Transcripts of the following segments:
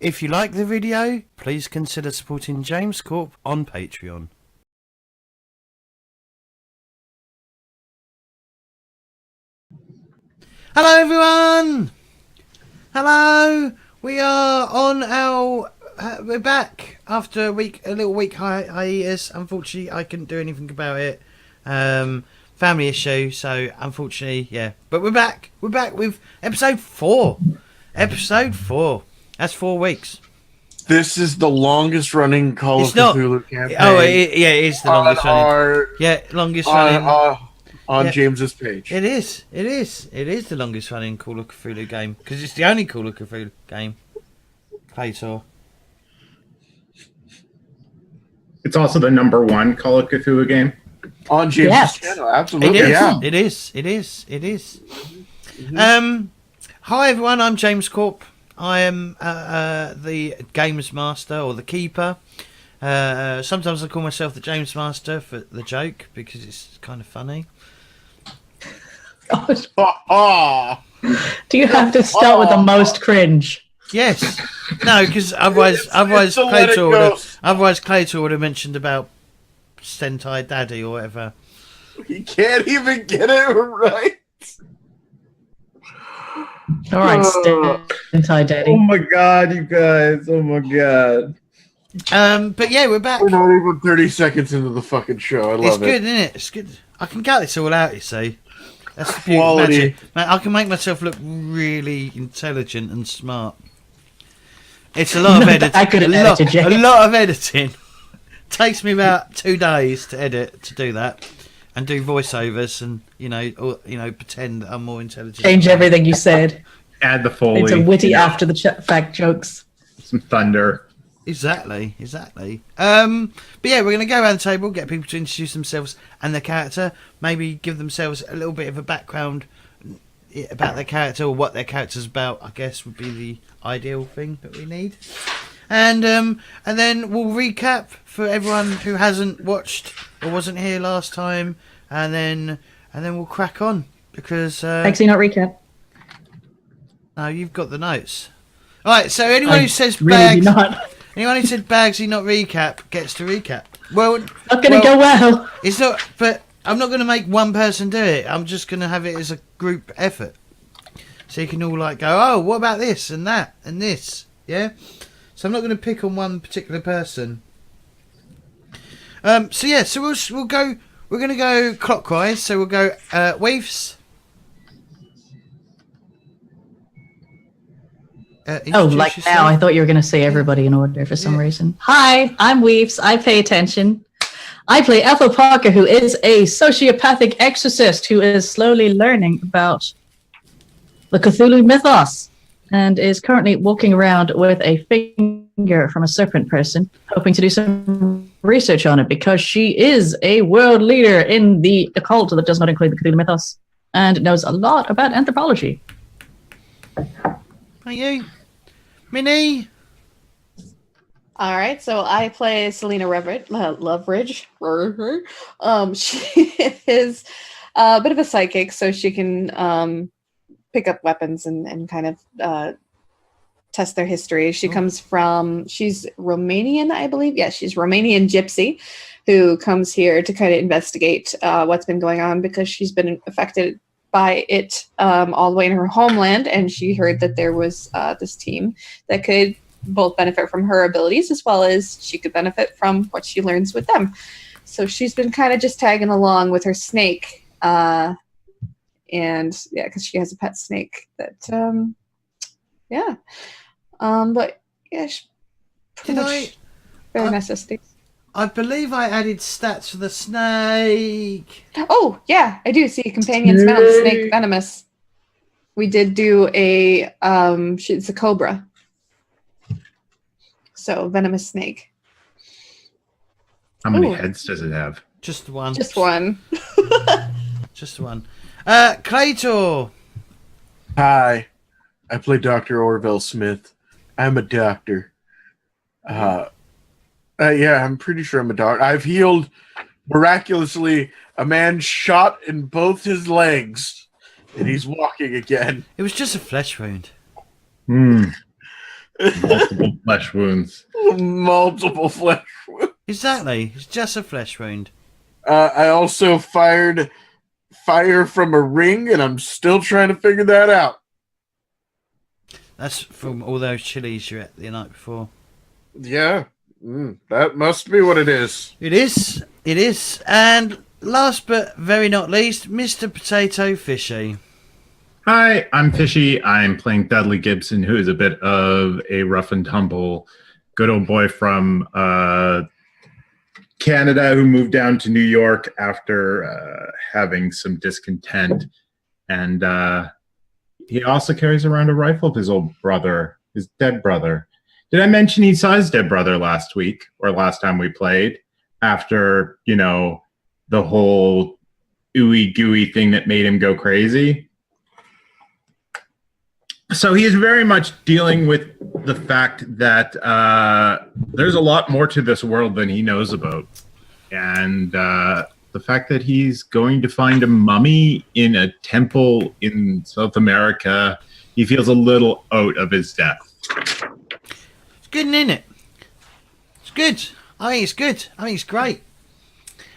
If you like the video, please consider supporting James Corp on Patreon. Hello everyone! Hello! We are on our... we're back after a little week hiatus. Unfortunately, I couldn't do anything about it. Family issue, so unfortunately, yeah. But we're back. We're back with episode 4. Episode 4. That's 4 weeks. This is the longest running Call of Cthulhu campaign. Oh, it is the longest running. Longest running. On James's page. It is the longest running Call of Cthulhu game because it's the only Call of Cthulhu game. Claytor. It's also the #1 Call of Cthulhu game. On James's channel, absolutely. It is. Mm-hmm. Hi everyone, I'm James Corp. I am the Games Master or the Keeper. Sometimes I call myself the James Master for the joke because it's kind of funny. Do you have to start with the most cringe? Yes. No, because otherwise Claytor would have mentioned about Sentai Daddy or whatever. He can't even get it right. All right, Sentai Daddy. Oh my god, you guys! Oh my god. But yeah, we're back. We're not even 30 seconds into the fucking show. I love it. It's good, isn't it? It's good. I can cut this all out. You see, that's the quality. Magic. Man, I can make myself look really intelligent and smart. It's a lot of editing. I could have edited you. A lot of editing. Takes me about 2 days to edit to do that, and do voiceovers and pretend that I'm more intelligent. Change everything you said. Add the Foley. It's a witty after the fact jokes. Some thunder. Exactly. But yeah, we're going to go around the table, get people to introduce themselves and their character, maybe give themselves a little bit of a background about their character or what their character's about. I guess would be the ideal thing that we need. And then we'll recap for everyone who hasn't watched or wasn't here last time, and then we'll crack on because Actually, not recap. No, you've got the notes. All right. So anyone who says really bags, anyone who said Bagsy not recap gets to recap. Well, not gonna go well. It's not, but I'm not going to make one person do it. I'm just going to have it as a group effort, so you can all go, oh, what about this and that and this, yeah. So I'm not going to pick on one particular person. So we'll go. We're going to go clockwise. So we'll go Waifs. Like yourself. Now, I thought you were going to say everybody in order for some reason. Hi, I'm Weaves. I pay attention. I play Ethel Parker, who is a sociopathic exorcist who is slowly learning about the Cthulhu mythos and is currently walking around with a finger from a serpent person, hoping to do some research on it because she is a world leader in the occult that does not include the Cthulhu mythos and knows a lot about anthropology. Are you? Minnie? All right, so I play Selena Loveridge. She is a bit of a psychic, so she can pick up weapons and kind of test their history. She's Romanian, I believe. Yeah, she's Romanian gypsy who comes here to kind of investigate what's been going on because she's been affected by it all the way in her homeland, and she heard that there was this team that could both benefit from her abilities as well as she could benefit from what she learns with them. So she's been kind of just tagging along with her snake, and yeah, because she has a pet snake that but yeah, very necessity. I believe I added stats for the snake. Oh, yeah, I do see companions found snake venomous. We did do it's a cobra. So, venomous snake. How many heads does it have? Just one. Just one. Just one. Claytor. Hi, I play Dr. Orville Smith. I'm a doctor. Yeah, I'm pretty sure I'm a doctor. I've healed, miraculously, a man shot in both his legs, and he's walking again. It was just a flesh wound. Multiple flesh wounds. Multiple flesh wounds. Exactly. It's just a flesh wound. I also fired fire from a ring, and I'm still trying to figure that out. That's from all those chilies you ate the night before. Yeah, that must be what it is. It is. It is. And last but very not least, Mr. Potato Fishy. Hi, I'm Fishy. I'm playing Dudley Gibson, who is a bit of a rough and tumble good old boy from Canada who moved down to New York after having some discontent. And he also carries around a rifle of his old brother, his dead brother. Did I mention he saw his dead brother last week or last time we played after, you know, the whole ooey gooey thing that made him go crazy? So he is very much dealing with the fact that there's a lot more to this world than he knows about. And the fact that he's going to find a mummy in a temple in South America, he feels a little out of his depth. It's good, isn't it? It's good. I think it's good. I think it's great.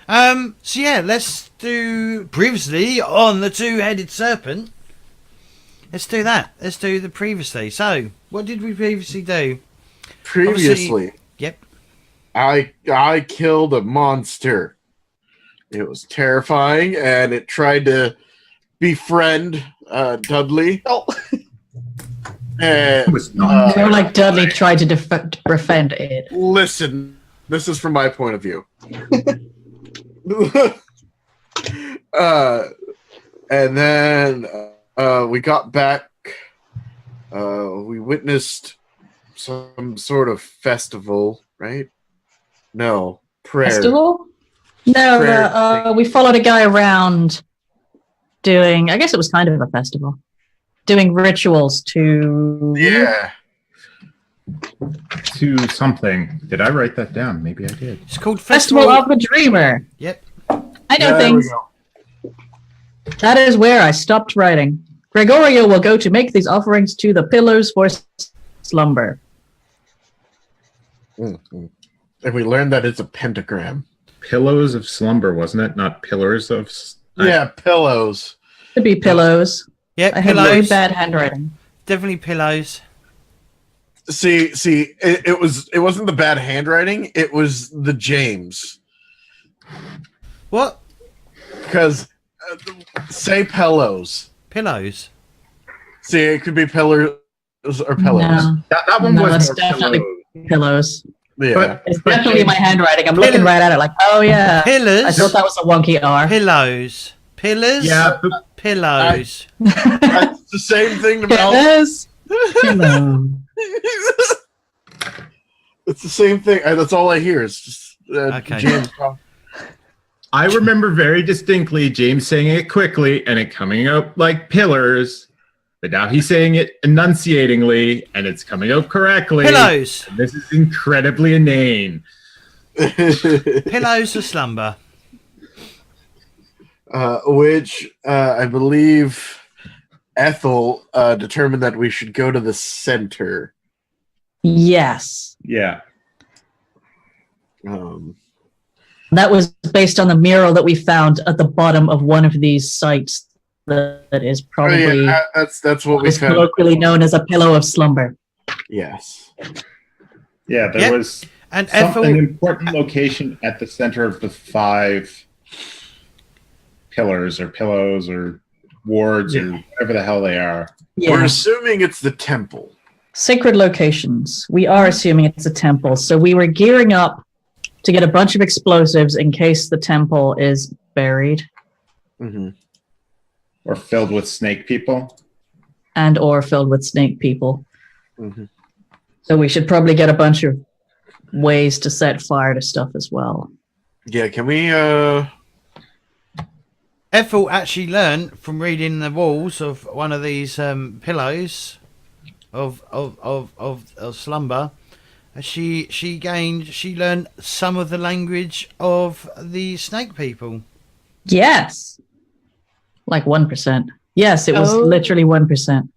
So yeah, let's do previously on the Two-Headed Serpent. Let's do that. Let's do the previously. So, what did we previously do? Previously, yep. I killed a monster. It was terrifying, and it tried to befriend Dudley. Oh. It was not. More like Dudley tried to befriend it. Listen, this is from my point of view. And then we got back. We witnessed some sort of festival, right? No, prayer. Festival? No, Prayer. we followed a guy around doing, I guess it was kind of a festival, doing rituals to... Yeah. To something. Did I write that down? Maybe I did. It's called Festival of the Dreamer. Yep. I know There things. we go. That is where I stopped writing. Gregorio will go to make these offerings to the pillows for slumber. Mm-hmm. And we learned that it's a pentagram. Pillows of slumber, wasn't it? Not pillars of... Yeah, pillows. Could be pillows. Yep, I have very pillows. bad handwriting. Definitely pillows. See, it wasn't the bad handwriting. It was the James. What? Because say pillows. Pillows. See, it could be pillars or pillows. No, That one no, was that's more definitely pillows. Yeah. But- It's definitely my handwriting. I'm looking right at it like, oh yeah. Pillars. I thought that was a wonky R. Pillows. Pillars. Yeah, but Pillows. That's the same thing to Mel. Pillows. Pillow. It's the same thing. That's all I hear. It's just Okay. James. I remember very distinctly James saying it quickly and it coming out like pillars, but now he's saying it enunciatingly and it's coming out correctly. Pillows. This is incredibly inane. Pillows for slumber. Which I believe Ethel determined that we should go to the center. Yes. Yeah. That was based on the mural that we found at the bottom of one of these sites that is probably that's what we is found. colloquially known as a pillow of slumber. Yes. Yeah, there Yep. was And an Ethel. important location at the center of the 5 pillars or pillows or wards or whatever the hell they are. We're Yeah. assuming it's the temple. Sacred locations. We are assuming it's a temple. So we were gearing up to get a bunch of explosives in case the temple is buried Mm-hmm. Or filled with snake people. and or filled with snake people. Mm-hmm. So we should probably get a bunch of ways to set fire to stuff as well. Yeah, can we Ethel actually learned from reading the walls of one of these pillows of slumber. She learned some of the language of the snake people. Yes. Like 1%. Yes, it was Oh. literally 1%.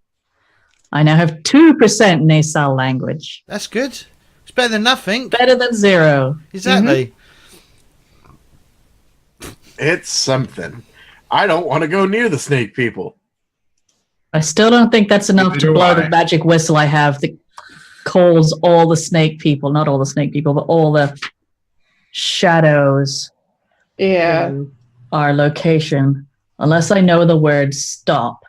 I now have 2% nasal language. That's good. It's better than nothing. Better than 0. Exactly. It's something. I don't want to go near the snake people. I still don't think that's enough Neither to do blow I. the magic whistle I have that calls all the snake people, not all the snake people, but all the shadows Yeah. to our location, unless I know the word stop.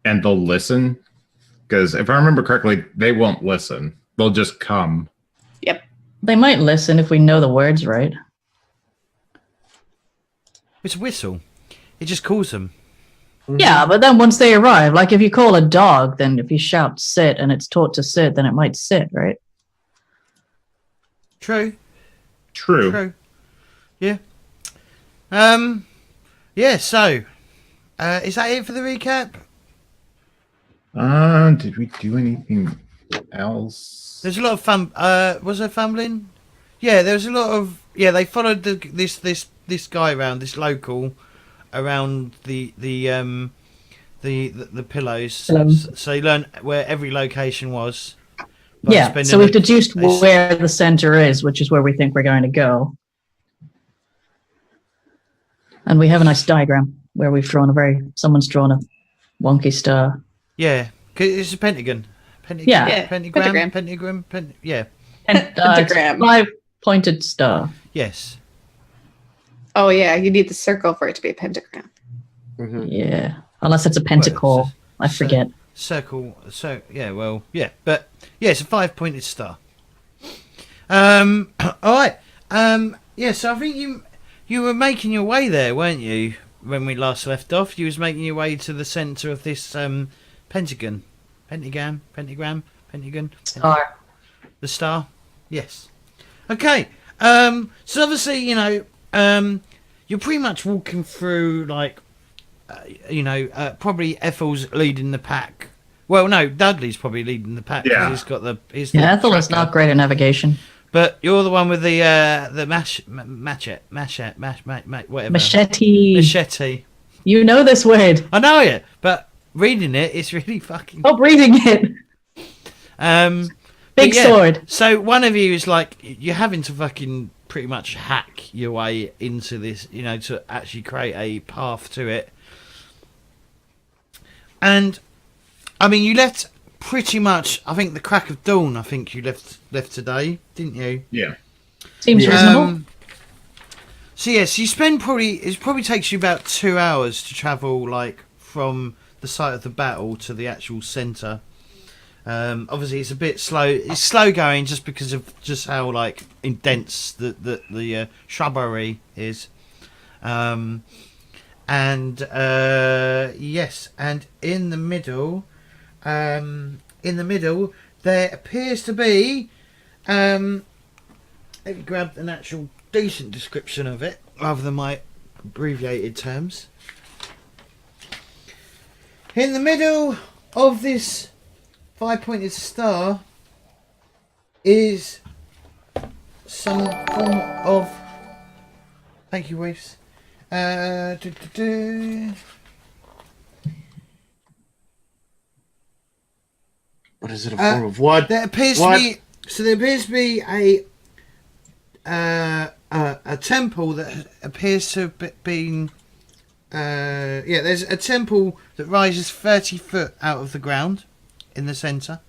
And they'll listen? Because if I remember correctly, they won't listen. They'll just come. They might listen if we know the words right. It's a whistle. It just calls them. Yeah, but then once they arrive, like if you call a dog, then if you shout sit and it's taught to sit, then it might sit, right? True. True. True. Yeah. Yeah, so is that it for the recap? Did we do anything else? There's a lot of fun. Was there fumbling? Yeah, there was a lot of. Yeah, they followed this guy around, this local, around the pillows. Pillows. So you learn where every location was. by Yeah, spending so we've a- deduced a s- where the center is, which is where we think we're going to go. And we have a nice diagram where someone's drawn a wonky star. Yeah, 'cause it's a pentagon. Yeah. Yeah, Pentagram. pentagram. Yeah. And it's Pentagram. 5-pointed star. Yes. Oh yeah, you need the circle for it to be a pentagram. Mhm. Yeah. Unless it's a pentacle. I so- forget. Circle. So yeah. Well. Yeah. But yeah, it's a 5-pointed star. All right. Yeah. So I think you were making your way there, weren't you? When we last left off, you was making your way to the centre of this pentagon. Pentagram. Star. The star. Yes. Okay. So obviously, you're pretty much walking through like, probably Ethel's leading the pack. Well, no, Dudley's probably leading the pack. 'cause Yeah. He's got the. Yeah, Ethel is not great at navigation. But you're the one with the whatever. Machete. Machete. You know this word. I know it, but reading it, it's really fucking. Stop reading it. Big But yeah, sword. So one of you is like, you're having to fucking pretty much hack your way into this, to actually create a path to it. And I mean, you left pretty much. I think the crack of dawn. I think you left today, didn't you? Yeah. Seems Yeah. reasonable. So yes, you spend it probably takes you about 2 hours to travel like from the site of the battle to the actual centre. Obviously, it's a bit slow. It's slow going just because of just how like dense the shrubbery is. Yes, and in the middle, there appears to be. Let me grab an actual decent description of it rather than my abbreviated terms. In the middle of this 5-pointed star is some form of. Thank you, Waves. What is it? A form of what? There appears What? to be. So there appears to be a temple that appears to have been. There's a temple that rises 30 foot out of the ground in the centre.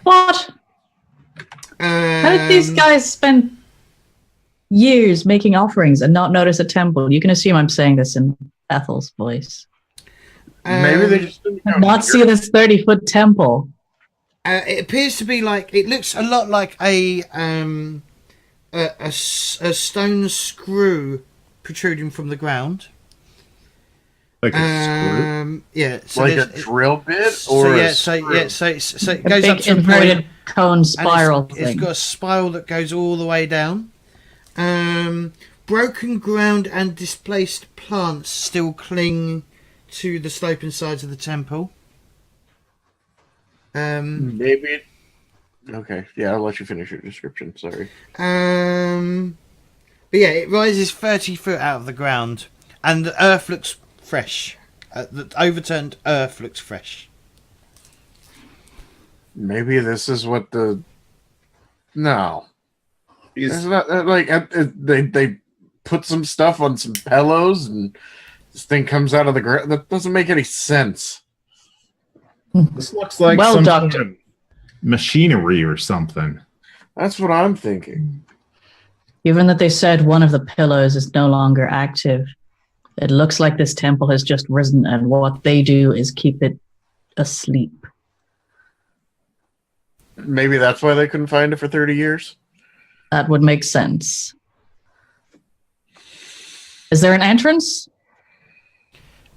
What? How did these guys spend years making offerings and not notice a temple? You can assume I'm saying this in Ethel's voice. Maybe they just didn't And come not here. see this 30-foot temple. It appears to be like it looks a lot like a stone screw protruding from the ground. Like a screw. Yeah, so like a there's- drill bit so or yeah, a so screw? yeah, so it A goes up big to a inverted point, cone and spiral it's thing. got a spiral that goes all the way down. Broken ground and displaced plants still cling to the sloping sides of the temple. Maybe. Okay, yeah, I'll let you finish your description. Sorry. But yeah, it rises 30 foot out of the ground, and the earth looks fresh. The overturned earth looks fresh. Maybe this is what the... No. It's Is, not like they put some stuff on some pillows and this thing comes out of the ground. That doesn't make any sense. this looks like Well, some doctor. sort of machinery or something. That's what I'm thinking. Given that they said one of the pillars is no longer active, it looks like this temple has just risen, and what they do is keep it asleep. Maybe that's why they couldn't find it for 30 years. That would make sense. Is there an entrance?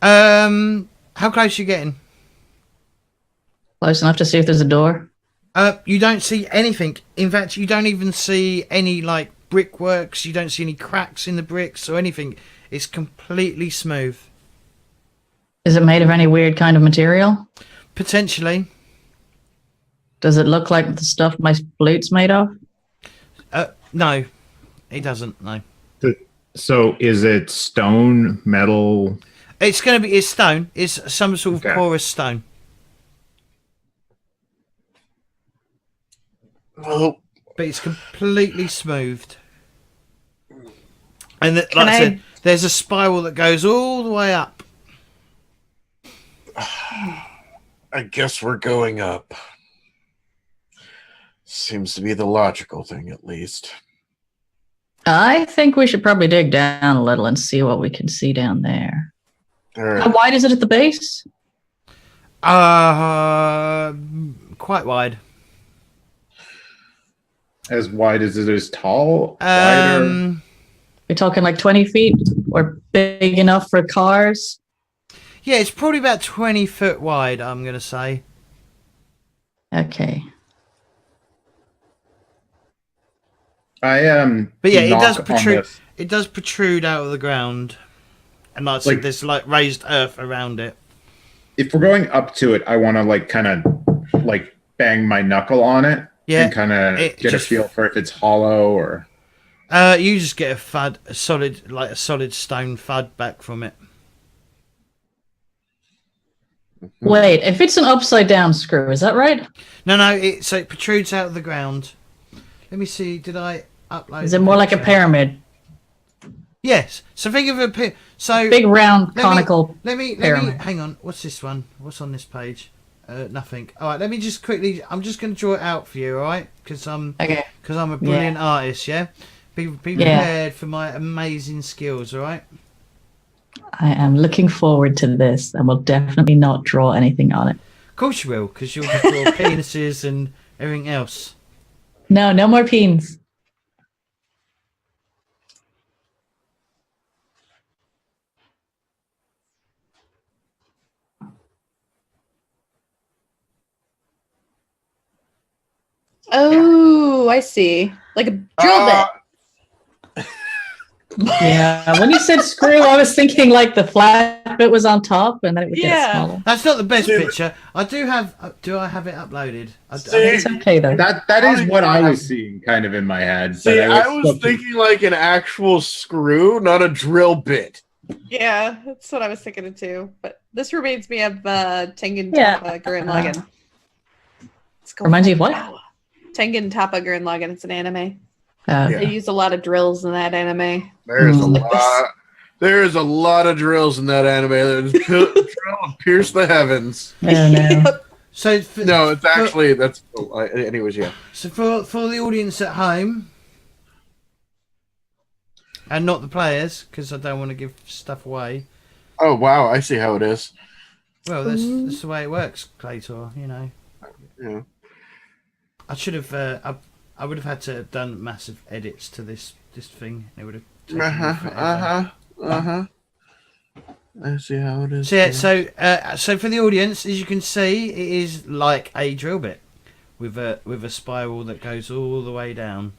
How close you getting? Close enough to see if there's a door? You don't see anything. In fact, you don't even see any like brickworks. You don't see any cracks in the bricks or anything. It's completely smooth. Is it made of any weird kind of material? Potentially. Does it look like the stuff my flute's made of? No, it doesn't. No. So is it stone, metal? It's going to be. It's stone. It's some sort of Okay. porous stone. Well, But it's completely smoothed. And like Can I I- said, there's a spiral that goes all the way up. I guess we're going up. Seems to be the logical thing, at least. I think we should probably dig down a little and see what we can see down there. All right. How wide is it at the base? Quite wide. As wide as it is tall? Wider? We're talking like 20 feet or big enough for cars? Yeah, it's probably about 20 foot wide, I'm going to say. Okay. But yeah, it knock does on protrude. this. It does protrude out of the ground, and like, so Like- there's like raised earth around it. If we're going up to it, I want to like kind of like bang my knuckle on it Yeah, and kind of it get just- a feel for if it's hollow or. You just get a thud, a solid stone thud back from it. Wait, if it's an upside down screw, is that right? No, so it protrudes out of the ground. Let me see. Did I upload? Is it more like a picture? pyramid? Yes. So think of a so Big round Let me- conical. Let me pyramid. hang on. What's this one? What's on this page? Nothing. All right. Let me just quickly. I'm just going to draw it out for you. All right? Because I'm Okay. a brilliant artist. Yeah. Be Yeah. prepared for my amazing skills. All right. I am looking forward to this and will definitely not draw anything on it. Of course you will, because you'll just draw penises and everything else. No, no more peens. Oh, I see. Like a drill bit. Yeah, when you said screw, I was thinking like the flat bit was on top and then it would get Yeah. smaller. That's not the best See, picture. I do have. Do I have it uploaded? See, It's okay though. That is what I was seeing kind of in my head. See, but I was still- thinking like an actual screw, not a drill bit. Yeah, that's what I was thinking of too. But this reminds me of Tengen Yeah. Toppa Gurren Lagann. It's called- Reminds you of what? Tengen Toppa Gurren Lagann. It's an anime. Yeah. They use a lot of drills in that anime. There's a Mm. lot. There's a lot of drills in that anime. There's drill and pierce the heavens. I don't know. So No, it's actually that's. Anyways, yeah. So for the audience at home, and not the players, because I don't want to give stuff away. Oh wow, I see how it is. Well, that's the way it works, Claytor. You know, Yeah. I should have. I would have had to have done massive edits to this thing. It would have taken me forever. I see how it is. So yeah, so for the audience, as you can see, it is like a drill bit with a spiral that goes all the way down.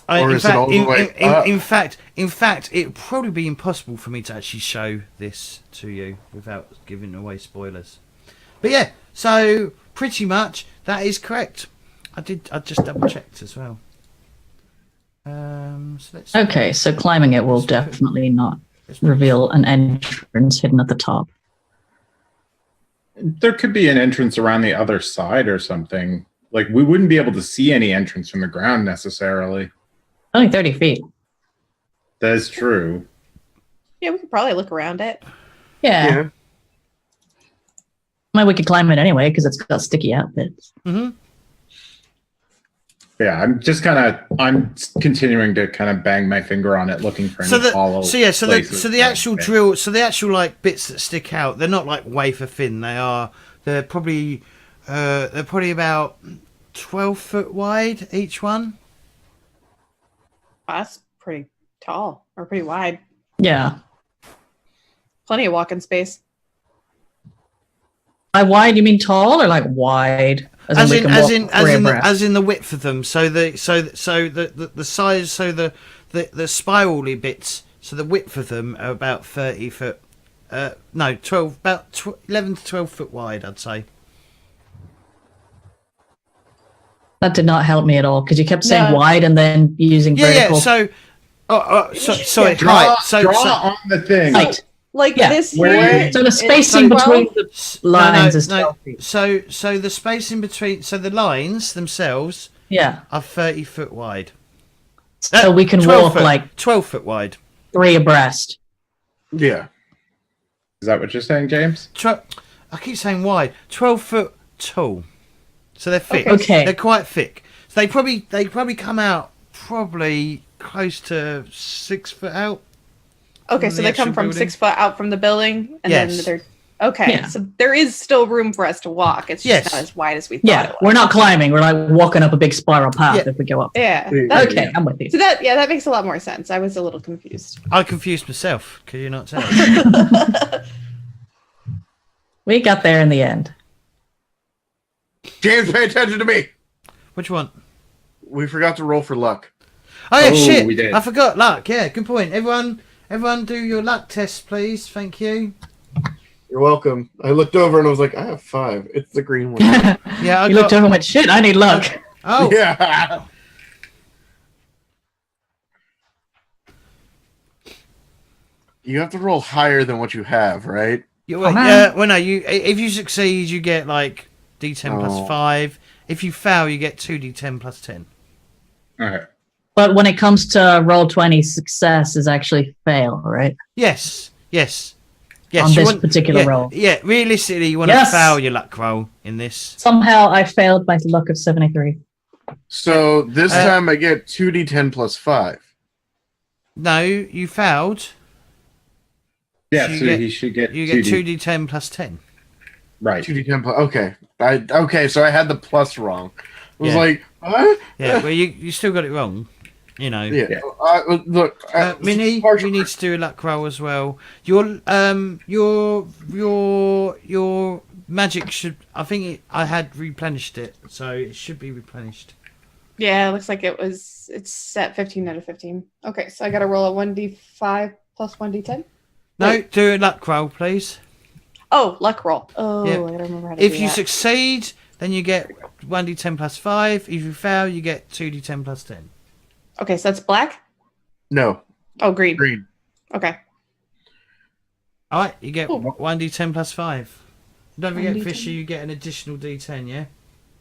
Or is it all the way up? In fact, it would probably be impossible for me to actually show this to you without giving away spoilers. But yeah, so pretty much that is correct. I just double checked as well. So let's Okay, so climbing it will definitely not reveal an entrance hidden at the top. There could be an entrance around the other side or something. Like, we wouldn't be able to see any entrance from the ground necessarily. Only 30 feet. That is true. Yeah, we could probably look around it. Yeah. Well, we could climb it anyway because it's got sticky outfits. Mm-hmm. Yeah, I'm continuing to kind of bang my finger on it, looking for any hollow. So places the actual drill, the actual like bits that stick out, they're not like wafer thin. They're probably about 12 foot wide each one. Oh, that's pretty tall or pretty wide. Yeah. Plenty of walking space. By wide, you mean tall or like wide? As in the width of them. So the size, so the spirally bits. So the width of them are about 30 foot. 12, about 11 to 12 foot wide, I'd say. That did not help me at all because you kept saying wide and then using vertical. Yeah. Sorry. Draw Height. on the thing. Height. Like this Where- here. So the spacing between the lines is 12 no. feet. So the spacing between, so the lines themselves Yeah. are 30 foot wide. So we can 12 walk foot, like 12 foot wide. 3 abreast. Yeah. Is that what you're saying, James? I keep saying wide. 12 foot tall. So they're thick. Okay. They're quite thick. So they probably come out probably close to 6 foot out. Okay, from so the they come actual from building. 6 foot out from the building, and Yes. then they're okay. Yeah. So there is still room for us to walk. It's just Yes. not as wide as we thought Yeah. it was. We're not climbing. We're like walking up a big spiral path Yeah. if we go up. Yeah. Yeah. that- Okay, I'm with you. So that makes a lot more sense. I was a little confused. I confused myself. Could you not tell? We got there in the end. James, pay attention to me. Which one? We forgot to roll for luck. Oh yeah, Oh, shit! we did. I forgot luck. Yeah, good point. Everyone, do your luck test, please. Thank you. You're welcome. I looked over and I was like, I have 5. It's the green one. Yeah, I You got. looked over and went, shit, I need luck. Oh, Yeah. You have to roll higher than what you have, right? well, no. If you succeed, you get like D10 Oh. plus 5. If you fail, you get 2D10 plus 10. Okay. But when it comes to roll 20, success is actually fail, right? Yes. On you this particular roll. Yeah, realistically, you want Yes. to fail your luck roll in this. Somehow I failed my luck of 73. So this time I get 2d10 plus 5. No, you failed. Yeah, So so you he should get You get 2D. 2D10 plus 10. Right. 2d10 plus. Okay. Okay, so I had the plus wrong. I was Yeah. like, huh? Yeah, well, you still got it wrong. You know. Yeah. Yeah. Look, Minnie, partial- you need to do a luck roll as well. Your magic should. I think I had replenished it, so it should be replenished. Yeah, it looks like it's set 15 out of 15. Okay, so I got to roll a 1d5 plus 1d10. No, Wait. do a luck roll, please. Oh, luck roll. Oh, Yeah. I gotta remember how to If do you that. succeed, then you get 1d10 plus 5. If you fail, you get 2d10 plus 10. Okay, so that's black. No, Oh, green. green. Okay. All right, you get Ooh. 1d10 plus 5. Don't forget, 1d10. Fisher, you get an additional d10, yeah?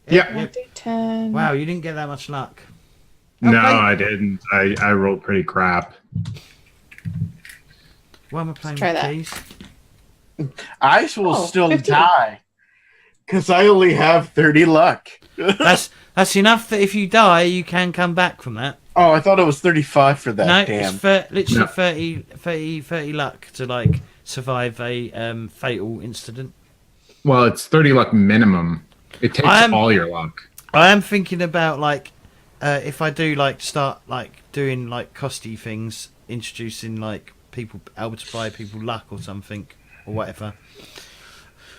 Yeah. Yep. 1d10. Wow, you didn't get that much luck. No, Okay. I didn't. I rolled pretty crap. Why am I playing try with that. keys? I will Oh, still 15. die. Because I only have 30 luck. That's enough that if you die, you can come back from that. Oh, I thought it was 35 for that. No, Damn. it's literally No. 30 luck to like survive a fatal incident. Well, it's 30 luck minimum. It takes I am- all your luck. I am thinking about like if I do like start like doing like costy things, introducing like people able to buy people luck or something or whatever.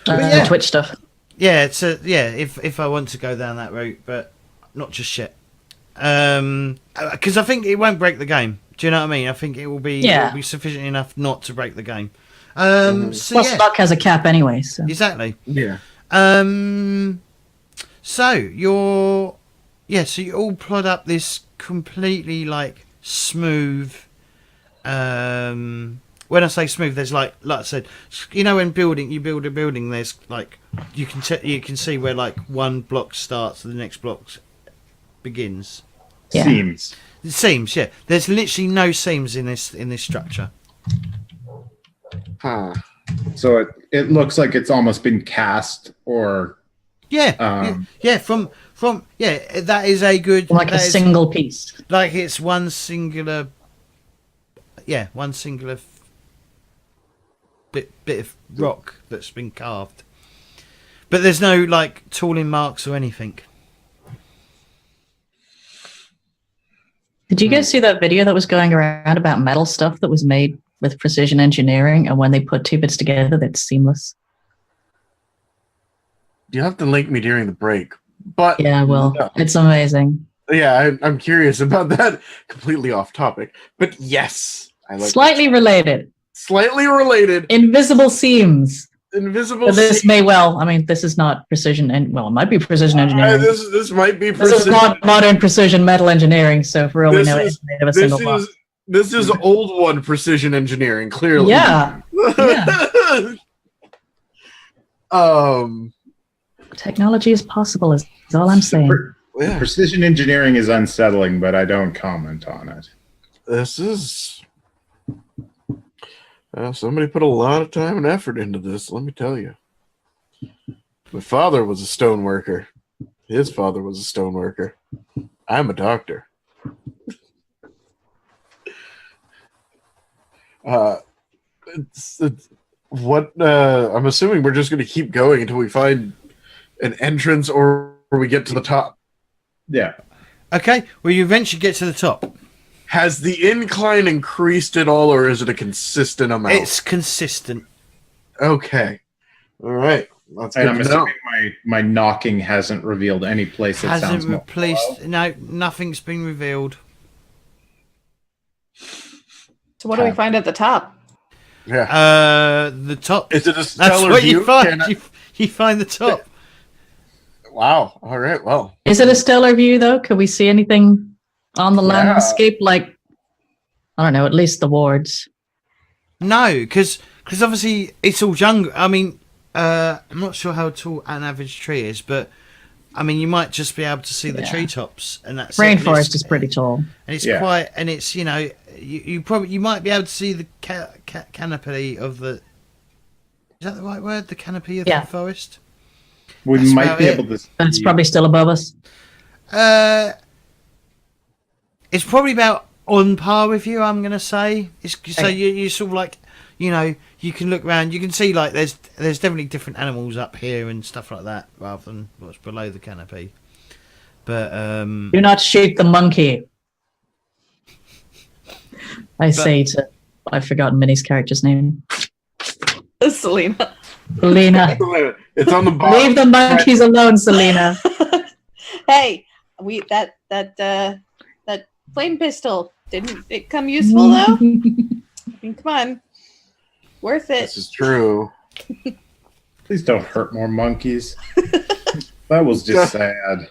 yeah. Twitch stuff. Yeah, if I want to go down that route, but not just yet. Because I think it won't break the game. Do you know what I mean? I think it will be sufficient enough not to break the game. So Plus yeah, luck has a cap anyway, so. exactly. Yeah. So you all plod up this completely like smooth when I say smooth, there's like I said, you know, when you build a building, there's like you can see where like one block starts and the next block begins. Yeah. Seams. The seams, yeah. There's literally no seams in this structure. Huh. So it looks like it's almost been cast or Yeah, From that is a good Like a single piece. like it's one singular bit of rock that's been carved, but there's no like tooling marks or anything. Did you guys see that video that was going around about metal stuff that was made with precision engineering, and when they put two bits together, that's seamless? You'll have to link me during the break. But Yeah, well, it's amazing. yeah, I'm curious about that. Completely off topic, but yes, I like Slightly related. slightly related. Invisible seams. Invisible. But this may well, I mean, this is not precision, and well, it might be precision engineering. This might be This is precision. not modern precision metal engineering, so for all we This know, is- it's made of a single block. This is old one precision engineering. Clearly, Yeah, yeah. Technology is possible, is all I'm saying. Yeah. Precision engineering is unsettling, but I don't comment on it. This is. Somebody put a lot of time and effort into this. Let me tell you. My father was a stone worker. His father was a stone worker. I'm a doctor. I'm assuming we're just going to keep going until we find an entrance or we get to the top. Yeah. Okay, well, you eventually get to the top. Has the incline increased at all, or is it a consistent amount? It's consistent. Okay. All right. That's And good I'm to know. assuming my knocking hasn't revealed any place that Hasn't sounds more replaced. No, nothing's been revealed. So what do we find at the top? Yeah. The top. Is it a That's stellar what view? you find. Can I- You find the top. Wow. All right. Well. Is it a stellar view, though? Could we see anything on the Yeah. landscape? Like, I don't know, at least the wards. No, because obviously it's all jungle. I mean, I'm not sure how tall an average tree is, but I mean, you might just be able to see the Yeah. treetops, and that's it. Rainforest is pretty tall. And it's Yeah. quite, and it's you might be able to see the canopy of the. Is that the right word? The canopy of Yeah. the forest. We That's might about be it. able to. But it's probably still above us. It's probably about on par with you. I'm gonna say. So Okay. you sort of like, you can look around. You can see like there's definitely different animals up here and stuff like that, rather than what's below the canopy. But Do not shoot the monkey. I say to, I've forgotten Minnie's character's name. Selena. Selena. It's on the bottom. Leave the monkeys alone, Selena. Hey, that flame pistol didn't it come useful though? I mean, come on, worth it. This is true. Please don't hurt more monkeys. That was just sad.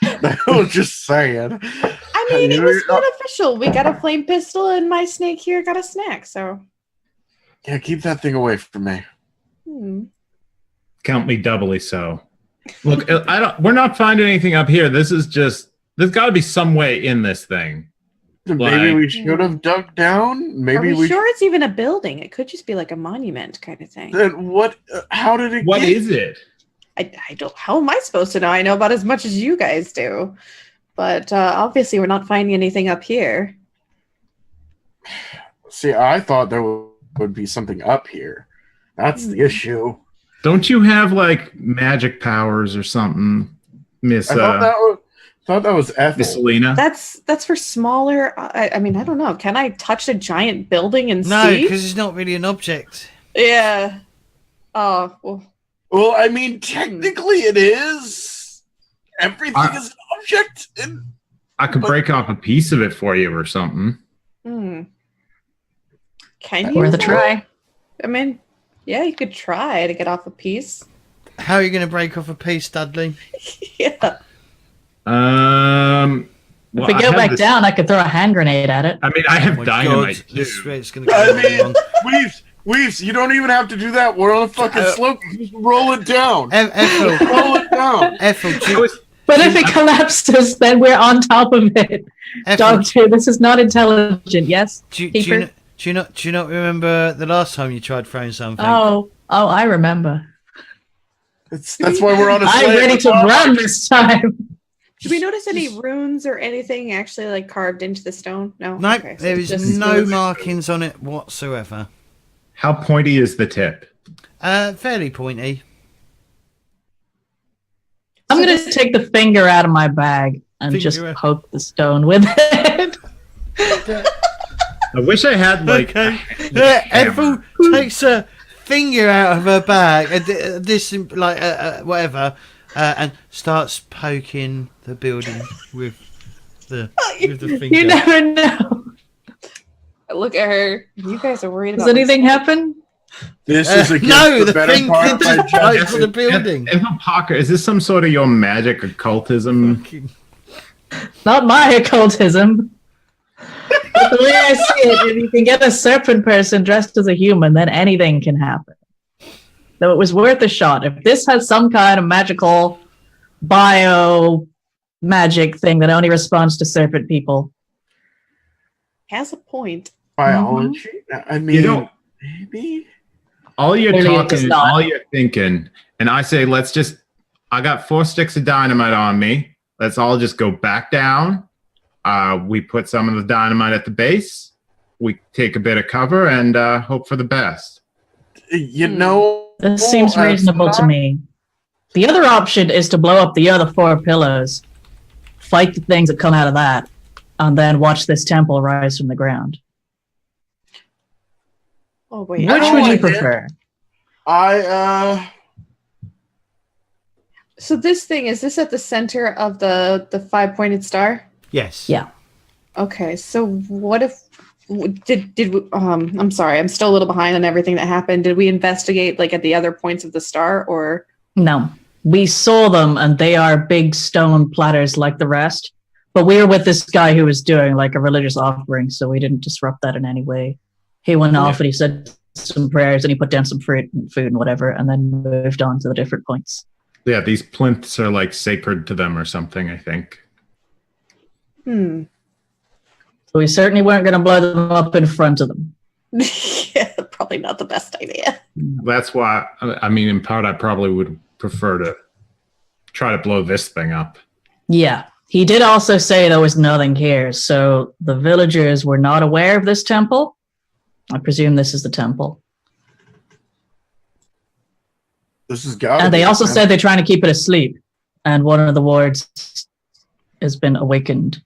I was just saying. I mean, it was beneficial. We got a flame pistol, and my snake here got a snack. So, Yeah, keep that thing away from me. Count me doubly so. Look, we're not finding anything up here. There's got to be some way in this thing. Maybe we should have dug down. Maybe are we we. sure it's even a building? It could just be like a monument kind of thing. Then what? How did it? What get? is it? I don't. How am I supposed to know? I know about as much as you guys do, but obviously we're not finding anything up here. See, I thought there would be something up here. That's the issue. Don't you have like magic powers or something, Miss I thought that was Ethel. Miss Selena? That's for smaller. I mean, I don't know. Can I touch a giant building and no, see? because it's not really an object. Yeah. Oh well. Well, I mean, technically it is. Everything is an object. I could break off a piece of it for you or something. Can you? Worth a try. I mean, yeah, you could try to get off a piece. How are you going to break off a piece, Dudley? Yeah. Well, if we I go have back this- down, I could throw a hand grenade at it. I mean, I have Oh my dynamite God, too. this is where it's going to go I mean, wrong. Weaves, you don't even have to do that. We're on a fucking slope. Just roll it down. Ethel, Roll it down. Ethel, do I you, was- But if it collapses, then we're on top of it. Ethel, Doctor, this is not intelligent. Yes, do Keeper? you not remember the last time you tried throwing something? Oh, I remember. That's why we're on a I'm slave. ready to run this time. Do we notice any runes or anything actually like carved into the stone? No. No, Okay, so there it's is just no smooth. markings on it whatsoever. How pointy is the tip? Fairly pointy. I'm going to take the finger out of my bag and just Finger out. poke the stone with it. I wish I had like. Okay. a Ethel hammer. takes a finger out of her bag, whatever, and starts poking the building with the finger. You never know. I look at her. You guys are worried Does about anything happen? This is against no, the better finger part of my just judgment. pokes the building. Evan Parker, is this some sort of your magic occultism? Fucking- Not my occultism. But the way I see it, if you can get a serpent person dressed as a human, then anything can happen. So it was worth a shot. If this has some kind of magical bio magic thing that only responds to serpent people, has a point. Biology? I mean, You don't- maybe? All you're Clearly it talking, does not. all you're thinking, and I say, I got 4 sticks of dynamite on me. Let's all just go back down. We put some of the dynamite at the base. We take a bit of cover and hope for the best. You know, this seems it's reasonable to not- me. The other option is to blow up the other 4 pillars, fight the things that come out of that, and then watch this temple rise from the ground. Oh wait. Which know would you I did. prefer? So this thing, is this at the center of the 5-pointed star? Yes. Yeah. Okay, so what if did we, I'm sorry, I'm still a little behind on everything that happened. Did we investigate like at the other points of the star, or No. We saw them, and they are big stone platters like the rest. But we were with this guy who was doing like a religious offering, so we didn't disrupt that in any way. He went off and he said some prayers, and he put down some fruit and food and whatever, and then moved on to the different points. Yeah, these plinths are like sacred to them or something, I think. hmm. So we certainly weren't going to blow them up in front of them. Yeah, probably not the best idea. That's why, I mean, in part, I probably would prefer to try to blow this thing up. Yeah. He did also say there was nothing here, so the villagers were not aware of this temple. I presume this is the temple. This has got. And they also said they're trying to keep it asleep, and one of the wards has been awakened.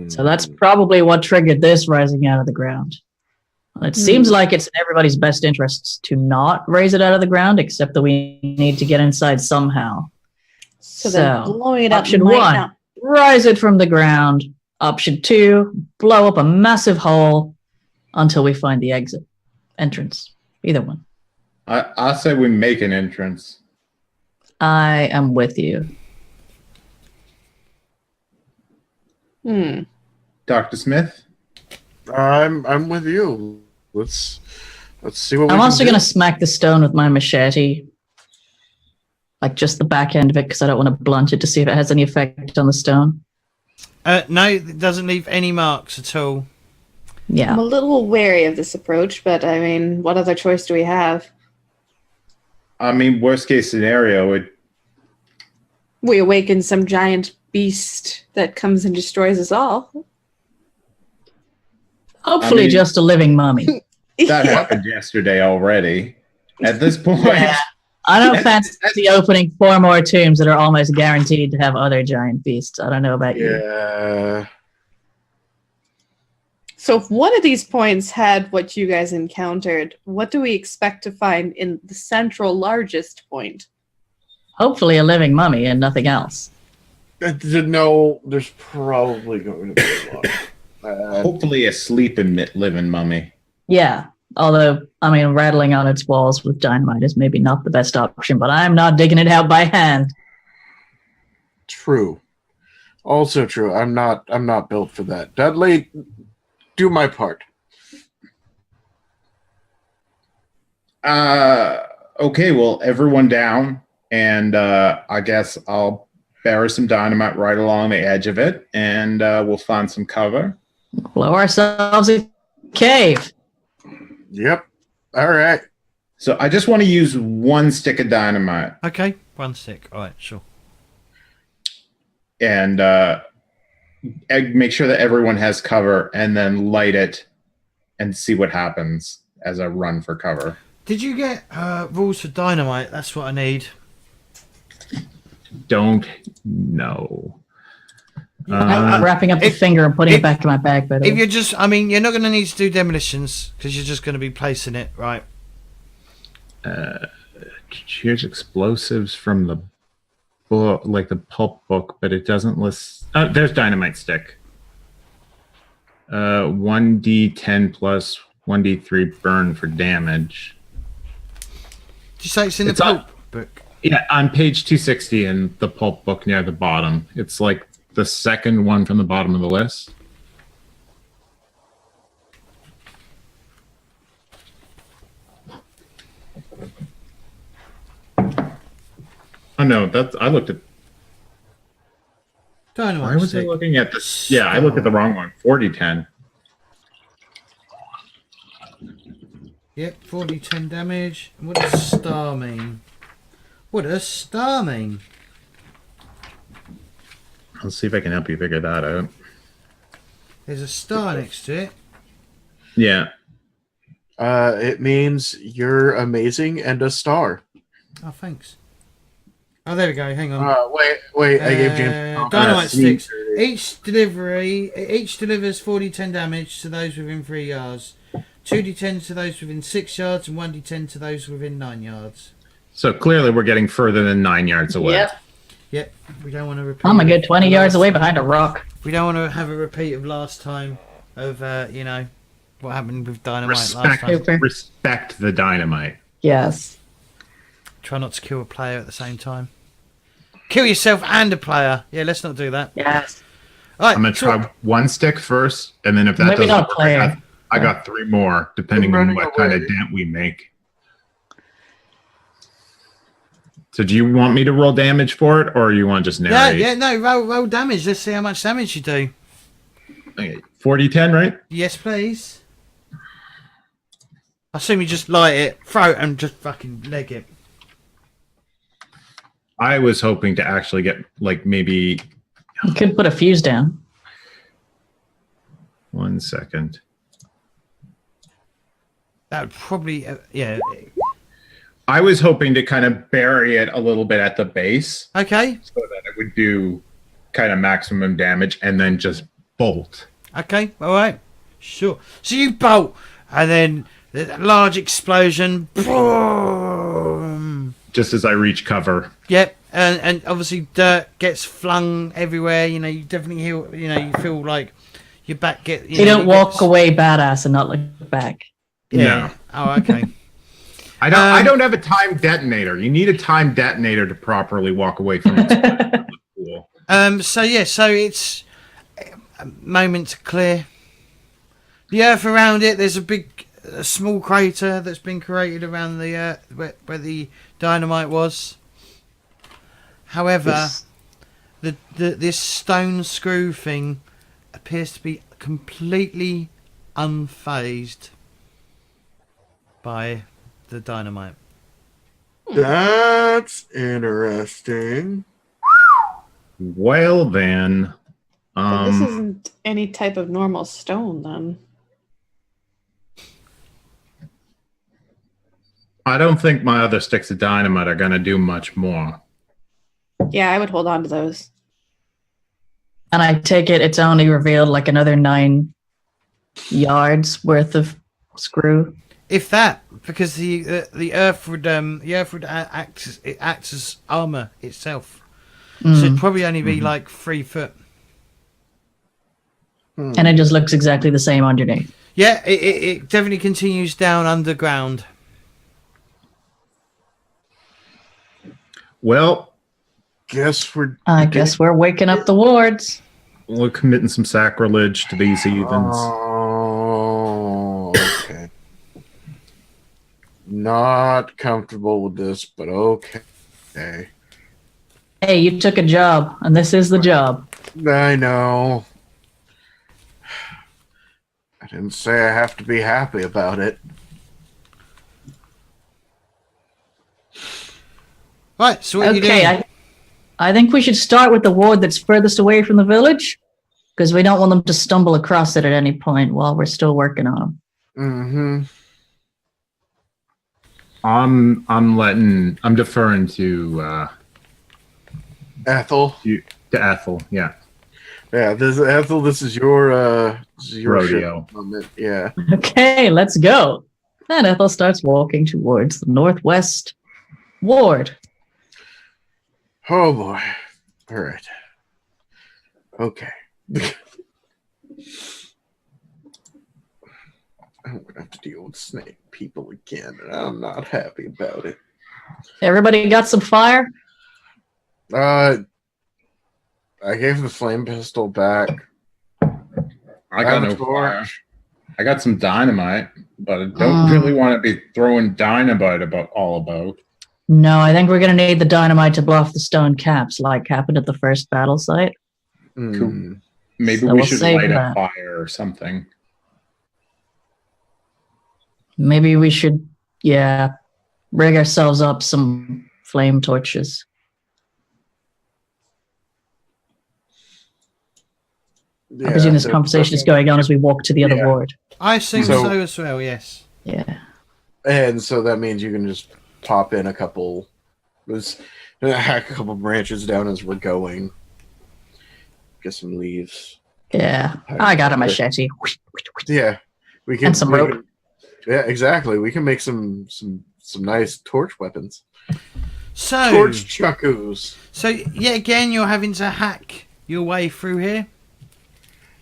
So that's probably what triggered this rising out of the ground. It seems like it's in everybody's best interests to not raise it out of the ground, except that we need to get inside somehow. So then blowing it up option might 1, not- rise it from the ground. Option 2, blow up a massive hole until we find the exit. Entrance. Either one. I say we make an entrance. I am with you. Dr. Smith? I'm with you. Let's see what I'm we also can going do. to smack the stone with my machete. Like just the back end of it, because I don't want to blunt it to see if it has any effect on the stone. No, it doesn't leave any marks at all. Yeah. I'm a little wary of this approach, but I mean, what other choice do we have? I mean, worst case scenario, We awaken some giant beast that comes and destroys us all. Hopefully I mean- just a living mummy. that happened yesterday already. At this point, Yeah. I don't fancy opening 4 more tombs that are almost guaranteed to have other giant beasts. I don't know about you. Yeah. So if one of these points had what you guys encountered, what do we expect to find in the central largest point? Hopefully a living mummy and nothing else. No, there's probably going to be a lot. hopefully a sleeping living mummy. Yeah. Although, I mean, rattling on its walls with dynamite is maybe not the best option, but I'm not digging it out by hand. True. Also true. I'm not built for that. Dudley, do my part. Okay, well, everyone down, and I guess I'll bury some dynamite right along the edge of it, and we'll find some cover. Blow ourselves a cave. Yep. All right. So I just want to use one stick of dynamite. Okay, 1 stick. All right, sure. And make sure that everyone has cover, and then light it and see what happens as I run for cover. Did you get rules for dynamite? That's what I need. Don't know. I'm wrapping up the finger and putting it back in my bag. By the If way. you're just, I mean, you're not going to need to do demolitions because you're just going to be placing it, right? Here's explosives from the book, like the pulp book, but it doesn't list. Oh, there's dynamite stick. 1d10 plus 1d3 burn for damage. Did you say it's in the It's on- pulp book? Yeah, on page 260 in the pulp book near the bottom. It's like the second one from the bottom of the list. Oh no, that's I looked at. Dynamite Why was I stick. looking at this? Yeah, I looked at the wrong one. 4010. Yep, 40-10 damage. What does star mean? What does star mean? I'll see if I can help you figure that out. There's a star next to it. Yeah. It means you're amazing and a star. Oh, thanks. Oh, there we go. Hang on. Wait. I gave James Dynamite sweet. sticks. Each delivers 40-10 damage to those within 3 yards. 2d10 to those within 6 yards and 1d10 to those within 9 yards. So clearly we're getting further than 9 yards away. Yep. Yep. We don't want to repeat. I'm a good 20 yards last- away behind a rock. We don't want to have a repeat of last time of what happened with dynamite last time. Respect the dynamite. Yes. Try not to kill a player at the same time. Kill yourself and a player. Yeah, let's not do that. Yes. All right, I'm gonna try one stick first, and then if that Maybe doesn't not work, player. I got 3 more, depending I'm on running what kind of away. dent we make. So do you want me to roll damage for it, or you want to just narrate? No, roll damage. Let's see how much damage you do. Okay, 40-10, right? Yes, please. I assume you just light it, throw it, and just fucking leg it. I was hoping to actually get, like, maybe... You could put a fuse down. 1 second. That would probably, yeah. I was hoping to kind of bury it a little bit at the base, Okay, so that it would do kind of maximum damage, and then just bolt. okay, all right. Sure. So you bolt, and then there's a large explosion. Boom. Just as I reach cover. Yep, and obviously dirt gets flung everywhere. You know, you definitely hear. You know, you feel like your back get. You don't walk away badass and not look back. Yeah. No. Oh, okay. I don't have a time detonator. You need a time detonator to properly walk away from it. Cool. So it's a moment to clear the earth around it. There's a small crater that's been created around the where the dynamite was. However, this stone screw thing appears to be completely unfazed by the dynamite. That's interesting. Well then, So this isn't any type of normal stone, then. I don't think my other sticks of dynamite are gonna do much more. Yeah, I would hold on to those. And I take it it's only revealed like another 9 yards worth of screw. If that, because the earth would act as armor itself, so it'd probably only be like 3 foot. And it just looks exactly the same underneath. Yeah, it definitely continues down underground. Well, guess we're. I guess we're waking up the wards. We're committing some sacrilege to these heathens. Oh, okay. Not comfortable with this, but okay. Hey, you took a job, and this is the job. I know. I didn't say I have to be happy about it. Right, so what are you doing? Okay, I think we should start with the ward that's furthest away from the village, because we don't want them to stumble across it at any point while we're still working on them. Mm-hmm. I'm deferring to Ethel. Ethel, yeah. Yeah, Ethel, this is your Rodeo. moment. Yeah. Okay, let's go. And Ethel starts walking towards the northwest ward. Oh boy. All right. Okay. I'm gonna have to deal with snake people again, and I'm not happy about it. Everybody got some fire? I gave the flame pistol back. I got no fire. torch. I got some dynamite, but I don't really want to be throwing dynamite about. No, I think we're going to need the dynamite to blow off the stone caps, like happened at the first battle site. Mm. Maybe So we we'll should save light a that. fire or something. Maybe we should, rig ourselves up some flame torches. I presume this conversation is going on as we walk to the other ward. I assume So- so as well, yes. Yeah. And so that means you can just pop in a couple branches down as we're going. Get some leaves. Yeah. I got a machete. Yeah, we can. And some we rope. can- yeah, exactly. We can make some nice torch weapons. So, Torch chuckoos. so yet again, you're having to hack your way through here.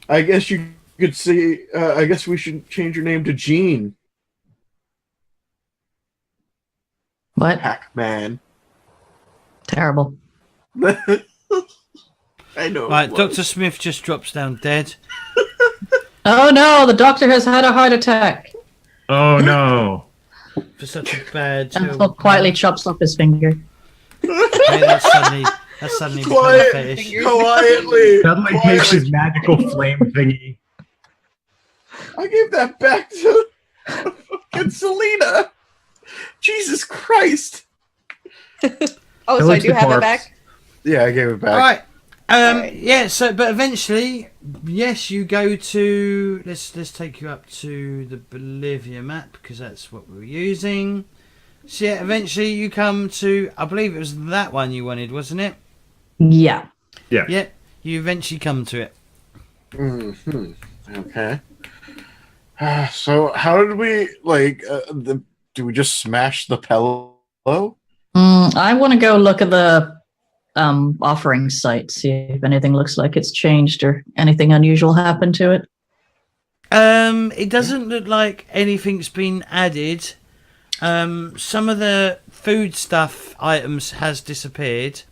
I guess you could see. I guess we should change your name to Gene What? Hackman. Terrible. I know. Right, it was. Dr. Smith just drops down dead. Oh no, the doctor has had a heart attack. Oh no! For such a bad. Ethel quietly chops off his finger. Okay, that's suddenly become a Quiet. fetish. Quietly. Suddenly takes his magical flame thingy. I gave that back to fucking Selena. Jesus Christ. Oh, so I do have it back. Yeah, I gave it back. All right. Alright. Yeah. So, but eventually, yes, you go to. Let's take you up to the Bolivia map because that's what we were using. So yeah, eventually you come to. I believe it was that one you wanted, wasn't it? Yeah. Yeah. You eventually come to it. Mm-hmm. Okay. So how did we do we just smash the pillow? I want to go look at the offering site, see if anything looks like it's changed or anything unusual happened to it. It doesn't look like anything's been added. Some of the food stuff items has disappeared.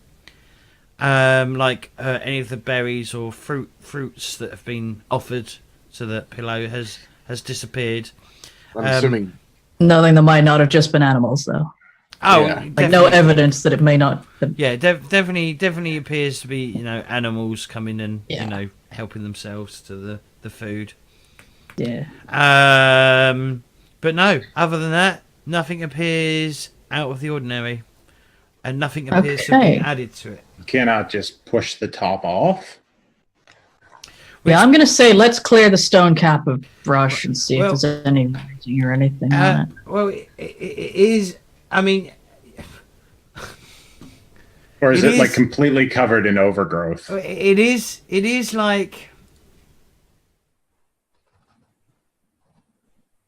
Like any of the berries or fruits that have been offered to the pillow has disappeared. I'm assuming. Nothing that might not have just been animals, though. Oh, Yeah. Like no evidence that it may not have. Yeah, definitely appears to be animals coming and Yeah. helping themselves to the food. Yeah. But no, other than that, nothing appears out of the ordinary, and nothing appears to Okay. be added to it. You cannot just push the top off. Yeah, I'm going to say let's clear the stone cap of brush and see Well, if there's any writing or anything on it. Well, it is. I mean, Or is It it like is- completely covered in overgrowth? it is. It is like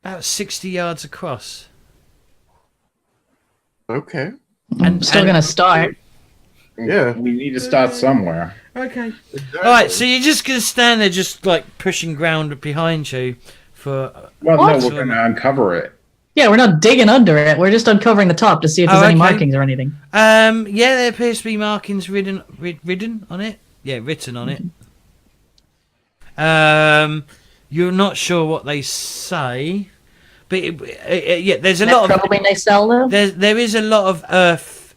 about 60 yards across. Okay. I'm still going to start. Yeah. We need to start somewhere. Okay. All right. So you're just gonna stand there, just like pushing ground behind you for. Well, What? no, we're going to uncover it. Yeah, we're not digging under it. We're just uncovering the top to see if there's any markings or anything. Yeah, there appears to be markings written on it. Yeah, written on it. You're not sure what they say, but yeah, there's a lot of probably they sell though. There is a lot of earth.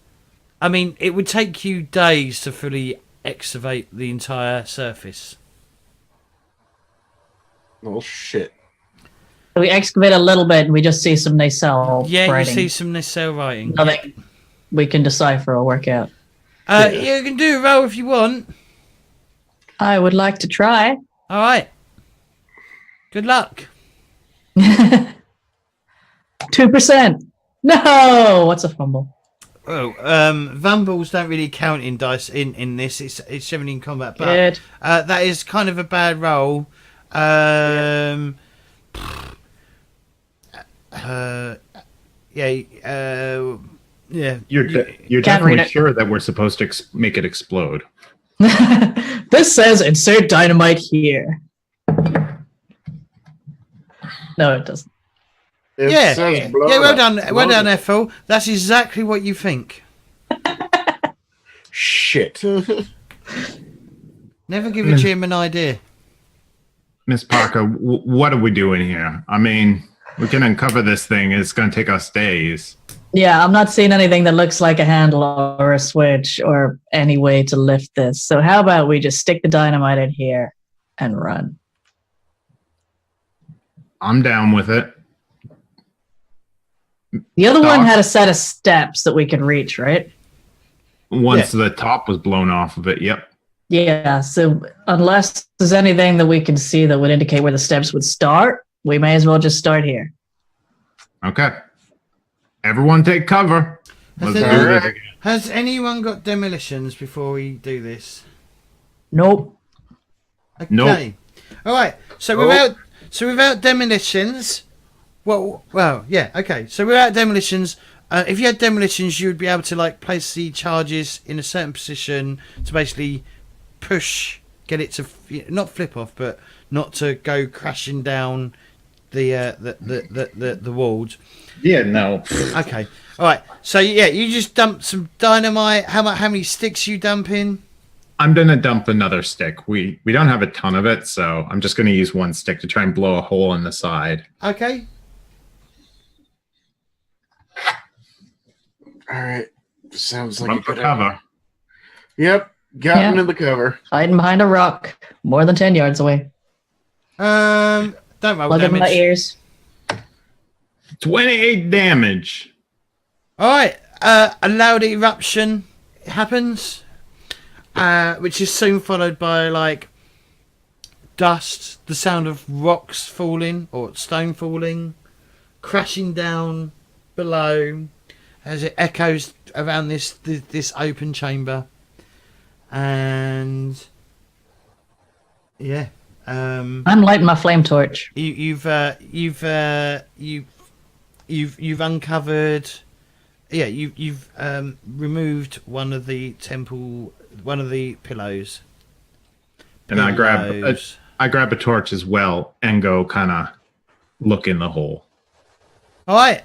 I mean, it would take you days to fully excavate the entire surface. Oh shit! We excavate a little bit and we just see some nacelle Yeah, writing. you see some nacelle writing. Nothing we can decipher or work out. You can do a roll if you want. I would like to try. All right. Good luck. 2%. No! What's a fumble? Oh, Vumbles don't really count in dice in this. It's generally in combat, but Good. that is kind of a bad roll. Yeah. You're Can't read definitely it. sure that we're supposed to make it explode. This says insert dynamite here. No, it doesn't. It says blow yeah. Well up. done, well done, Ethel. That's exactly what you think. Shit. Never give a Jim an idea. Miss Parker, what are we doing here? I mean, we can uncover this thing. It's going to take us days. Yeah, I'm not seeing anything that looks like a handle or a switch or any way to lift this. So how about we just stick the dynamite in here and run? I'm down with it. The other one Doc? had a set of steps that we could reach, right? Once the top was blown off of it, yep. Yeah, so unless there's anything that we can see that would indicate where the steps would start, we may as well just start here. Okay. Everyone take cover. Has, Let's there- do this again. has anyone got demolitions before we do this? Nope. Okay. Nope. All right. So without demolitions, well, yeah. Okay. So without demolitions, if you had demolitions, you would be able to like place the charges in a certain position to basically get it to not flip off, but not to go crashing down the walls. Yeah, no. Okay. All right. So yeah, you just dump some dynamite. How many sticks you dump in? I'm going to dump another stick. We don't have a ton of it, so I'm just going to use one stick to try and blow a hole in the side. Okay. All right. Sounds like Run a for good cover. idea. Yep. Got into the cover. Hiding behind a rock, more than 10 yards away. Don't roll Plug in my damage. ears. 28 damage. All right. A loud eruption happens, which is soon followed by like dust, the sound of rocks falling or stone falling, crashing down below as it echoes around this open chamber, and yeah. I'm lighting my flame torch. You've uncovered. Yeah, you've removed one of the pillows. And I grab a torch as well and go kind of look in the hole. All right.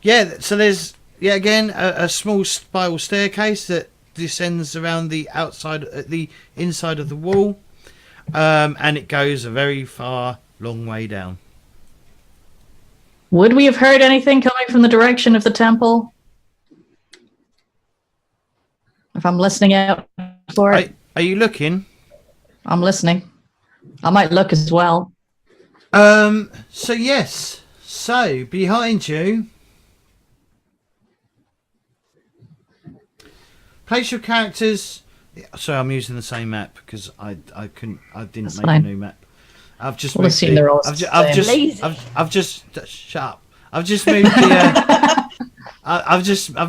Yeah. So there's again a small spiral staircase that descends around the inside of the wall, and it goes a very long way down. Would we have heard anything coming from the direction of the temple? If I'm listening out for it, Are you looking? I'm listening. I might look as well. So yes. So behind you, place your characters. Sorry, I'm using the same map because I didn't That's make fine. a new map. I've just We'll moved assume they're all I've the just same. shut up. I've just moved the I've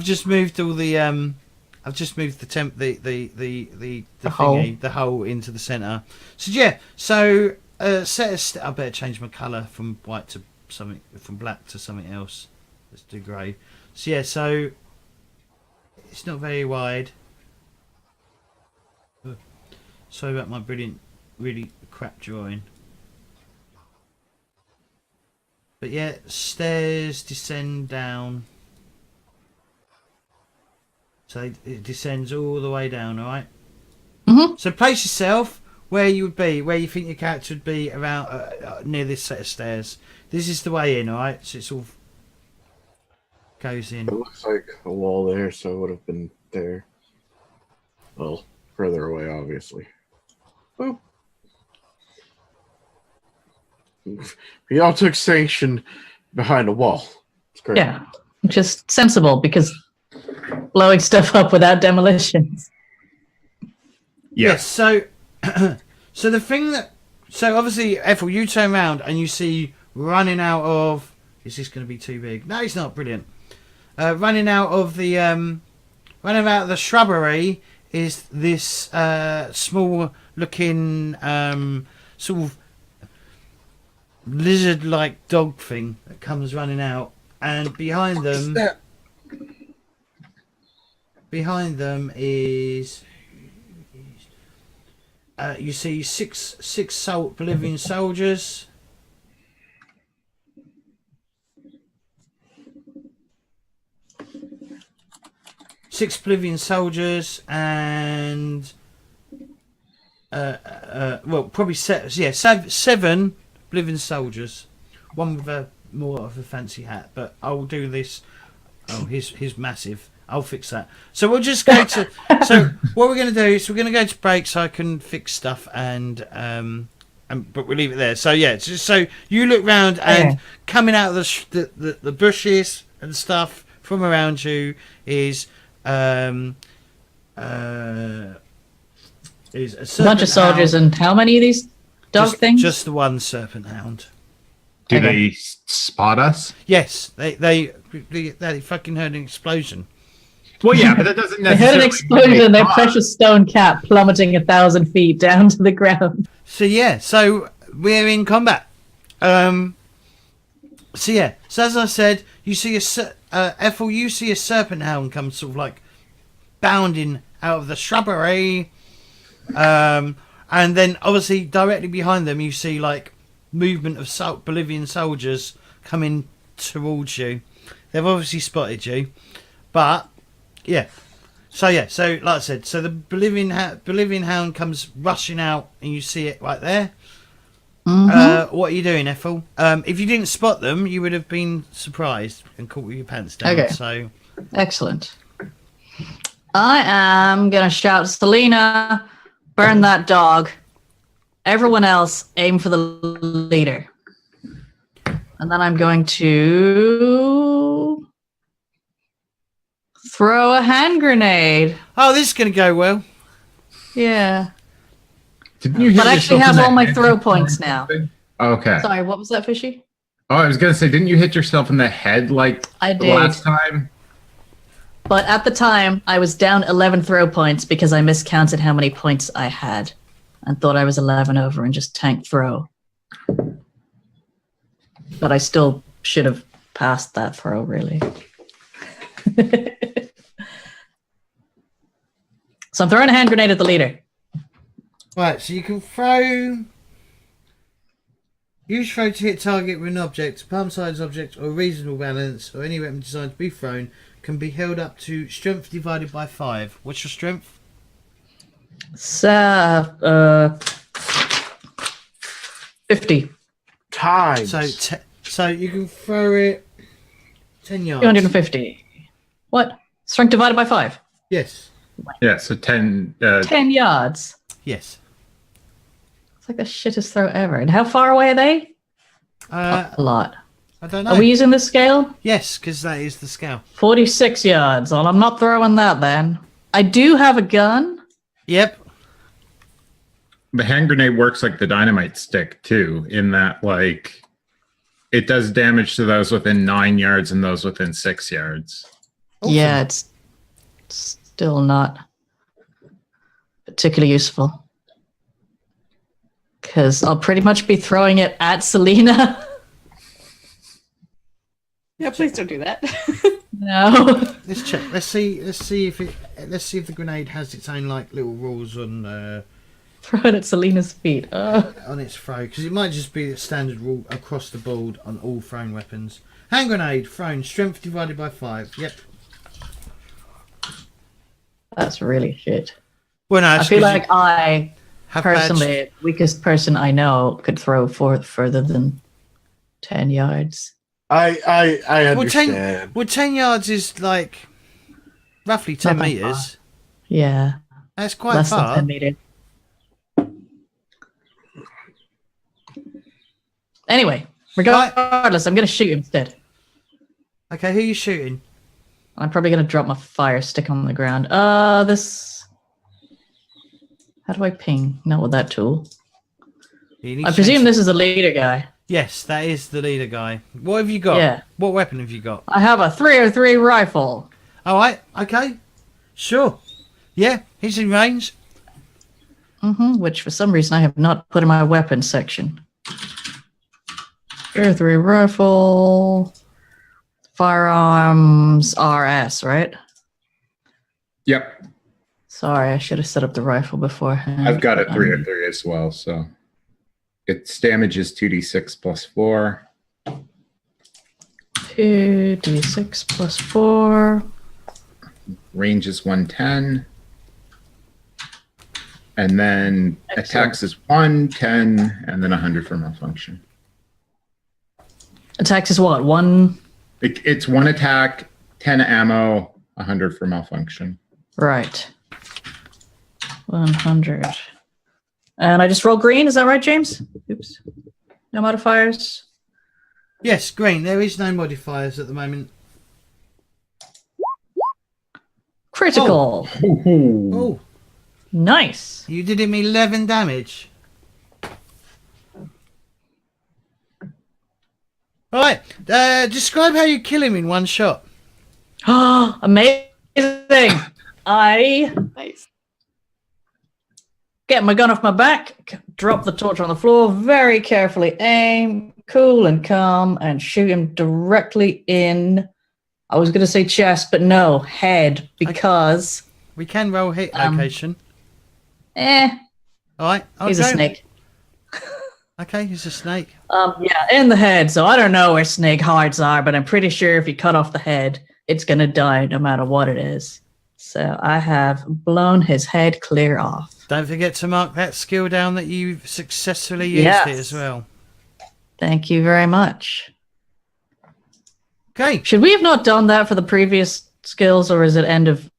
just moved all the I've just moved the hole. thingy, the hole into the center. So yeah, so I better change my color from white to something, from black to something else. Let's do grey. So yeah, so it's not very wide. Sorry about my really crap drawing. But yeah, stairs descend down. So it descends all the way down, alright? Mm-hmm. So place yourself where you would be, where you think your character would be around near this set of stairs. This is the way in, alright? So it's all goes in. It looks like a wall there, so it would have been there. Well, further away, obviously. Boop. We all took station behind a wall. It's great. Yeah, just sensible because blowing stuff up without demolitions. Yes. So, so the thing that, so obviously, Ethel, you turn around and you see running out of. Is this going to be too big? No, it's not. Brilliant. Running out of the shrubbery is this small-looking sort of lizard-like dog thing that comes running out, and behind them is you see six Bolivian soldiers. Six Bolivian soldiers and well, probably seven Bolivian soldiers. One with a more of a fancy hat, but I'll do this. Oh, he's massive. I'll fix that. So we'll just go to. So what we're going to do is we're going to go to break so I can fix stuff but we'll leave it there. So yeah, so you look round and coming out of the bushes and stuff from around you is a bunch of soldiers and how many of these dog things? Just the one serpent hound. Do they spot us? Yes, they fucking heard an explosion. Well, yeah, but that doesn't They necessarily. heard an explosion, their precious stone cap plummeting 1,000 feet down to the ground. So yeah, so we're in combat. So yeah, so as I said, you see Ethel, you see a serpent hound come sort of like bounding out of the shrubbery, and then obviously directly behind them you see like movement of Bolivian soldiers coming towards you. They've obviously spotted you, but yeah. So like I said, so the Bolivian hound comes rushing out, and you see it right there. Mm-hmm. What are you doing, Ethel? If you didn't spot them, you would have been surprised and caught with your pants down. Okay. So Excellent. I am going to shout, Selena, burn that dog. Everyone else, aim for the leader. And then I'm going to throw a hand grenade. oh, this is going to go well. Yeah. Didn't you hit But I actually yourself in have the all my head? throw points now. Okay. Sorry, what was that, Fishy? Oh, I was gonna say, didn't you hit yourself in the head like I the did. last time? But at the time, I was down 11 throw points because I miscounted how many points I had and thought I was 11 over and just tanked throw. But I still should have passed that throw, really. So I'm throwing a hand grenade at the leader. Right, so you can throw. Use throw to hit target with an object, palm-sized object, or reasonable balance, or any weapon designed to be thrown can be held up to strength divided by 5. What's your strength? So, 50. Times. So you can throw it 10 yards. 250. What? Strength divided by 5. Yes. Yeah, so 10. 10 yards. Yes. It's like the shittest throw ever. And how far away are they? A lot. I don't know. Are we using this scale? Yes, because that is the scale. 46 yards. Well, I'm not throwing that then. I do have a gun. Yep. The hand grenade works like the dynamite stick too, in that like it does damage to those within 9 yards and those within 6 yards. Awesome. Yeah, it's still not particularly useful. Because I'll pretty much be throwing it at Selena. Yeah, please don't do that. No. Let's check. Let's see if the grenade has its own like little rules on Throw it at Selena's feet. On its throw, because it might just be a standard rule across the board on all thrown weapons. Hand grenade thrown, strength divided by 5. Yep. That's really shit. Well, no, I it's feel 'cause like you I have personally, weakest person I know could throw further than 10 yards. I Well, understand. 10 yards is like roughly 10 Not that metres. Yeah, That's quite less far. than 10 meters. Anyway, regardless, I'm going to shoot him instead. Okay, who are you shooting? I'm probably going to drop my fire stick on the ground. This... How do I ping? Not with that tool. You need I to presume change- this is the leader guy. Yes, that is the leader guy. What have you got? Yeah. What weapon have you got? I have a 303 rifle. All right. Okay. Sure. Yeah, he's in range. Which for some reason I have not put in my weapons section. 303 rifle. Firearms RS, right? Yep. Sorry, I should have set up the rifle beforehand. I've got a 303 as well, so its damage is 2d6 plus 4. 2d6 plus 4. Range is 110. And then attacks is 110, and then 100 for malfunction. Attacks is what? One? It's 1 attack, 10 ammo, 100 for malfunction. Right. 100. And I just roll green, is that right, James? Oops. No modifiers? Yes, green. There is no modifiers at the moment. Critical. Oh, Nice. you did him 11 damage. All right. Describe how you kill him in one shot. Oh, amazing. I Nice. get my gun off my back, drop the torch on the floor, very carefully aim, cool and calm, and shoot him directly in, I was going to say chest, but no, head, because, We can roll hit location. eh, All right. he's a okay. snake. Okay, he's a snake. Yeah, in the head. So I don't know where snake hearts are, but I'm pretty sure if you cut off the head, it's going to die no matter what it is. So I have blown his head clear off. Don't forget to mark that skill down that you've successfully used Yes. it as well. Thank you very much. Okay. Should we have not done that for the previous skills, or is it end of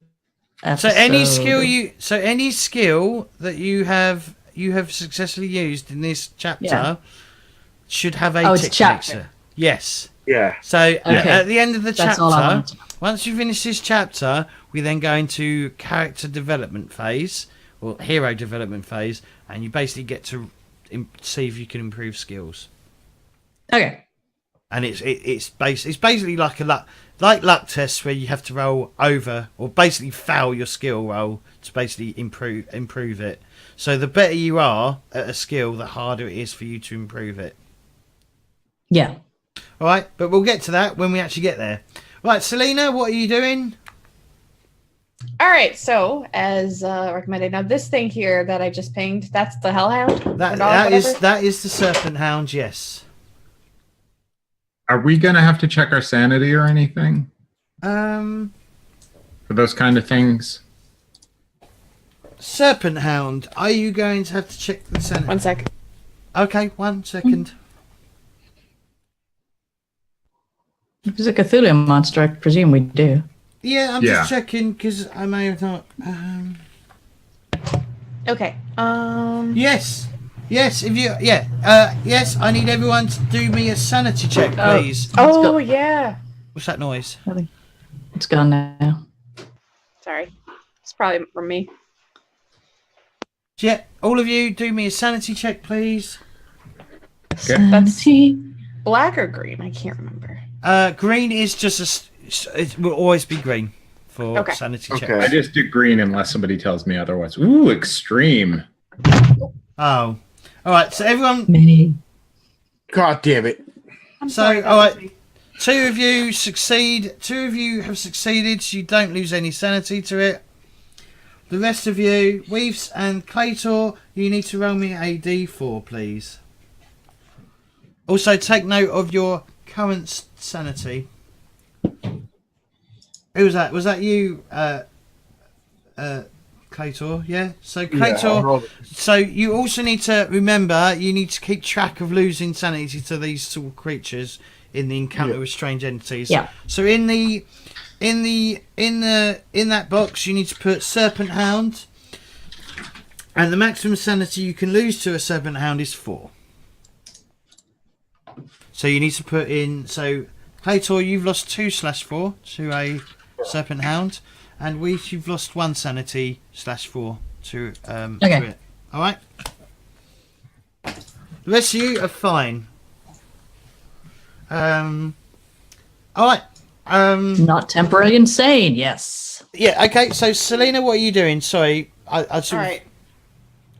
episode? So any skill that you have successfully used in this chapter Yeah. should have a Oh, it's tick chapter. next to it. Yes. Yeah. So at the end of the That's all I chapter, wanted. once you finish this chapter, we then go into character development phase or hero development phase, and you basically get to see if you can improve skills. Okay. And it's basically like luck tests where you have to roll over or basically fail your skill roll to basically improve it. So the better you are at a skill, the harder it is for you to improve it. Yeah. All right, but we'll get to that when we actually get there. Right, Selena, what are you doing? All right, so as recommended, now this thing here that I just pinged, that's the Hellhound. That or dog, whatever? that is the Serpent Hound. Yes. Are we going to have to check our sanity or anything For for those kind of things? Serpent Hound, are you going to have to check the sanity? 1 sec. Okay, 1 second. If it's a Cthulhu monster, I presume we do. Yeah, I'm Yeah. just checking because I may have not. Okay. Yes. Yes, if you yes, I need everyone to do me a sanity check, Oh. please. Oh yeah. What's that noise? I think it's gone now. Sorry. It's probably from me. Yeah, all of you do me a sanity check, please. Sanity. Black or green? I can't remember. Green is just it will always be green for Okay. sanity Okay. checks. I just do green unless somebody tells me otherwise. Ooh, extreme. Oh. Alright, so everyone Many. God damn it. I'm So, sorry. all right. 2 of you succeed. 2 of you have succeeded, so you don't lose any sanity to it. The rest of you, Weaves and Claytor, you need to roll me a d4, please. Also, take note of your current sanity. Who was that? Was that you, Claytor? Yeah. So Claytor. So you also need to remember you need to keep track of losing sanity to these sort of creatures in the encounter with strange entities. Yeah. So in that box you need to put Serpent Hound, and the maximum sanity you can lose to a Serpent Hound is 4. So you need to put in. So Claytor, you've lost 2/4 to a Serpent Hound, and you've lost 1 sanity /4 to to it. All right. The rest of you are fine. All right. Not temporarily insane. Yes. Yeah. Okay. So Selena, what are you doing? Sorry, I All right.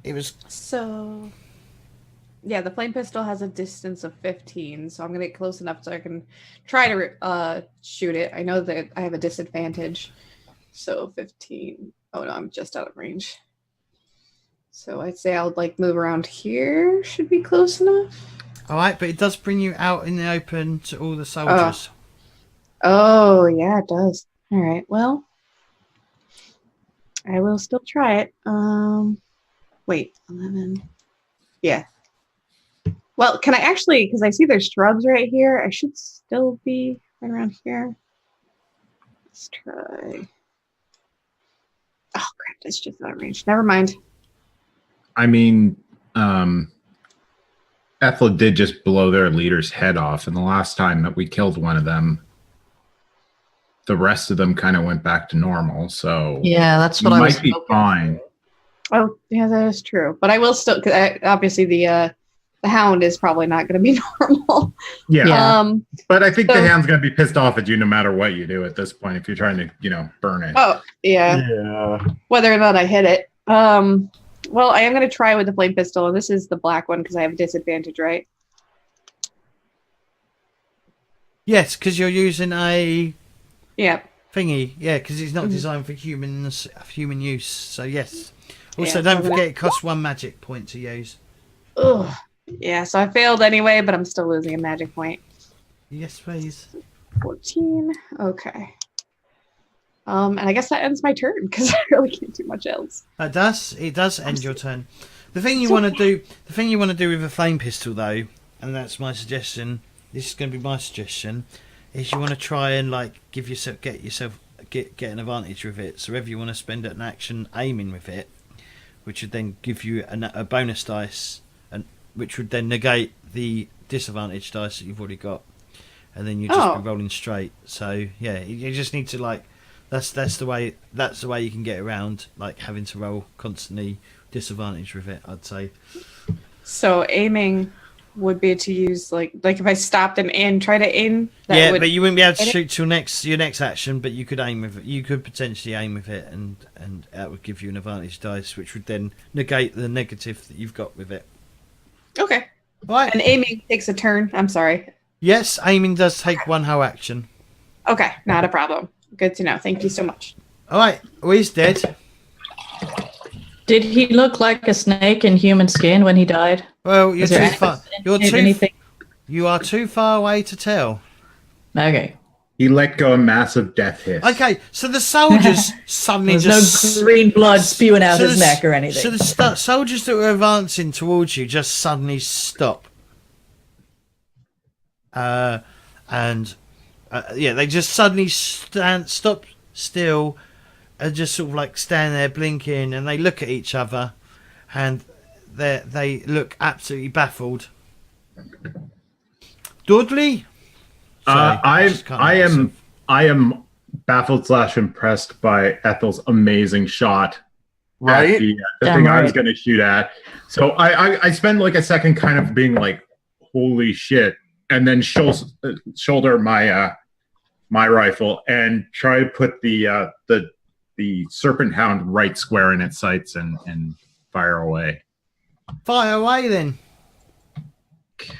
It was. So, yeah, the flame pistol has a distance of 15, so I'm gonna get close enough so I can try to shoot it. I know that I have a disadvantage, so 15. Oh no, I'm just out of range. So I'd say I'll like move around here. Should be close enough. All right, but it does bring you out in the open to all the soldiers. Oh yeah, it does. All right. Well, I will still try it. Wait, 11. Yeah. Well, can I actually, because I see there's shrubs right here, I should still be right around here. Let's try. Oh, crap, that's just out of range. Never mind. I mean, Ethel did just blow their leader's head off, and the last time that we killed one of them, the rest of them kind of went back to normal, so Yeah, that's what I was might be hoping. fine. Oh, yeah, that is true. But I will still, because obviously the hound is probably not going to be normal. Yeah. Yeah. But I think so- the hound's going to be pissed off at you no matter what you do at this point if you're trying to, burn it. Oh, yeah. Yeah. Whether or not I hit it. Well, I am going to try with the flame pistol, and this is the black one because I have a disadvantage, right? Yes, because you're using a Yeah. thingy. Yeah, because it's not designed for human use. So yes. Also, Yeah, don't so I'm forget it costs 1 magic point to use. Ugh. Yeah, so I failed anyway, but I'm still losing a magic point. Yes, please. 14. Okay. And I guess that ends my turn because I really can't do much else. It does end your turn. The thing you want to do with a flame pistol, though, and that's my suggestion. This is going to be my suggestion. Is you want to try and get an advantage with it. So whether you want to spend an action aiming with it, which would then give you a bonus dice, and which would then negate the disadvantage dice that you've already got, and then you just be rolling straight. So yeah, you just need to that's the way you can get around having to roll constantly disadvantage with it, I'd say. So aiming would be to use like if I stopped and try to aim. But you wouldn't be able to shoot till your next action. But you could aim with it. You could potentially aim with it, and that would give you an advantage dice, which would then negate the negative that you've got with it. Okay. Right. And aiming takes a turn. I'm sorry. Yes, aiming does take 1 whole action. Okay, not a problem. Good to know. Thank you so much. All right. Well, he's dead. Did he look like a snake in human skin when he died? Well, you're Was there too far. anything? You are too far away to tell. Okay. He let go a massive death hiss. Okay, so the soldiers suddenly There's no green blood spewing out his neck or anything. So the soldiers that were advancing towards you just suddenly stop. They just suddenly stop still, and just sort of stand there blinking, and they look at each other, and they look absolutely baffled. Dudley? I am baffled / impressed by Ethel's amazing shot. Right? At the thing I was going to shoot at. So I spend a second kind of being holy shit, and then shoulder my my rifle and try to put the serpent hound right square in its sights and fire away. Fire away then. Okay.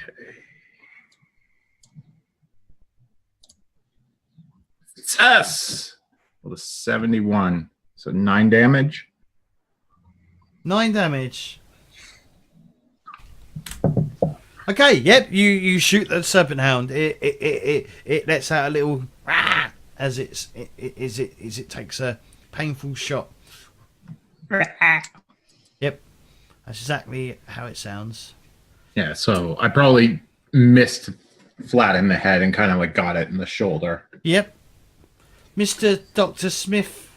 Success! Well, the 71. So 9 damage. 9 damage. Okay, yep, you shoot the serpent hound. It lets out a little rah as it takes a painful shot. Yep, that's exactly how it sounds. Yeah, so I probably missed flat in the head and kind of like got it in the shoulder. Yep. Mr. Dr. Smith.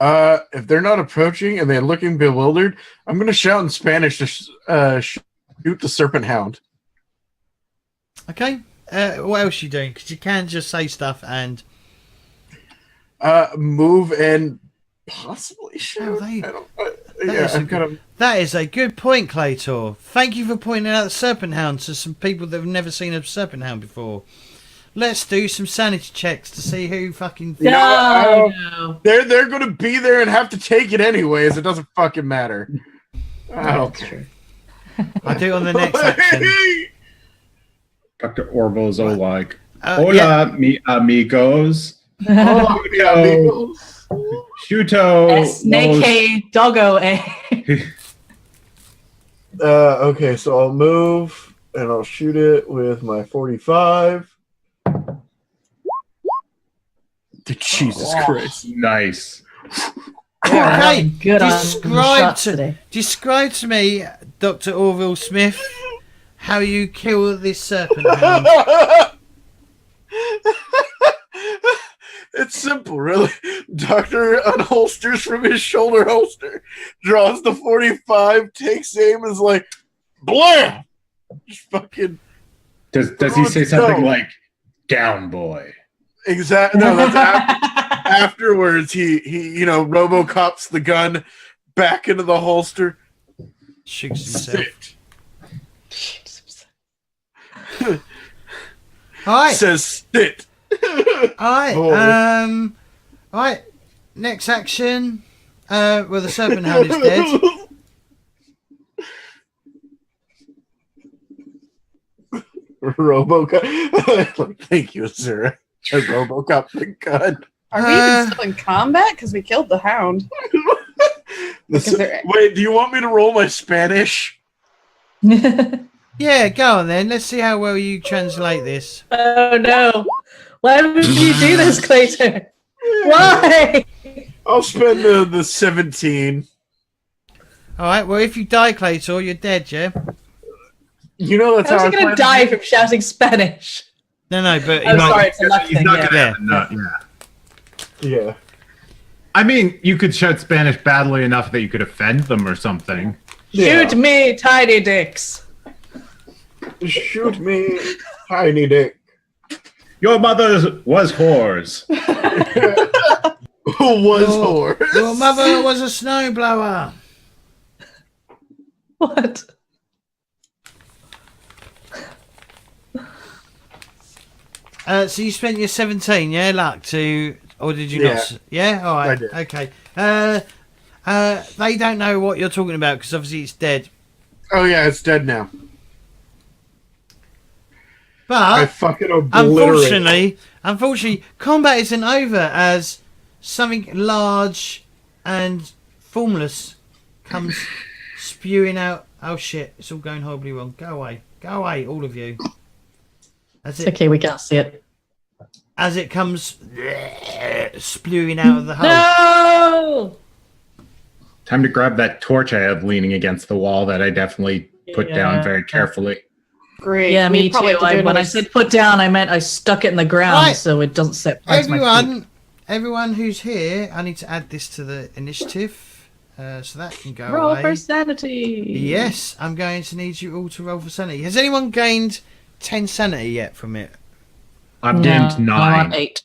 If they're not approaching and they're looking bewildered, I'm going to shout in Spanish to shoot the serpent hound. Okay. What else are you doing? Because you can just say stuff and... Move and possibly shoot. Oh, That is a good point, Claytor. Thank you for pointing out the serpent hound to some people that have never seen a serpent hound before. Let's do some sanity checks to see who fucking... No. They're going to be there and have to take it anyways. It doesn't fucking matter. That's true. I'll do it on the next action. Dr. Orvo's all like, Hola, yeah. Mi amigos. Oh, yeah, amigos. Shuto. Snake doggo, eh? Okay, so I'll move and I'll shoot it with my 45. Jesus Christ. Nice. Okay, Good on shots today. describe to me, Dr. Orville Smith, how you kill this serpent hound. It's simple, really. Doctor unholsters from his shoulder holster, draws the 45, takes aim, and is like, blam! Just fucking... Does he say something like, down boy? Exactly. No, that's afterwards. He RoboCops the gun back into the holster. Shoots himself. Sit. Alright, Says sit. alright, Oh. alright, next action. Well, the serpent hound is dead. RoboCop. Thank you, sir. I RoboCop the gun. Are we even still in combat? Because we killed the hound. Wait, do you want me to roll my Spanish? Yeah, go on then. Let's see how well you translate this. Oh no. Why would you do this, Clayton? Why? I'll spend the 17. Alright, well, if you die, Claytor, you're dead, yeah? You know that's How's how he going to die from shouting Spanish? No, but... Oh, sorry, it's a luck He's thing. not Yeah. gonna have a nut, yeah. Yeah. I mean, you could shout Spanish badly enough that you could offend them or something. Shoot me, tiny dicks. Shoot me, tiny dick. Your mother was whores. Who was whore? Your mother was a snowblower. What? So you spent your 17, yeah, luck to... Or did you Yeah. not? Yeah? Alright, I did. okay. They don't know what you're talking about because obviously it's dead. Oh yeah, it's dead now. I But... fucking obliterated. Unfortunately, combat isn't over as something large and formless comes spewing out. Oh shit, it's all going horribly wrong. Go away, all of you. It's okay, we can't see it. As it comes spewing out of the hole. No! Time to grab that torch I have leaning against the wall that I definitely put down very carefully. Great. Yeah, We me probably too. have to do When I another- said put down, I meant I stuck it in the ground Right. so it doesn't set past my feet. Everyone who's here, I need to add this to the initiative, so that can go Roll away. for sanity. Yes, I'm going to need you all to roll for sanity. Has anyone gained 10 sanity yet from it? I've No, gained I'm 9. on 8.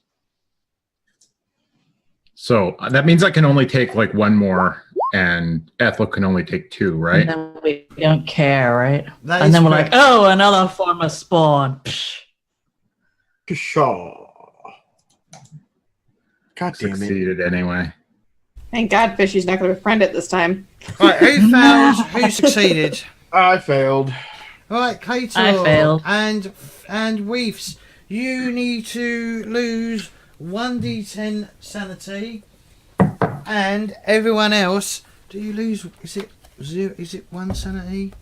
So that means I can only take like one more, and Ethel can only take 2, right? And then we don't care, right? That And is then we're correct. like, oh, another form of spawn. Psh. Pshaw. God damn it. Succeeded anyway. Thank God Fishy's not going to befriend it this time. Right, who failed? Who succeeded? I failed. Right, Kato I failed. and Weefs, you need to lose 1d10 sanity, and everyone else Do you lose? Is it 0? Is it 1 sanity?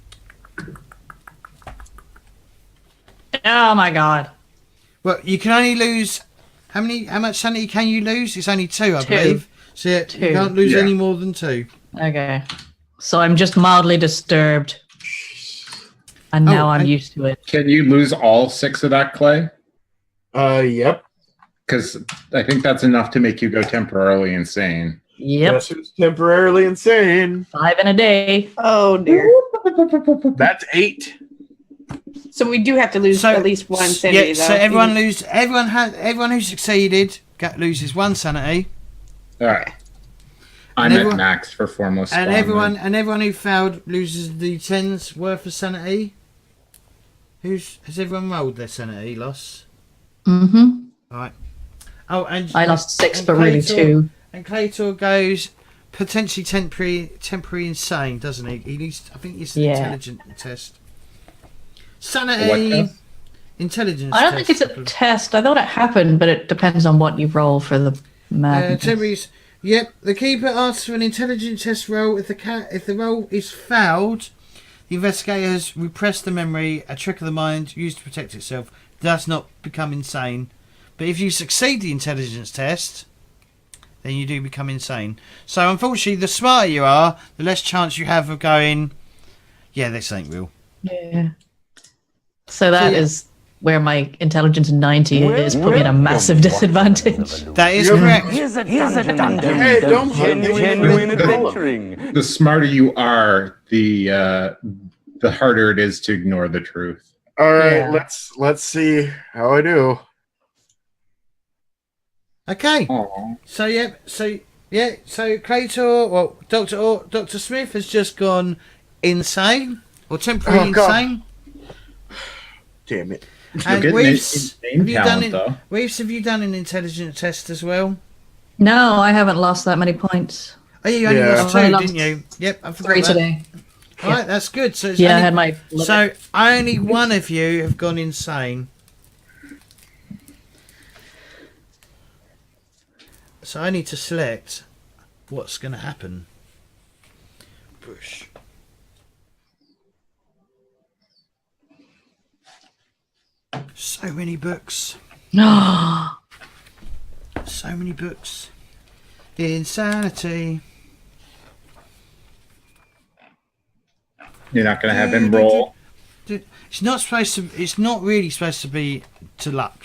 Oh my god. Well, you can only lose. How much sanity can you lose? It's only 2, I 2. believe. So you 2. can't lose Yeah. any more than 2. Okay. So I'm just mildly disturbed. And now I'm and- used to it. Can you lose all 6 of that, Clay? Yep. Because I think that's enough to make you go temporarily insane. Yep. Guess who's temporarily insane? 5 in a day. Oh dear. That's 8. So we do have to lose at least 1 sanity. Yeah. though. So everyone who succeeded loses 1 sanity, All right. I'm And at everyone- max for formless. and spawn, everyone who failed loses the 10's worth of sanity. Has everyone rolled their sanity loss? Mm-hmm. All right. Oh, and I lost 6, and but really Claytor- 2. And Claytor goes potentially temporary insane, doesn't he? He needs. I think it's an Yeah. intelligence test. What Sanity. test? Intelligence. I don't think it's test. a test. I thought it happened, but it depends on what you roll for the madness. Temporaries. Yep. The keeper asks for an intelligence test roll. If the roll is failed, the investigator has repressed the memory, a trick of the mind used to protect itself, does not become insane. But if you succeed the intelligence test, then you do become insane. So unfortunately, the smarter you are, the less chance you have of going, yeah, this ain't real. Yeah. So that yeah. is where my intelligence 90 is, put me at a massive disadvantage. That is Yep. correct. Here's a dungeon. Hey, don't Genuine adventuring. The smarter you are, the harder it is to ignore the truth. All right, Yeah. let's see how I do. Okay. Aww. So Claytor, well, Dr. Smith has just gone insane or temporarily Oh, God. insane. Damn it. And getting Weaves, insane have you done talent, it? though. Weaves, have you done an intelligence test as well? No, I haven't lost that many points. Oh, yeah, you only Yeah. lost I 2, lost didn't you? Yep, I forgot 3 that. today. All right, that's good. So it's Yeah, I only, had my limit. so only one of you have gone insane. So I need to select what's going to happen. Push. So many books. So many books. Insanity. You're not going to have him roll. It's not supposed to. It's not really supposed to be to luck.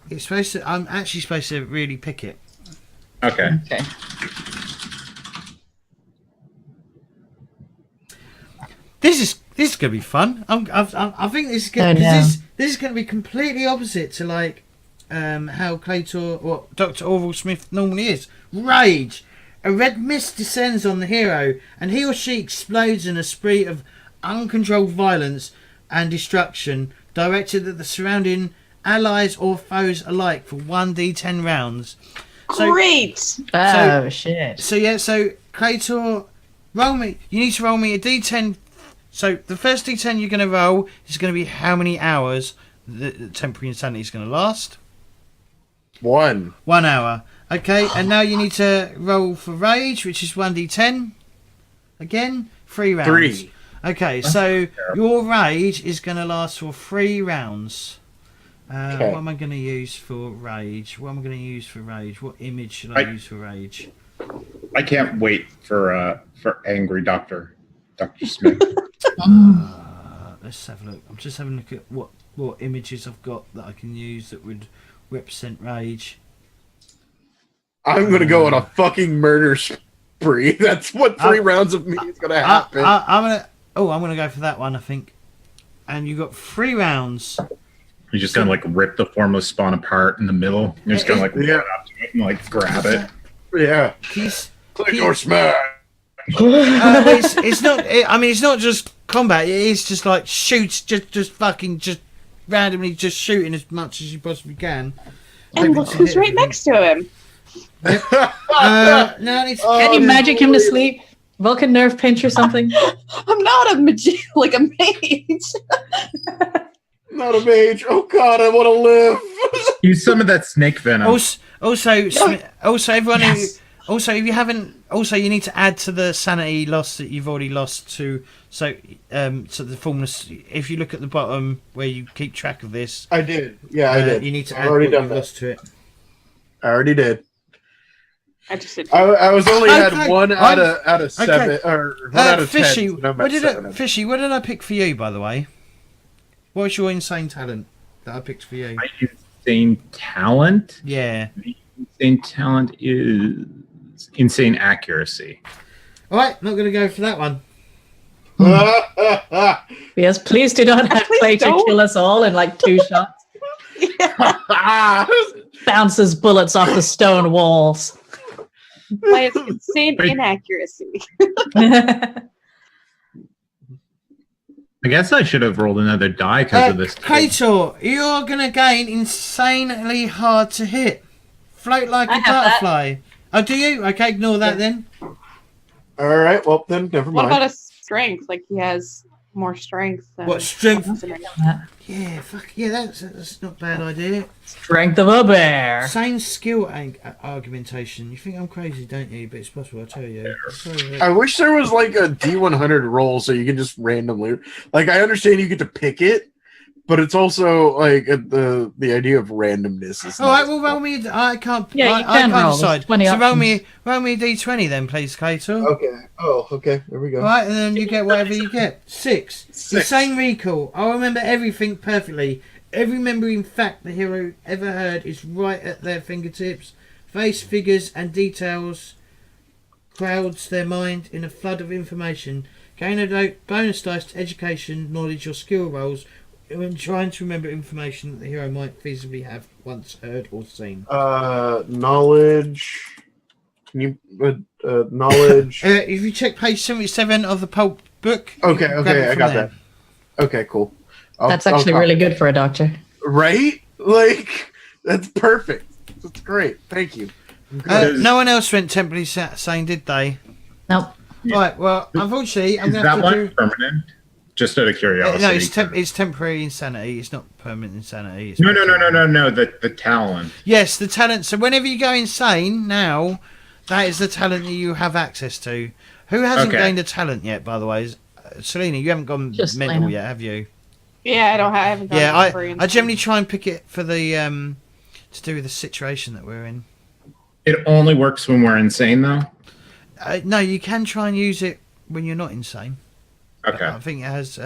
It's supposed to. I'm actually supposed to really pick it. Okay. Okay. This is gonna be fun. I think this is gonna. Oh, no. This is gonna be completely opposite to like how Claytor or Dr. Orville Smith normally is. Rage. A red mist descends on the hero, and he or she explodes in a spree of uncontrolled violence and destruction, directed at the surrounding allies or foes alike for 1d10 rounds. So, Great. Oh, shit. so Claytor, roll me. You need to roll me a d10. So the first d10 you're going to roll is going to be how many hours the temporary insanity is going to last. 1. 1 hour. Okay, and now you need to roll for rage, which is 1d10. Again, 3 rounds. 3. Okay, so your rage is going to last for 3 rounds. Okay. What am I going to use for rage? What image should I use for rage? I can't wait for angry Dr. Smith. Let's have a look. I'm just having a look at what images I've got that I can use that would represent rage. I'm gonna go on a fucking murder spree. That's what 3 rounds of me is gonna happen. I'm gonna go for that one, I think. And you got 3 rounds. You're just gonna like rip the formless spawn apart in the middle. You're just gonna like run up to it and like grab it. Yeah. He's Or smash. it's not. It's not just combat. It's just like shoots, just fucking, just randomly, just shooting as much as you possibly can. And look who's right next to him. No, it's, Can you magic him to sleep? Vulcan nerve pinch or something? I'm not a mage. Not a mage. Oh god, I want to live. Use some of that snake venom. also, everyone Yes. Also, if you haven't, you need to add to the sanity loss that you've already lost to. So the formless. If you look at the bottom where you keep track of this, I did. Yeah, I did. You need to I've add already what done you've that. lost to it. I already did. I just did. I was only Okay. had one out of 7 or 1 out of 10. Fishy, So I'm what at did 7. Fishy? What did I pick for you, by the way? What was your insane talent that I picked for you? My insane talent? Yeah. The insane talent is insane accuracy. All right, not going to go for that one. Yes, please do not have Clayton don't. kill us all in like 2 shots. Bounces bullets off the stone walls. Why it's insane Wait. inaccuracy. I guess I should have rolled another die because of this. Kator, you're going to gain insanely hard to hit. Float like I a have that. butterfly. Oh, do you? Okay, ignore that then. All right, well then, never What mind. about a strength? Like he has more strength. Than What strength? Awesome. Yeah, fuck yeah, that's not a bad idea. Strength of a bear. Same skill argumentation. You think I'm crazy, don't you? But it's possible, I'll tell you. I wish there was like a D100 roll so you can just randomly. Like I understand you get to pick it, but it's also like the idea of randomness. Is All right, nice. well, roll me. I can't. Yeah, you I can can't roll. decide. There's 20 So roll options. me a d20 then, please, Kator. Okay. Oh, okay. There we go. All right, and then you get whatever you get. 6. 6. Insane recall. I remember everything perfectly. Every remembering fact the hero ever heard is right at their fingertips. Face, figures, and details crowds their mind in a flood of information. Gain a bonus dice to education, knowledge, or skill rolls when trying to remember information that the hero might feasibly have once heard or seen. Knowledge. Can you knowledge? If you check page 77 of the Pulp book. you Okay, can grab it I from got there. that. Okay, cool. That's actually really good for a doctor. Right? Like that's perfect. That's great. Thank you. No one else went temporarily sane, did they? Nope. Right, well, unfortunately, I'm Is going to that have one to do... permanent? Just out of curiosity. No, it's temporary insanity. It's not permanent insanity. It's No. The talent. Yes, the talent. So whenever you go insane now, that is the talent that you have access to. Who hasn't Okay. gained a talent yet, by the way? Selena, you haven't gone Just mental Selena. yet, have you? Yeah, I haven't. Gone Yeah, for I generally try and pick it for the to do with the situation that we're in. It only works when we're insane, though. No, you can try and use it when you're not insane. Okay. I think it has.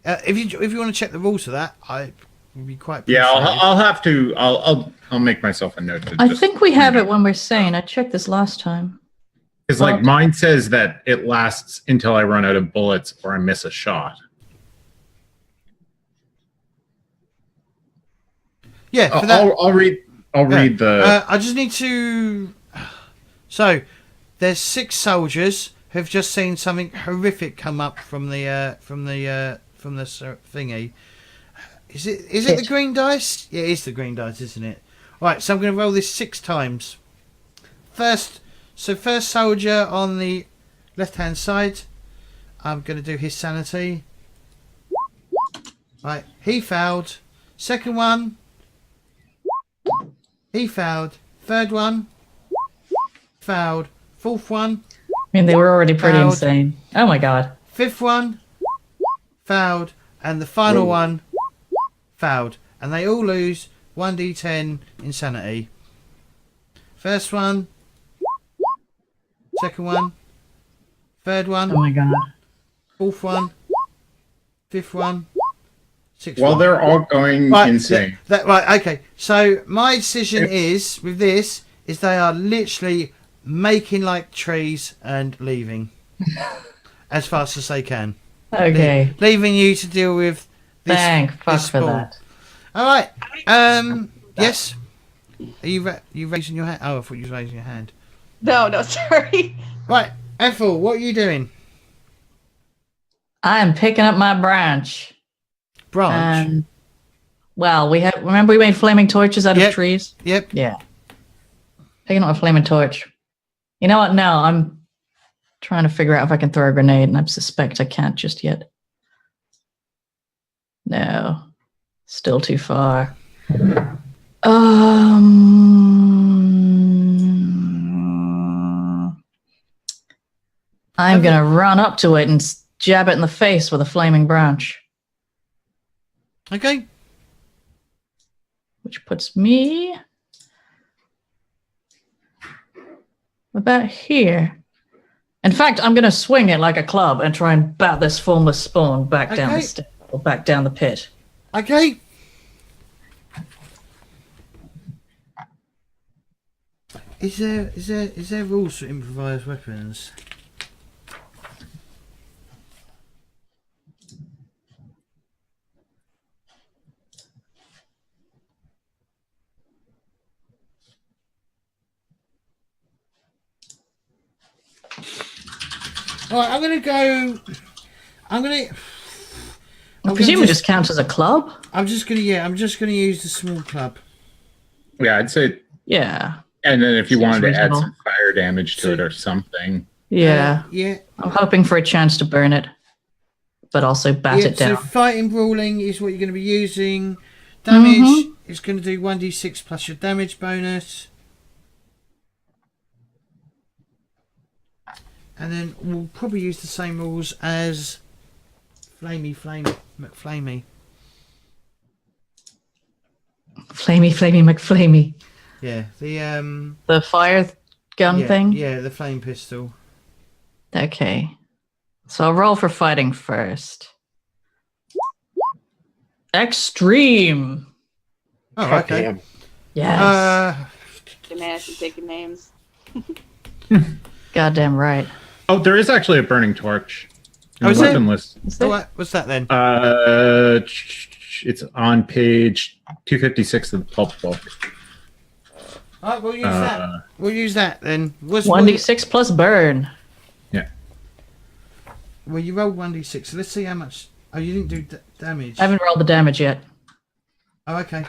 If you want to check the rules of that, I would be quite. Yeah, appreciative. I'll have to. I'll make myself a note. I think we have it when we're sane. I checked this last time. Because like mine says that it lasts until I run out of bullets or I miss a shot. Yeah, for that. I'll read. I'll read the. I just need to. So, there's 6 soldiers who've just seen something horrific come up from the thingy. Is it the green dice? Yeah, it is the green dice, isn't it? Right, so I'm going to roll this 6 times. First soldier on the left-hand side. I'm going to do his sanity. Right, he failed. Second one. He failed. Third one. Failed. Fourth one. I mean, they were already pretty Proud. insane. Oh my god. Fifth one. Failed. And the final Whoa. one. Failed. And they all lose 1d10 insanity. First one. Second one. Third one. Oh my god. Fourth one. Fifth one. Sixth While one. they're all going insane. Right, okay. So my decision is, with this, is they are literally making like trees and leaving. As fast as they can. Okay. Leaving you to deal with this. Thank fuck this for ball. that. Alright. Yes? Are you raising your hand? Oh, I thought you were raising your hand. No, sorry. Right, Ethel, what are you doing? I'm picking up my branch. Branch? Well, remember we made flaming torches out Yep. of trees? Yep. Yeah. Picking up a flaming torch. You know what? No, I'm trying to figure out if I can throw a grenade, and I suspect I can't just yet. No. Still too far. I'm going to run up to it and jab it in the face with a flaming branch. Okay. Which puts me about here. In fact, I'm going to swing it like a club and try and bat this formless spawn back down the stairs or back down the pit. Okay. Is there rules for improvised weapons? All right, I presume it just counts as a club? I'm just gonna use the small club. Yeah, I'd say. Yeah. And then if you Seems wanted to add reasonable. some fire damage to it or something. Yeah. Yeah. I'm hoping for a chance to burn it, but also bat it down. So fighting brawling is what you're going to be using. Damage is going to do 1d6 plus your damage bonus. And then we'll probably use the same rules as McFlamey. Flamey McFlamey. Yeah, The fire gun thing? Yeah, the flame pistol. Okay. So I'll roll for fighting first. Extreme. Oh, God okay. damn. Yes. The man is taking names. Goddamn right. Oh, there is actually a burning torch. In Oh, the is there? weapon list. Is there? What's that then? It's on page 256 of the pulp book. All right, we'll use that. We'll use that then. 1d6 plus burn. Yeah. Well, you rolled 1d6, so let's see how much. Oh, you didn't do damage. I haven't rolled the damage yet. Oh, okay.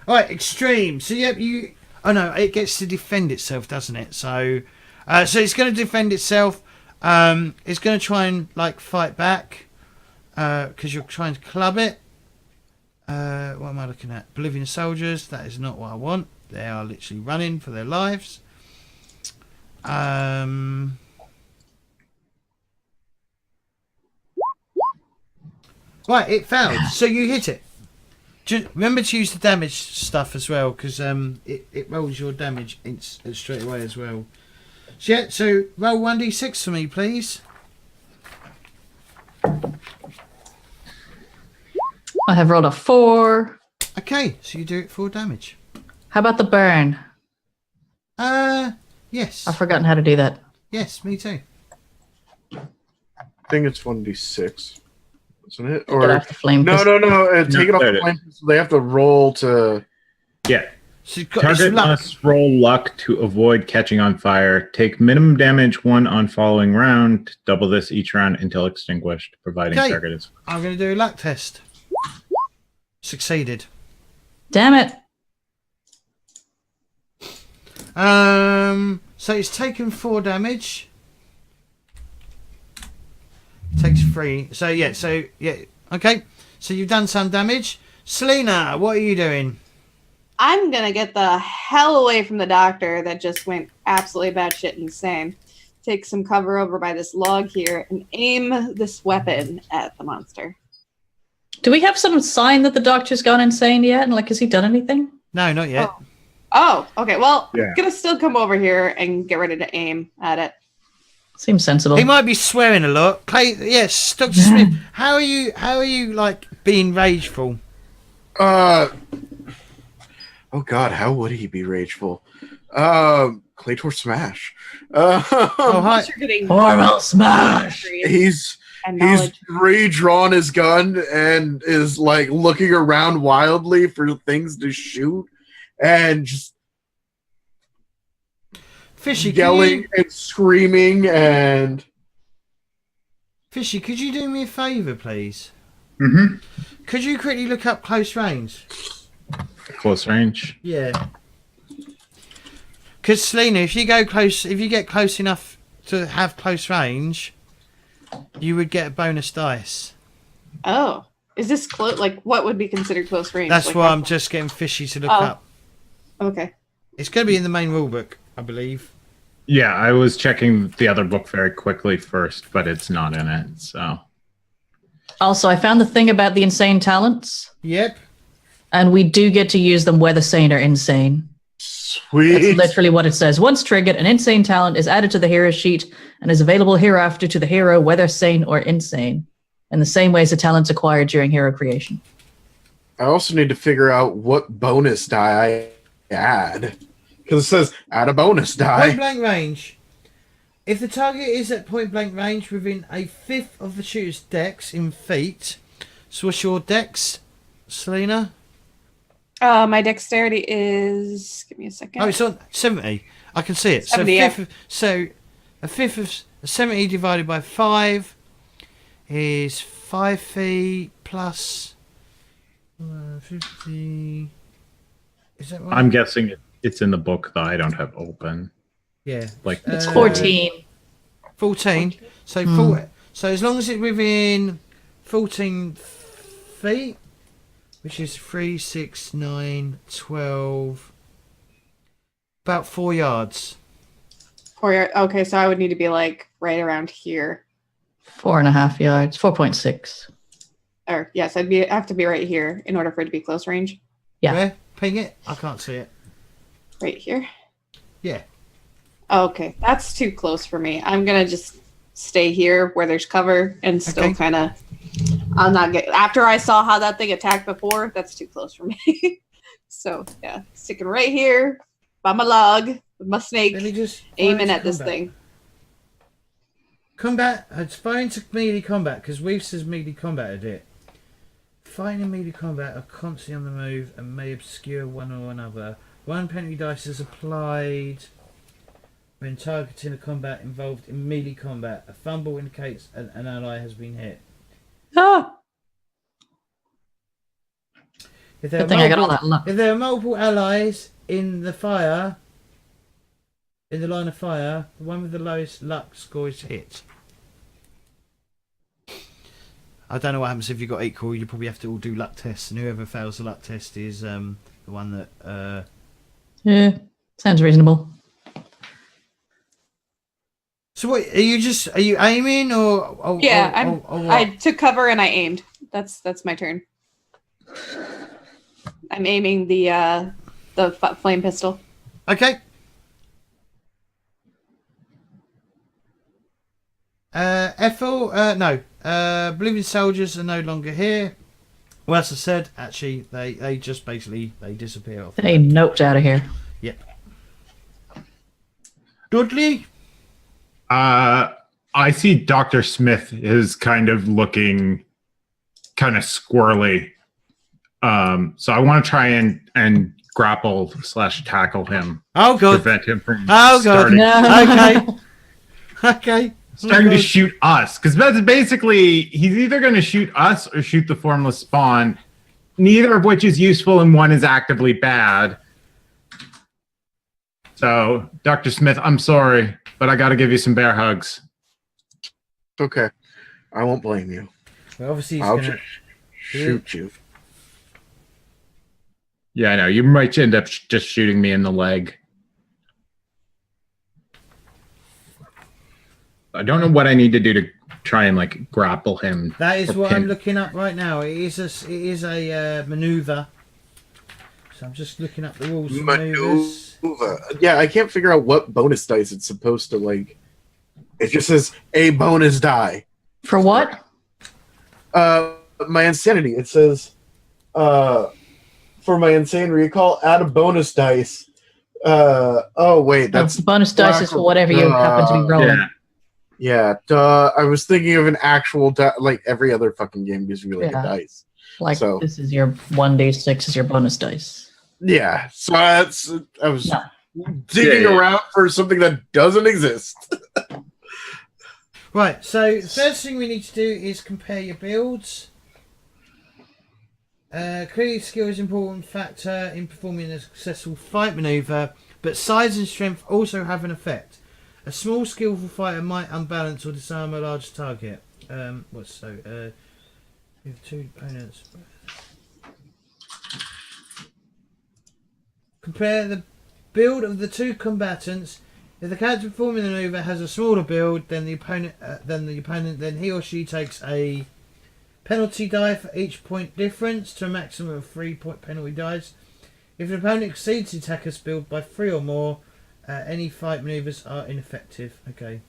All right, extreme. So yeah, you. Oh no, it gets to defend itself, doesn't it? So it's going to defend itself. It's going to try and like fight back because you're trying to club it. What am I looking at? Bolivian soldiers. That is not what I want. They are literally running for their lives. Right, it failed. So you hit it. Remember to use the damage stuff as well, because it rolls your damage straight away as well. So, yeah, so roll 1d6 for me, please. I have rolled a 4. Okay, so you do it 4 damage. How about the burn? Yes. I've forgotten how to do that. Yes, me too. I think it's 1d6, isn't it? Get off the flame no. pistol. Take it off there the it flame pistol. They have to roll to. Yeah. So you've got Target this luck. must roll luck to avoid catching on fire. Take minimum damage 1 on following round. Double this each round until extinguished, providing Okay. target is. I'm going to do a luck test. Succeeded. Damn it. So it's taken 4 damage. Takes 3. So yeah. Okay. So you've done some damage. Selena, what are you doing? I'm gonna get the hell away from the doctor that just went absolutely batshit insane. Take some cover over by this log here and aim this weapon at the monster. Do we have some sign that the doctor's gone insane yet? And like, has he done anything? No, not yet. Oh, okay. Well, Yeah. gonna still come over here and get ready to aim at it. Seems sensible. He might be swearing a lot. Yes, Dr. Smith. How are you like being rageful? Oh God, how would he be rageful? Claytor smash. Oh, hi. You're getting Horrible smash. He's knowledge. redrawn his gun and is like looking around wildly for things to shoot and just Fishy, yelling and screaming and Fishy, could you do me a favour, please? Mm-hmm. Could you quickly look up close range? Close range. Yeah. Because Selena, if you get close enough to have close range, you would get a bonus dice. Oh, is this close? Like, what would be considered close range? That's Like, why I'm just getting Fishy to look Oh. up. Okay. It's going to be in the main rulebook, I believe. Yeah, I was checking the other book very quickly first, but it's not in it. So Also, I found the thing about the insane talents, Yep. and we do get to use them whether sane or insane. Sweet. That's literally what it says. Once triggered, an insane talent is added to the hero sheet and is available hereafter to the hero, whether sane or insane, in the same way as the talents acquired during hero creation. I also need to figure out what bonus die I add. Because it says add a bonus Point die. blank range. If the target is at point blank range within a fifth of the shooter's dex in feet, so what's your dex, Selena? My dexterity is. Give me a second. Oh, it's on 70. I can see it. 70, So a fifth of 70 divided by 5 is 5 feet plus 50. Is that right? I'm guessing it's in the book that I don't have open. Yeah. Like It's 14. 14. So so as long as it's within 14 feet, which is 3, 6, 9, 12, about 4 yards. Okay, so I would need to be like right around here. 4.5 yards. 4.6. Or yes, have to be right here in order for it to be close range. Yeah. Where? Ping it? I can't see it. Right here. Yeah. Okay, that's too close for me. I'm gonna just stay here where there's cover and still Okay. kind of. I'm not get after I saw how that thing attacked before. That's too close for me. So yeah, sticking right here by my log with my snake, Let me just aiming find at this combat. thing. Combat. It's fine to melee combat because Weave says melee combat at it. Fighting and melee combat are constantly on the move and may obscure one or another. One penalty dice is applied when targeting a combat involved in melee combat. A fumble indicates an ally has been hit. Ah! If there, Good thing I got all that luck. if there are multiple allies in the fire, in the line of fire, the one with the lowest luck score is hit. I don't know what happens if you've got equal. You probably have to all do luck tests, and whoever fails the luck test is the one that. Yeah, sounds reasonable. So what are you aiming or Yeah, or what? I took cover and I aimed. That's my turn. I'm aiming the flame pistol. Okay. Ethel, no. Bolivian soldiers are no longer here. Well, as I said, actually, they just basically they disappear off. They noped out of here. Yep. Dudley. I see Dr. Smith is kind of looking kind of squirrely. So I want to try and grapple / tackle him. Oh god. Prevent him from Oh god. starting, No. Okay. starting Oh, to God. shoot us. Because that's basically, he's either going to shoot us or shoot the formless spawn. Neither of which is useful and one is actively bad. So, Dr. Smith, I'm sorry, but I got to give you some bear hugs. Okay. I won't blame you. Well, obviously he's I'll gonna. just shoot you. Yeah, I know. You might end up just shooting me in the leg. I don't know what I need to do to try and like grapple him. That is or what pin- I'm looking up right now. It is a maneuver. So I'm just looking up the rules for maneuvers. Yeah, I can't figure out what bonus dice it's supposed to like. It just says a bonus die. For what? My insanity. It says, for my insane recall, add a bonus dice. Oh wait, that's Bonus dice is for whatever you happen to be rolling. Yeah. yeah. Duh. I was thinking of an actual like every other fucking game gives you like Yeah. a dice. Like So- this is your 1d6 is your bonus dice. Yeah. So that's I was No. digging Yeah. around for something that doesn't exist. Right, so first thing we need to do is compare your builds. Clearly skill is an important factor in performing a successful fight maneuver, but size and strength also have an effect. A small skillful fighter might unbalance or disarm a large target. With two opponents. Compare the build of the two combatants If the character performing the maneuver has a smaller build than the opponent, then he or she takes a penalty die for each point difference to a maximum of 3-point penalty dice. If the opponent exceeds the attacker's build by 3 or more, any fight maneuvers are ineffective. Okay.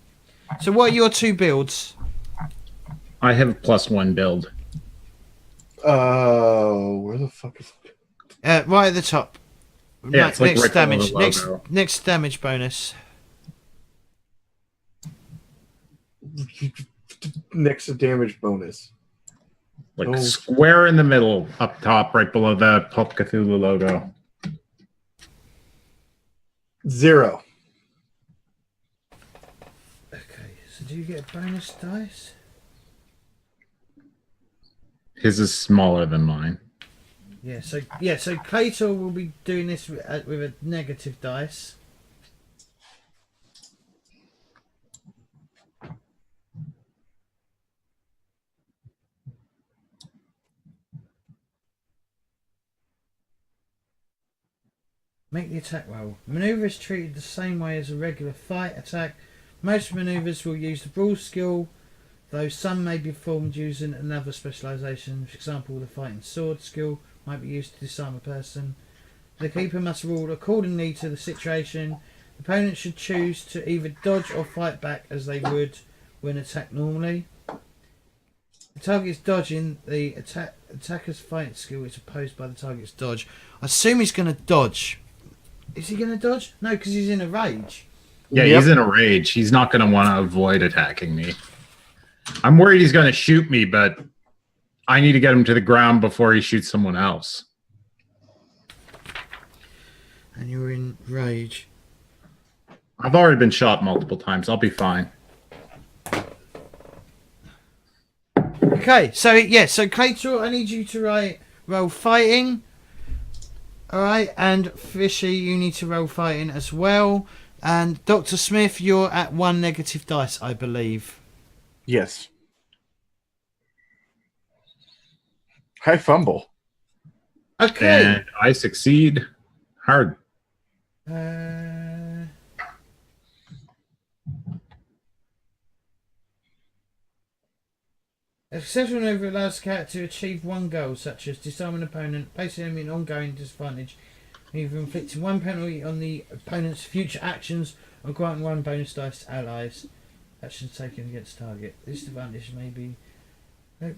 So what are your 2 builds? I have a +1 build. Where the fuck is it? Right at the top. Yeah, it's like next right below damage. the logo. Next damage bonus. Next to damage bonus. Like Oh. square in the middle, up top, right below the Pulp Cthulhu logo. 0. Okay, so do you get a bonus dice? His is smaller than mine. So Claytor will be doing this with a negative dice. Make the attack roll. Maneuver is treated the same way as a regular fight attack. Most maneuvers will use the brawl skill, though some may be performed using another specialisation. For example, the fighting sword skill might be used to disarm a person. The keeper must rule accordingly to the situation. The opponent should choose to either dodge or fight back as they would when attacked normally. The target's dodging. The attacker's fighting skill is opposed by the target's dodge. I assume he's going to dodge. Is he going to dodge? No, because he's in a rage. Yeah, Yep. he's in a rage. He's not going to want to avoid attacking me. I'm worried he's going to shoot me, but I need to get him to the ground before he shoots someone else. And you're in rage. I've already been shot multiple times. I'll be fine. Okay, so Claytor, I need you to roll fighting. Alright, and Fishy, you need to roll fighting as well. And Dr. Smith, you're at 1 negative dice, I believe. Yes. High fumble. Okay. And I succeed hard. A successful maneuver allows the character to achieve 1 goal, such as disarming an opponent, placing him in ongoing disadvantage, either inflicting 1 penalty on the opponent's future actions, or granting 1 bonus dice to allies. Actions taken against target. This advantage may be... to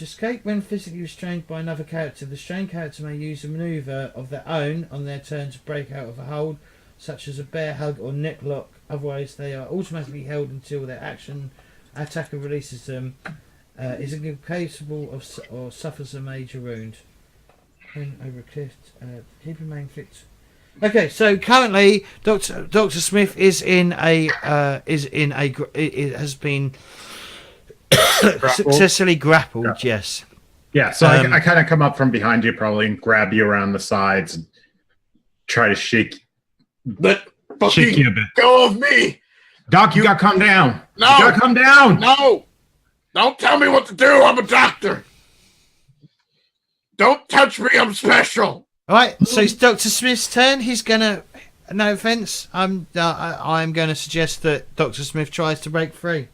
escape when physically restrained by another character, the restrained character may use a maneuver of their own on their turn to break out of a hold, such as a bear hug or neck lock. Otherwise, they are automatically held until their attacker releases them, is incapable of or suffers a major wound. When over a cliff, keep may inflict. Okay, so currently, Dr. Smith has been successfully grappled. Yes. Yeah, so I kind of come up from behind you probably and grab you around the sides and try to shake Let you fucking a bit. go of me. Doc, you got to come down. No. You got to come down. No. Don't tell me what to do. I'm a doctor. Don't touch me. I'm special. All right. So it's Dr. Smith's turn. He's gonna. No offense. I'm gonna suggest that Dr. Smith tries to break free.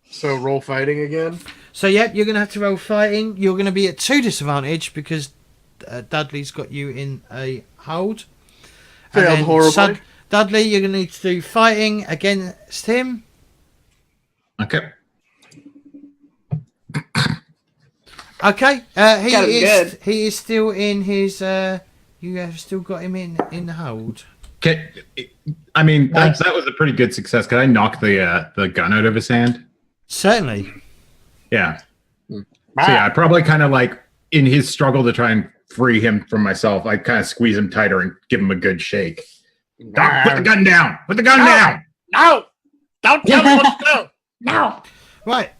So roll fighting again. So yep, you're gonna have to roll fighting. You're gonna be at 2 disadvantage because Dudley's got you in a hold. Failed horribly. Dudley, you're gonna need to do fighting against him. Okay. Okay. He is still in his. You have still got him in the hold. Okay. I mean, that was a pretty good success. Could I knock the gun out of his hand? Certainly. Yeah. So yeah, I probably kind of like in his struggle to try and free him from myself, I kind of squeeze him tighter and give him a good shake. Doc, put the gun down. Put the gun down. No. Don't tell me what to do. No. Right.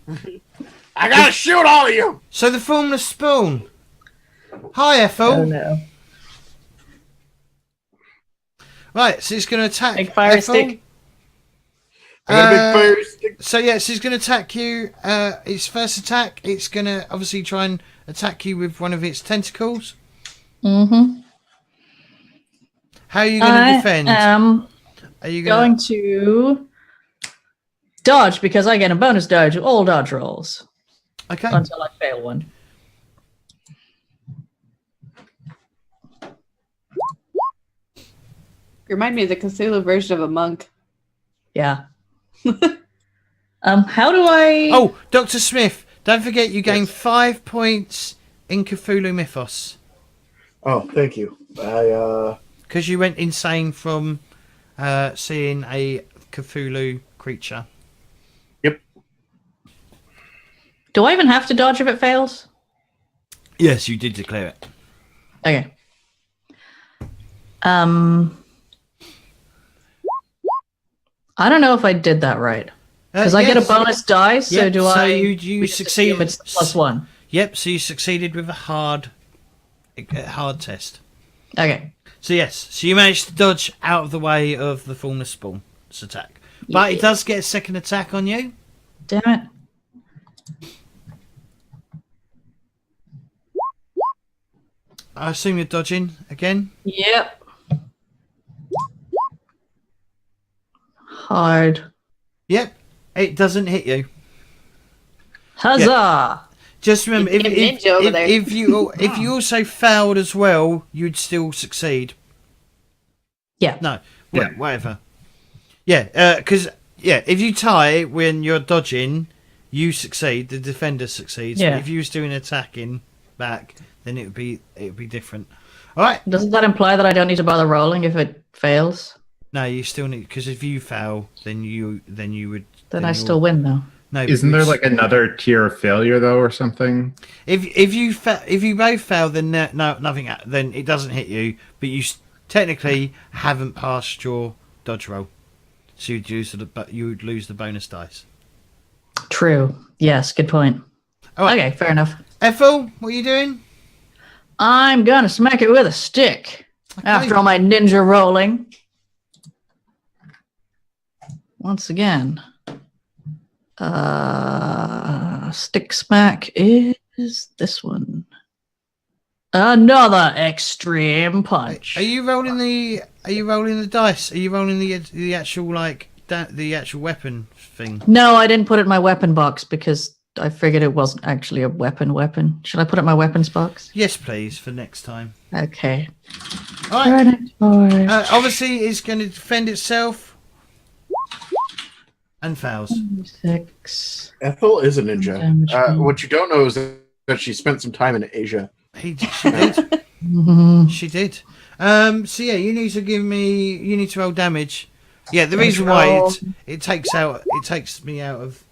I gotta shoot all of you. So the formless spawn. Hi, Ethel. Oh no. Right, so he's going to attack Big fire Ethel. stick. I got a big fire stick. So yes, he's going to attack you. Its first attack, it's going to obviously try and attack you with one of its tentacles. Mm-hmm. How are you going to defend? are you going to dodge because I get a bonus dodge to all dodge rolls Okay. until I fail one. Remind me of the Cthulhu version of a monk. Yeah. How do I? Oh, Dr. Smith, don't forget you gain Yes. 5 points in Cthulhu Mythos Oh, thank you. because you went insane from seeing a Cthulhu creature. Yep. Do I even have to dodge if it fails? Yes, you did declare it. Okay. I don't know if I did that right because I get a Yes. bonus die. So Yep, do so I? you we just succeed. assume it's +1. Yep, so you succeeded with a hard test. Okay. So yes, so you managed to dodge out of the way of the Formless Spawn's attack. But it does get a second attack on you. Damn it. I assume you're dodging again. Yep. Hard. Yep, it doesn't hit you. Huzzah! Just remember, if, Get a if, ninja over if, there. if you also failed as well, you'd still succeed. Yeah. No, Yeah. whatever. Yeah, because if you tie when you're dodging, you succeed. The defender succeeds. Yeah. But if you was doing attacking back, then it would be different. All right. Doesn't that imply that I don't need to bother rolling if it fails? No, you still need because if you fail, then you would. Then I you'll- still win though. No, Isn't there it's- like another tier of failure though, or something? if you both fail, then nothing. Then it doesn't hit you, but you technically haven't passed your dodge roll, so you would lose the bonus dice. True. Yes, good point. All right, Okay, fair enough. Ethel, what are you doing? I'm gonna smack it with a stick. After all my ninja rolling. Once again. Stick smack is this one. Another extreme punch. Are you rolling the dice? Are you rolling the actual the actual weapon thing? No, I didn't put it in my weapon box because I figured it wasn't actually a weapon. Should I put it in my weapons box? Yes, please, for next time. Okay. All right. Alright. Obviously, it's going to defend itself and fails. 6. Ethel is a ninja. Damage. What you don't know is that she spent some time in Asia. She did. Mhm. She did. So yeah, you need to roll damage. Yeah, the reason why it takes me out of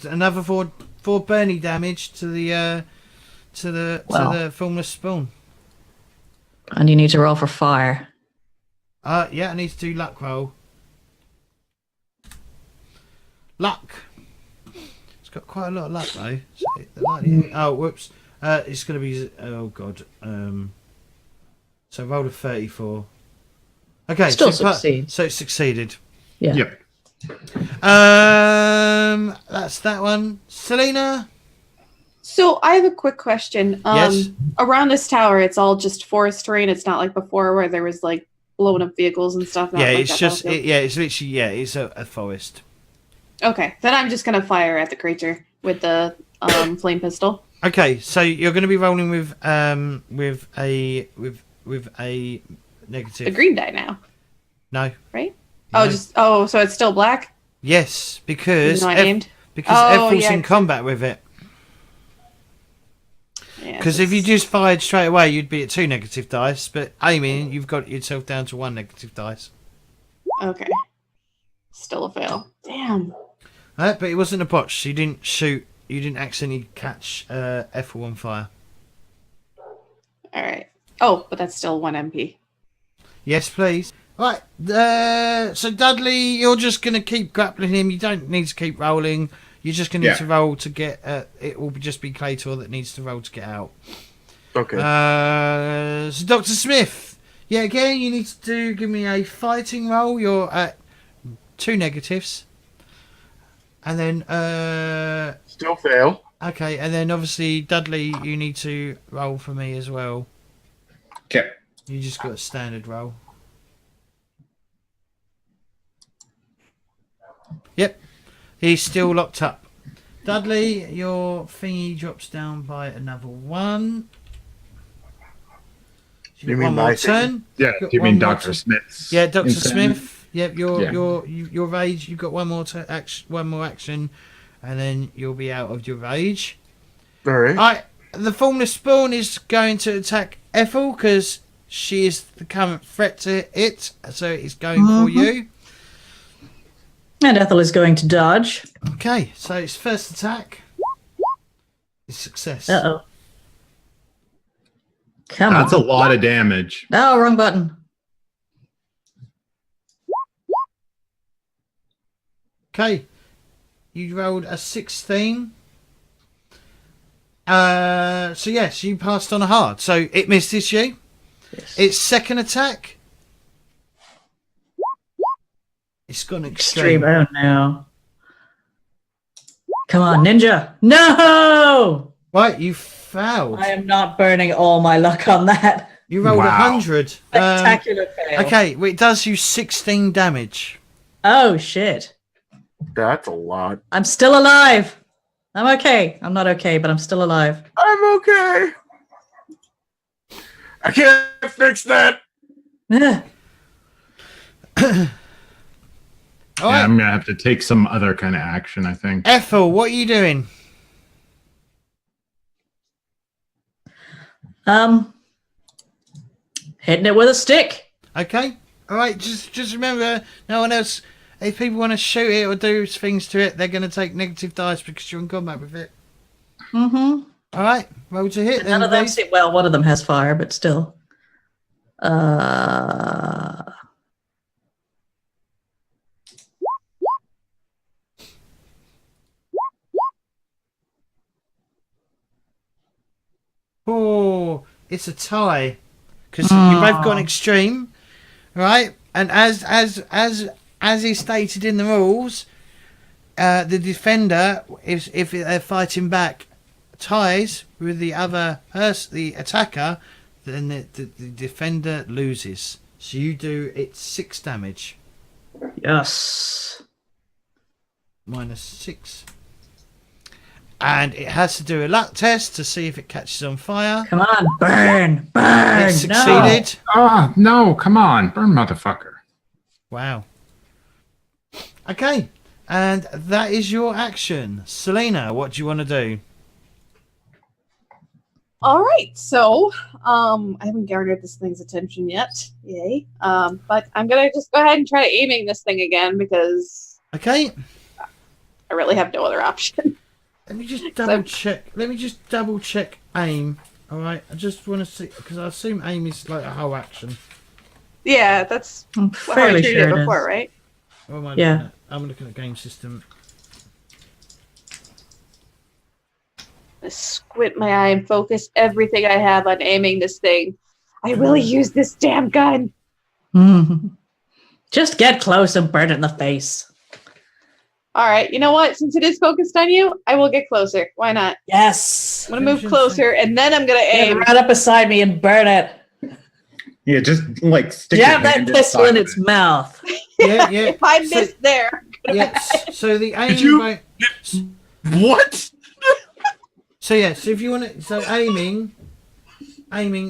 another four burning damage to the formless spawn. And you need to roll for fire. Yeah, I need to do luck roll. Luck. It's got quite a lot of luck though. Oh, whoops. It's going to be. Oh god. So rolled a 34. Okay. Still so succeeds. So it succeeded. Yeah. Yep. That's that one. Selena. So I have a quick question. Yes. Around this tower, it's all just forest terrain. It's not like before where there was like blowing up vehicles and stuff. Not Yeah, like it's that just. battlefield. It's literally. Yeah, it's a forest. Okay, then I'm just gonna fire at the creature with the flame pistol. Okay, so you're going to be rolling with a negative. A green die now, No. right? No. So it's still black. Yes, because Even though I aimed. Ethel's yeah, in combat with it. Yeah, Because if you just fired straight away, you'd be at 2 negative dice. But aiming, you've got yourself down to 1 negative dice. okay, still a fail. Damn. But it wasn't a botch. So you didn't shoot. You didn't accidentally catch Ethel on fire. All right. Oh, but that's still 1 MP. Yes, please. Right. So Dudley, you're just going to keep grappling him. You don't need to keep rolling. You're just going to need to roll to get. It will just be Claytor that needs to roll to get out. Okay. So Dr. Smith. Yeah, again, you need to give me a fighting roll. You're at 2 negatives. And then, Still fail. okay, and then obviously, Dudley, you need to roll for me as well. Okay. You just got a standard roll. Yep. He's still locked up. Dudley, your thingy drops down by another 1. So You got mean one more my thing? turn. Yeah, Got do you one mean more Dr. turn. Smith's? Yeah, Dr. insanity? Smith. Yep, Yeah. your rage. You've got one more action, and then you'll be out of your rage. All right. Alright, the formless spawn is going to attack Ethel because she is the current threat to it, so it's going for you. And Ethel is going to dodge. Okay, so its first attack is success. Uh-oh. Come That's on. a lot of damage. Oh, wrong button. Okay, you rolled a 16. So yes, you passed on a hard, so it misses you. Yes. Its second attack, it's gone extreme. Oh, no. Come on, ninja. No! Right, you failed. I am not burning all my luck on that. You rolled Wow. 100. Spectacular fail. Okay, well, it does you 16 damage. Oh, shit. That's a lot. I'm still alive. I'm okay. I'm not okay, but I'm still alive. I'm okay. I can't fix that. Ugh. All Yeah, right, I'm gonna have to take some other kind of action, I think. Ethel, what are you doing? Hitting it with a stick. Okay, all right. Just remember, no one else. If people want to shoot it or do things to it, they're going to take negative dice because you're in combat with it. Mm-hmm. All right, roll to hit. None Then, of them please. seem, well, one of them has fire, but still. Uh, Oh, it's a tie because you both got an extreme, right? And as is stated in the rules, the defender, if they're fighting back, ties with the other person, the attacker, then the defender loses. So you do it 6 damage yes. minus 6. And it has to do a luck test to see if it catches on fire. Come on, burn, burn. It succeeded. Ah, no, come on. Burn, motherfucker. Wow. Okay. And that is your action. Selena, what do you want to do? All right, so I haven't garnered this thing's attention yet. Yay. But I'm gonna just go ahead and try aiming this thing again because Okay. I really have no other option. Let me just double check. Let me just double check aim. All right. I just want to see because I assume aim is like a whole action. Yeah, that's I'm how I fairly treated sure it it before, is. right? What am I Yeah. looking at? I'm looking at game system. I squint my eye and focus everything I have on aiming this thing. I really use this damn gun. Mhm. Just get close and burn it in the face. All right, you know what? Since it is focused on you, I will get closer. Why not? Yes. I'm gonna move closer and then I'm gonna Get aim. right up beside me and burn it. Yeah, just like stick your Jab that hand pistol in inside its of it. mouth. Yeah, yeah. If I So- miss there, Yes. So the aim. you- What? So yeah. So if you want to, so aiming.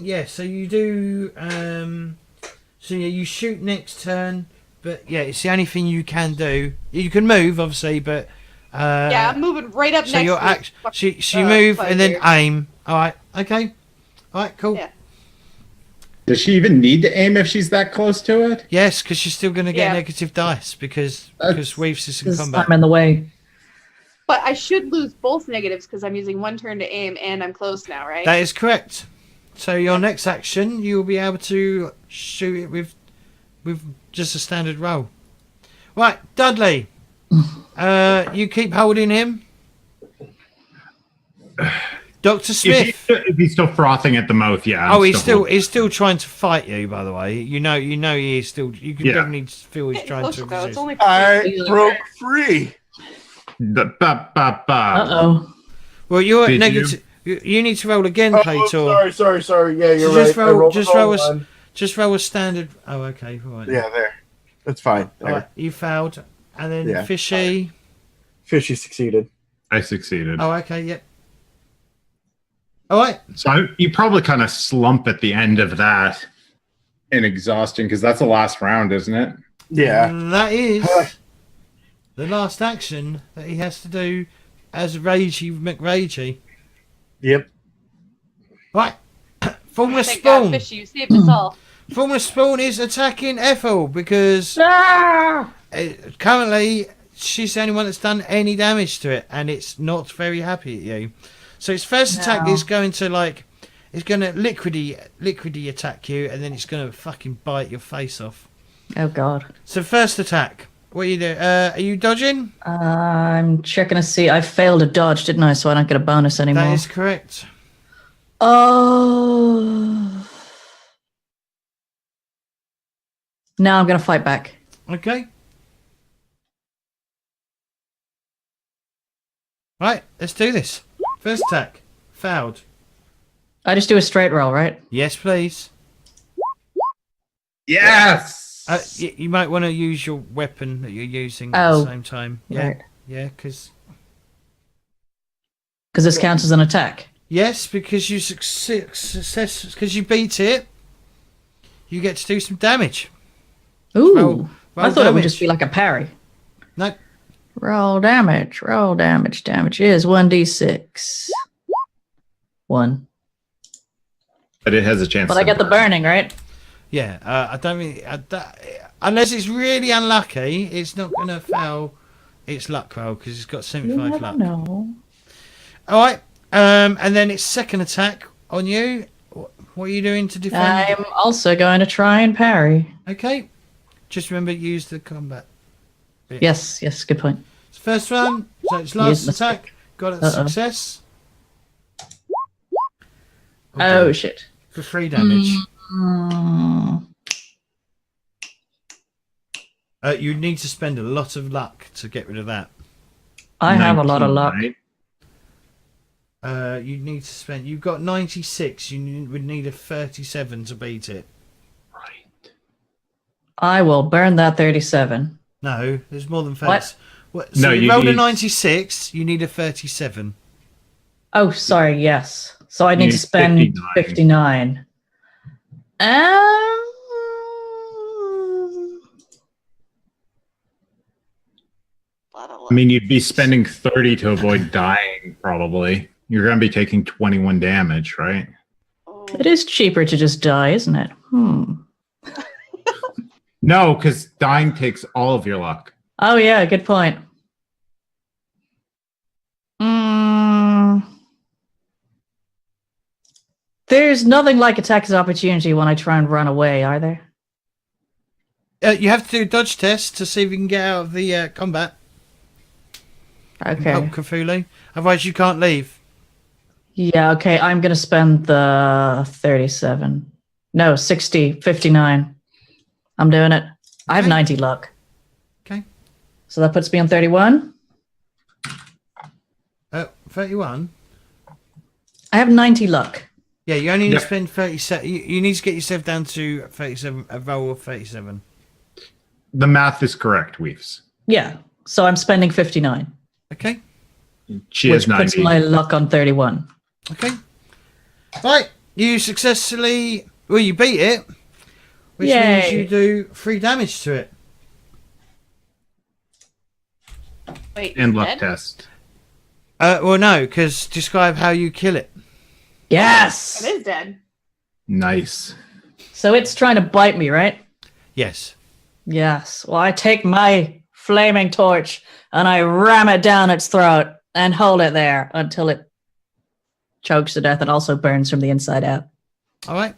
Yeah. So you do. So yeah, you shoot next turn, but yeah, it's the only thing you can do. You can move, obviously, but. yeah, I'm moving right up So next your to act. it. So you move and then here. aim. All right. Okay. All right. Cool. Yeah. Does she even need to aim if she's that close to it? Yes, because you're still going to get Yeah. negative dice because That's- Weaves is in 'Cause combat. I'm in the way. But I should lose both negatives because I'm using one turn to aim and I'm close now, right? That is correct. So your next action, you will be able to shoot it with just a standard roll. Right, Dudley. You keep holding him. Dr. Smith. If he's still frothing at the mouth, yeah. Oh, I'm he's still trying to fight you. By the way, you know he is still. You can Yeah. definitely feel he's Getting trying closer, to though. It's resist. only I broke free. Ba-ba-ba. Uh-oh. Well, you're Did at negative. You need to roll again, Oh, Playtor. sorry. Yeah, you're So just right. roll- I rolled just the wrong roll one. Just roll a standard. Oh, okay, all right. Yeah, there. That's fine. All right, you failed. And then Yeah. Fishy. Fishy succeeded. I succeeded. Oh, okay, yep. All right. So you probably kind of slump at the end of that in exhaustion because that's the last round, isn't it? Yeah. That is the last action that he has to do as Ragey McRagey. Yep. Right. Formless Thank God, Spawn. Fishy, you saved us all. Formless Spawn is attacking Ethel because currently she's the only one that's done any damage to it, and it's not very happy at you. So its first attack is going to it's going to liquidy attack you, and then it's going to fucking bite your face off. Oh God. So first attack, what are you doing? Are you dodging? I'm checking to see. I failed a dodge, didn't I? So I don't get a bonus anymore. That is correct. Oh. Now I'm going to fight back. Okay. Right, let's do this. First attack, fouled. I just do a straight roll, right? Yes, please. Yes. You might want to use your weapon that you're using at the same time. Yeah, Right. yeah, because Because this counts as an attack. yes, because you success because you beat it, you get to do some damage. Ooh. Roll I thought it would damage. just be like a parry. No, Roll damage. Roll damage. Damage is 1d6. 1. But it has a chance. But to I get the burn. burning, right? yeah, I don't really. Unless it's really unlucky, it's not going to fail its luck roll because it's got You 75 never luck. know. All right, and then its second attack on you. What are you doing to defend? I'm also going to try and parry. Okay, just remember use the combat. Yes, yes, good point. It's first one, so it's last Use mistake. attack. Got a Uh-oh. success. Oh, Okay, shit. for 3 damage. Mm. You need to spend a lot of luck to get rid of that. I have a lot of 19, luck. right? You need to spend. You've got 96. Would need a 37 to beat it. Right. I will burn that 37. No, there's more than 30. What? So No, you you rolled a need- 96. You need a 37. Oh, sorry, yes. So I need You to spend 59. 59. I mean, you'd be spending 30 to avoid dying, probably. You're going to be taking 21 damage, right? It is cheaper to just die, isn't it? No, because dying takes all of your luck. Oh, yeah, good point. There's nothing like attack as opportunity when I try and run away, are there? You have to do a dodge test to see if you can get out of the combat. Okay. Pulp Cthulhu. Otherwise, you can't leave. Yeah, okay, I'm going to spend the 37. No, 60, 59. I'm doing it. I have Okay. 90 luck. Okay. So that puts me on 31. 31. I have 90 luck. Yeah, you only need Yep. to spend 37. You need to get yourself down to 37. A roll of 37. The math is correct, Weaves. Yeah, so I'm spending 59. Okay. She Which has puts 90. my luck on 31. Okay. Right. You successfully. Well, you beat it. Which means Yay. you do 3 damage to it. Wait, And he's luck dead? test. Well, no, because describe how you kill it. Yes! It is dead. Nice. So it's trying to bite me, right? Yes. Yes. Well, I take my flaming torch and I ram it down its throat and hold it there until it chokes to death and also burns from the inside out. All right.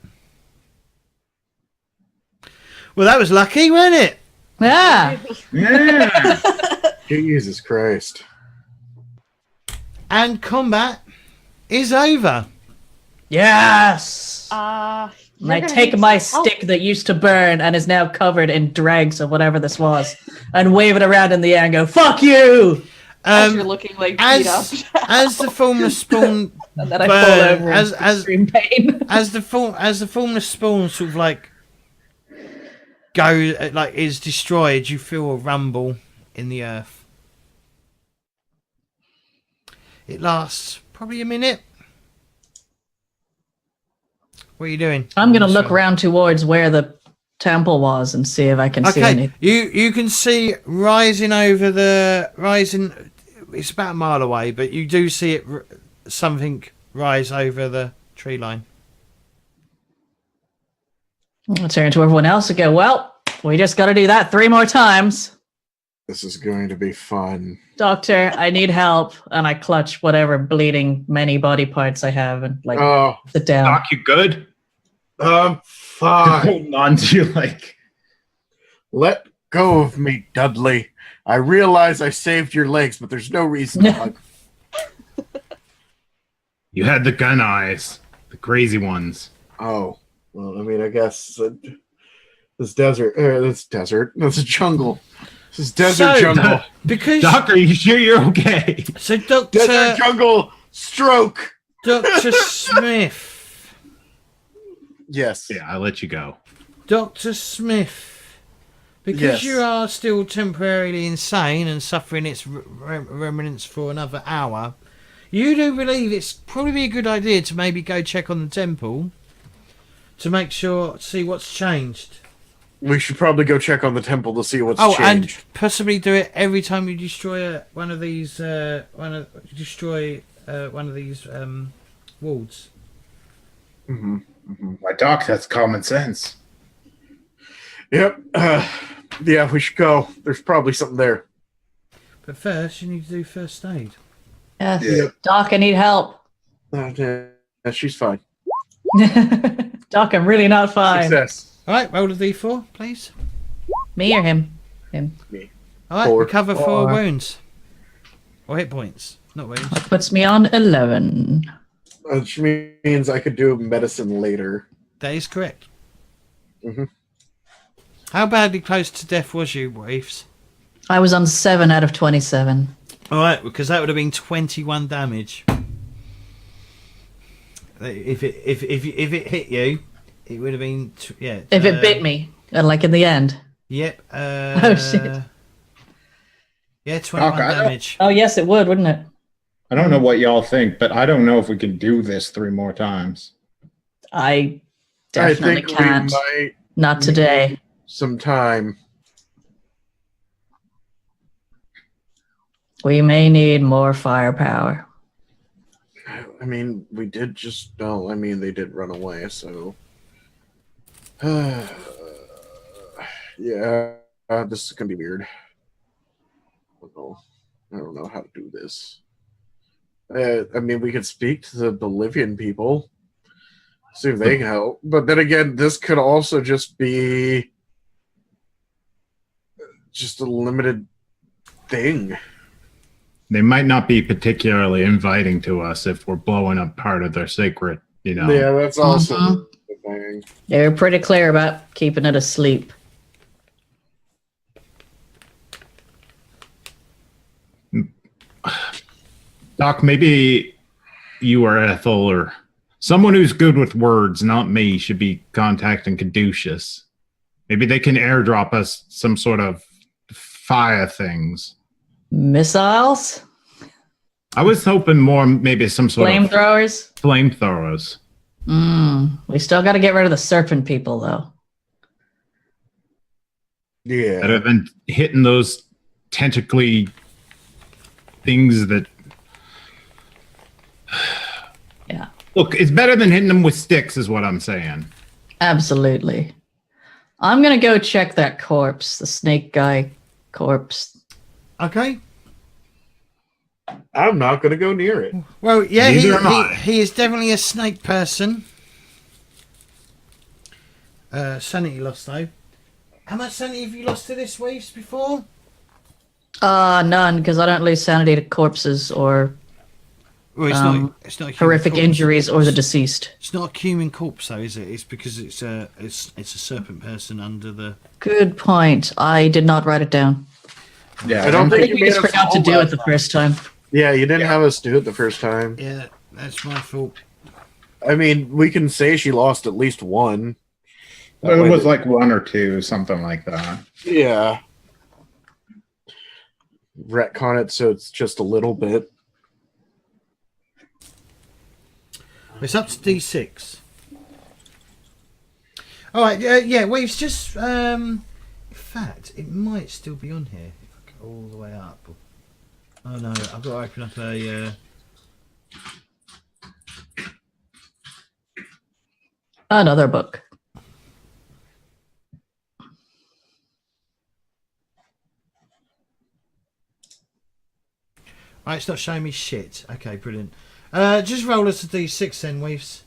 Well, that was lucky, wasn't it? Yeah. Yeah. Jesus Christ. And combat is over. Yes. Uh, And I take my stick that used to burn and is now covered in dregs of whatever this was and wave it around in the air and go, fuck you! As you're looking like beat up. as the formless spawn And then I fall over as in extreme pain. as the formless spawn sort of like is destroyed, you feel a rumble in the earth. It lasts probably a minute. What are you doing? I'm going to look around towards where the temple was and see if I can see any. You can see rising. It's about a mile away, but you do see it something rise over the tree line. I'll turn to everyone else and go, well, we just got to do that 3 more times. This is going to be fun. Doctor, I need help. And I clutch whatever bleeding many body parts I have and sit down. Doc, you good? Fine. Holding on to you like... Let go of me, Dudley. I realize I saved your legs, but there's no reason to hug. You had the gun eyes. The crazy ones. Oh. Well, I mean, I guess that's a jungle. This is desert jungle. Because Doc, are you sure you're okay? So, Doctor Desert jungle stroke. Dr. Smith. Yes. Yeah, I'll let you go. Dr. Smith, because Yes. you are still temporarily insane and suffering its remnants for another hour, you do believe it's probably a good idea to maybe go check on the temple to make sure, see what's changed. We should probably go check on the temple to see what's changed. And possibly do it every time you destroy one of these wards. Mm-hmm. Mm-hmm. My Doc, that's common sense. Yep. Yeah, we should go. There's probably something there. But first, you need to do first aid. Yes. Yeah. Doc, I need help. Yeah, she's fine. Doc, I'm really not fine. Success. All right, roll a d4, please. Me or him? Him. Me. All right, 4. recover 4 4. wounds. Or hit points, not wounds. That puts me on 11. Which means I could do medicine later. That is correct. Mm-hmm. How badly close to death was you, Reeves? I was on 7 out of 27. All right, because that would have been 21 damage. If it hit you, it would have been If it bit me, like in the end. Yep. Oh, shit. Yeah, 21 damage. Oh, yes, it would, wouldn't it? I don't know what y'all think, but I don't know if we can do this 3 more times. I definitely I think can't. we might Not today. some time. We may need more firepower. I mean, we did just... No, I mean, they did run away, so... yeah, this is going to be weird. I don't know how to do this. I mean, we could speak to the Bolivian people, see if they can help. But then again, this could also just be just a limited thing. They might not be particularly inviting to us if we're blowing up part of their sacred, Yeah, that's also the thing. They were pretty clear about keeping it asleep. Doc, maybe you or Ethel or someone who's good with words, not me, should be contacting Caduceus. Maybe they can airdrop us some sort of fire things. Missiles? I was hoping more maybe some sort of Flamethrowers? flamethrowers. We still got to get rid of the serpent people, though. Yeah. Better than hitting those tentacly things that... Yeah. Look, it's better than hitting them with sticks is what I'm saying. Absolutely. I'm going to go check that corpse, the snake guy corpse. Okay. I'm not going to go near it. Well, yeah, Neither am I. he is definitely a snake person. Sanity lost, though. How much sanity have you lost to this, Weaves, before? None, because I don't lose sanity to corpses or Well, it's not a human horrific corpse. injuries or the deceased. It's not a human corpse, though, is it? It's because it's a serpent person under the... Good point. I did not write it down. Yeah, I don't I think think you we made just us forgot to all do that it the time. first time. Yeah, you didn't have us do it the first time. Yeah, that's my fault. I mean, we can say she lost at least one. It was like 1 or 2, something like that. Yeah. retcon it so it's just a little bit. It's up to D6. All right, yeah. Well, it's just. In fact, it might still be on here if I go all the way up. Oh no, I've got to open up a. Another book. Right, it's not showing me shit. Okay, brilliant. Just roll us a D6 then, Weaves.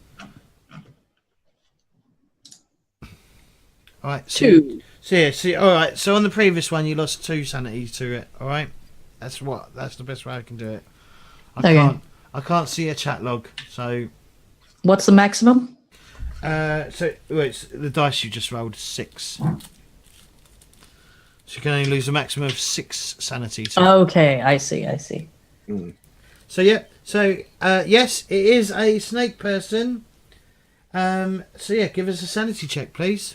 All right, so, 2. So yeah, see, all right. So on the previous one, you lost 2 sanity to it. All right, that's the best way I can do it. I can't see a chat log. So What's the maximum? It's the dice you just rolled 6. So you can only lose a maximum of 6 sanity. Okay, I see. So yeah, yes, it is a snake person. So yeah, give us a sanity check, please.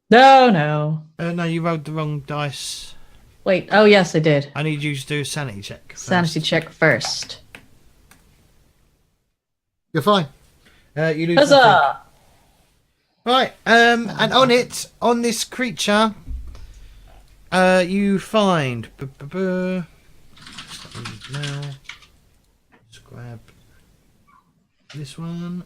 No. No, you rolled the wrong dice. Wait, oh yes, I did. I need you to do a sanity check first. Sanity check first. You're fine. You lose. Huzzah! Right, and on this creature, you find. Now, let's grab this one.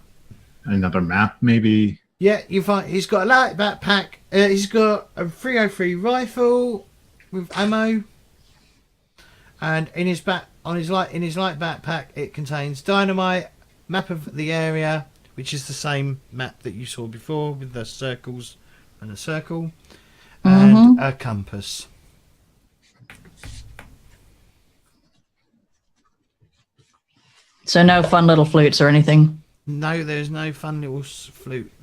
Another map, maybe. Yeah, you find he's got a light backpack. He's got a 303 rifle with ammo, and in his light backpack, it contains dynamite, map of the area, which is the same map that you saw before with the circles and a circle, and a compass. So no fun little flutes or anything? No, there's no fun little flute.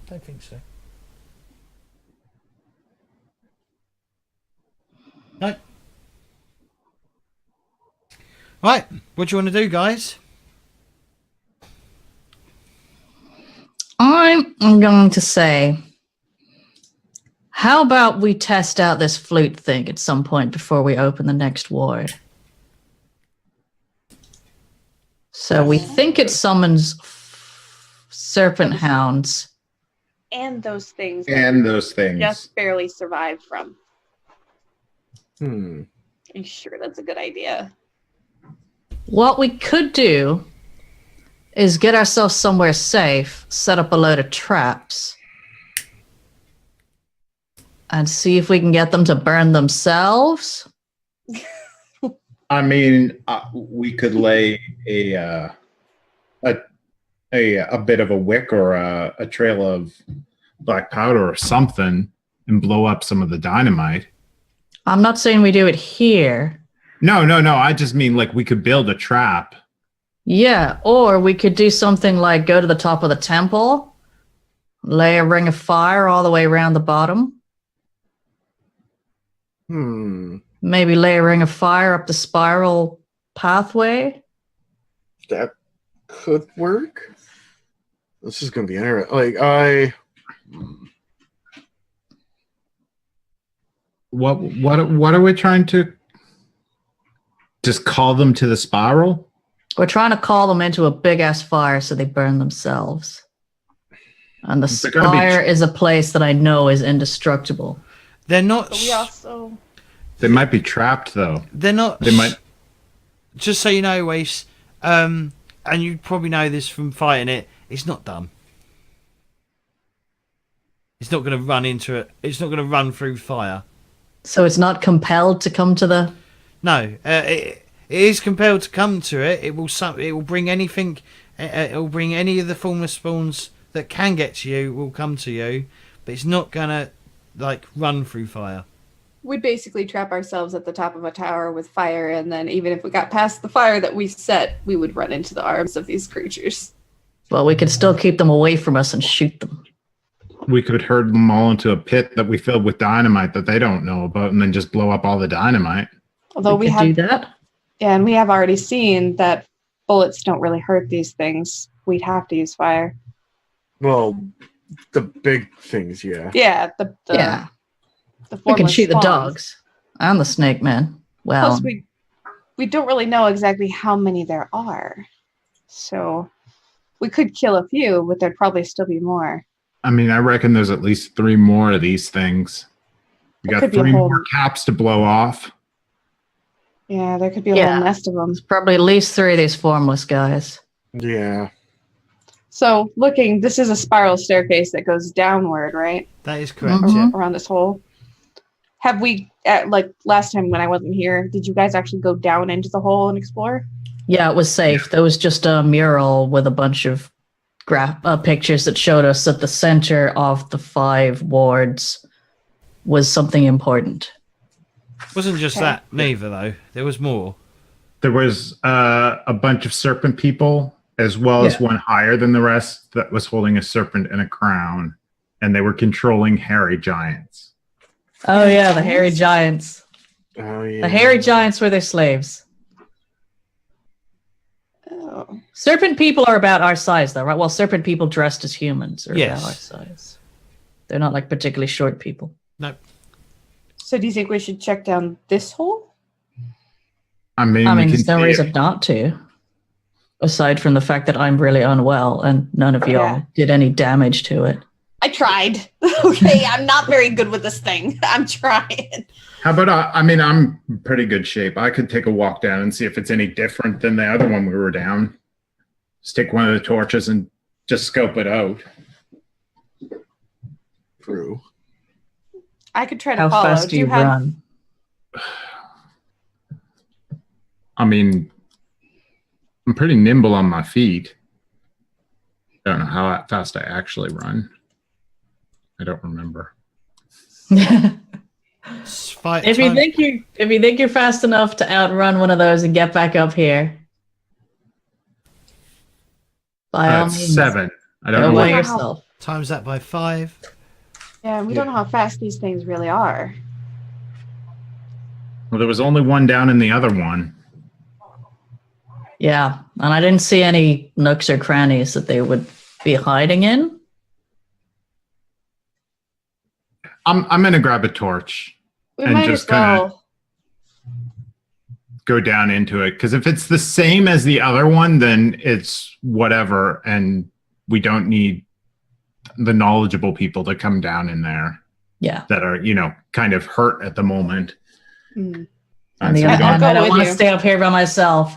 Don't think so. No. Right, what do you want to do, guys? I'm going to say, how about we test out this flute thing at some point before we open the next ward? So we think it summons serpent hounds. And those things. Just barely survived from. Are you sure that's a good idea? What we could do is get ourselves somewhere safe, set up a load of traps, and see if we can get them to burn themselves. I mean, we could lay a bit of a wick or a trail of black powder or something and blow up some of the dynamite. I'm not saying we do it here. No. I just mean like we could build a trap. Yeah, or we could do something like go to the top of the temple, lay a ring of fire all the way around the bottom. Maybe lay a ring of fire up the spiral pathway. That could work. This is going to be interesting. What are we trying to just call them to the spiral? We're trying to call them into a big ass fire so they burn themselves. And the spire is a place that I know is indestructible. They're not. But we also. They might be trapped though. They're not. They might. Just so you know, Wace, and you probably know this from fighting it. It's not dumb. It's not going to run into it. It's not going to run through fire. So it's not compelled to come to the. No, it is compelled to come to it. It will bring anything. It will bring any of the formless spawns that can get to you. Will come to you, but it's not going to run through fire. We'd basically trap ourselves at the top of a tower with fire, and then even if we got past the fire that we set, we would run into the arms of these creatures. Well, we could still keep them away from us and shoot them. We could herd them all into a pit that we filled with dynamite that they don't know about, and then just blow up all the dynamite. Although we could do that. Yeah, and we have already seen that bullets don't really hurt these things. we'd have to use fire. Well, the big things, yeah. Yeah, the Yeah. the We can formless shoot the spawns. dogs and the snake man. Well, Plus, we don't really know exactly how many there are, so we could kill a few, but there'd probably still be more. I mean, I reckon there's at least 3 more of these things. We There got could be a 3 whole- more caps to blow off. Yeah, there could be a Yeah. whole nest of them. there's probably at least 3 of these formless guys. Yeah. So, looking, this is a spiral staircase that goes downward, right? That is correct. Mhm. Yeah. Around this hole. Have we, like last time when I wasn't here, did you guys actually go down into the hole and explore? Yeah, it was safe. There was just a mural with a bunch of pictures that showed us that the center of the 5 wards was something important. Wasn't just Okay. that neither though. There was more. There was a bunch of serpent people, as well as Yeah. one higher than the rest that was holding a serpent and a crown, and they were controlling hairy giants. Oh yeah, the hairy giants. Oh, yeah. The hairy giants were their slaves. Oh. Serpent people are about our size, though, right? Well, serpent people dressed as humans are Yes. about our size. They're not like particularly short people. So, do you think we should check down this hole? I mean, I we mean, can there's no see reason it. not to. Aside from the fact that I'm really unwell and none of y'all Yeah. did any damage to it. I tried. Okay, I'm not very good with this thing. I'm trying. How about I mean, I'm in pretty good shape. I could take a walk down and see if it's any different than the other one we were down. Just take one of the torches and just scope it out. True. I could try to How follow. fast do you have run? I mean, I'm pretty nimble on my feet. I don't know how fast I actually run. I don't remember. It's fight If you time. think you're fast enough to outrun one of those and get back up here, by all It's means, 7. I don't go know by what. Wow. yourself. Times that by 5. Yeah, we don't know how fast these things really are. Well, there was only one down in the other one. Yeah, and I didn't see any nooks or crannies that they would be hiding in. I'm gonna grab a torch, We And might just as well. go down into it, because if it's the same as the other one, then it's whatever, and we don't need the knowledgeable people to come down in there Yeah, that are, kind of hurt at the moment. Hmm. on the so we other don't- hand, go I don't with want to you. stay up here by myself.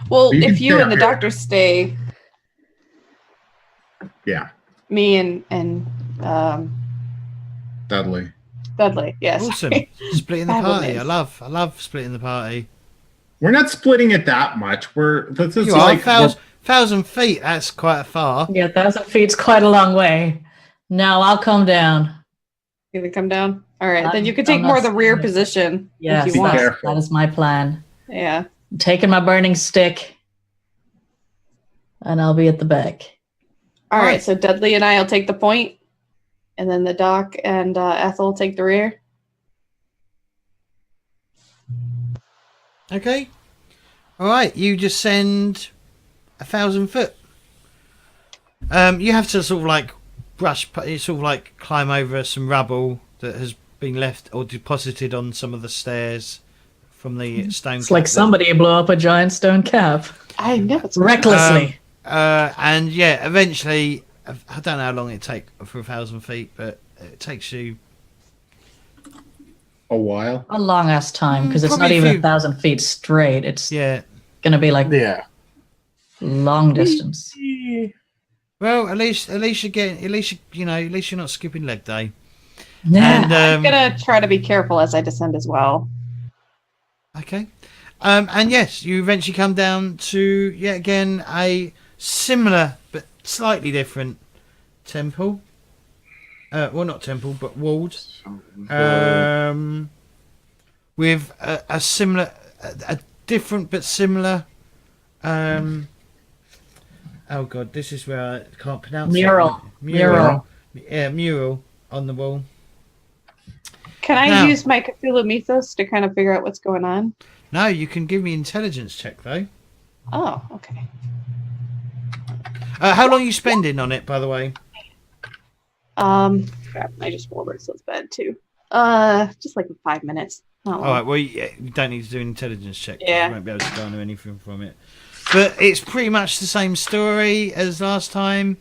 Well, You can if you stay and the up here. doctor stay, Yeah, me and Dudley. Dudley, yes. Awesome. Splitting the Fabulous. party. I love splitting the party. We're not splitting it that much. This is You are like 1,000 feet. That's quite far. Yeah, 1,000 feet's quite a long way. No, I'll come down. You gonna come down? All right, then you I'm can take not more of the rear scared. position Yes, if you want. careful. that is my plan. Yeah. I'm taking my burning stick, and I'll be at the back. All Right. right, so Dudley and I will take the point, and then the doc and Ethel will take the rear. Okay. All right. You just send 1,000 foot. You have to sort of like climb over some rubble that has been left or deposited on some of the stairs from the stone. It's like cap. somebody blew up a giant stone cap I know it's recklessly. And yeah, eventually, I don't know how long it take for 1,000 feet, but it takes you. a while. A long ass time because it's not Probably a even few- 1,000 feet straight. It's Yeah. gonna be like Yeah. long distance. Well, at least you're getting. At least you're not skipping leg day. Yeah. And I'm gonna try to be careful as I descend as well. okay. And yes, you eventually come down to yet again a similar but slightly different temple. Well, not temple, but walled. With a similar, a different but similar. Oh god, this is where I can't pronounce Mural. it. Mural. Yeah, mural on the wall. Can I Now- use my Cthulhu Mythos to kind of figure out what's going on? No, you can give me intelligence check though. Oh, okay. How long are you spending on it, by the way? Crap, I just rolled it, so it's bad too. Just like 5 minutes. Not long. All right. Well, you don't need to do an intelligence check. 'Cause Yeah. You won't be able to garner anything from it. But it's pretty much the same story as last time.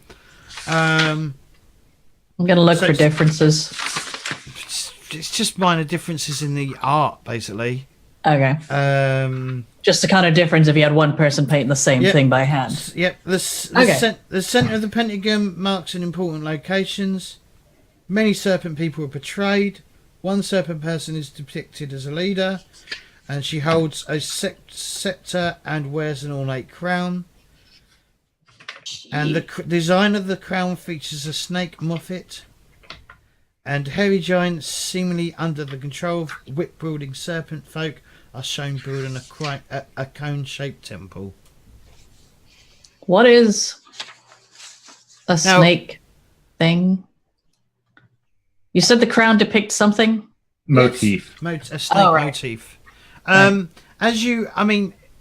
I'm gonna look So for it's- differences. It's just minor differences in the art, basically. Okay. Just the kind of difference if you had one person painting the same Yep. thing by hand. Yep. Okay. The center of the pentagon marks an important locations. Many serpent people are portrayed. One serpent person is depicted as a leader, and she holds a scepter and wears an ornate crown. And the design of the crown features a snake moffat, and hairy giants, seemingly under the control of whip-wielding serpent folk, are shown building a cone-shaped temple. What is a snake thing? You said the crown depicts something? Motif. A snake Oh, right. motif.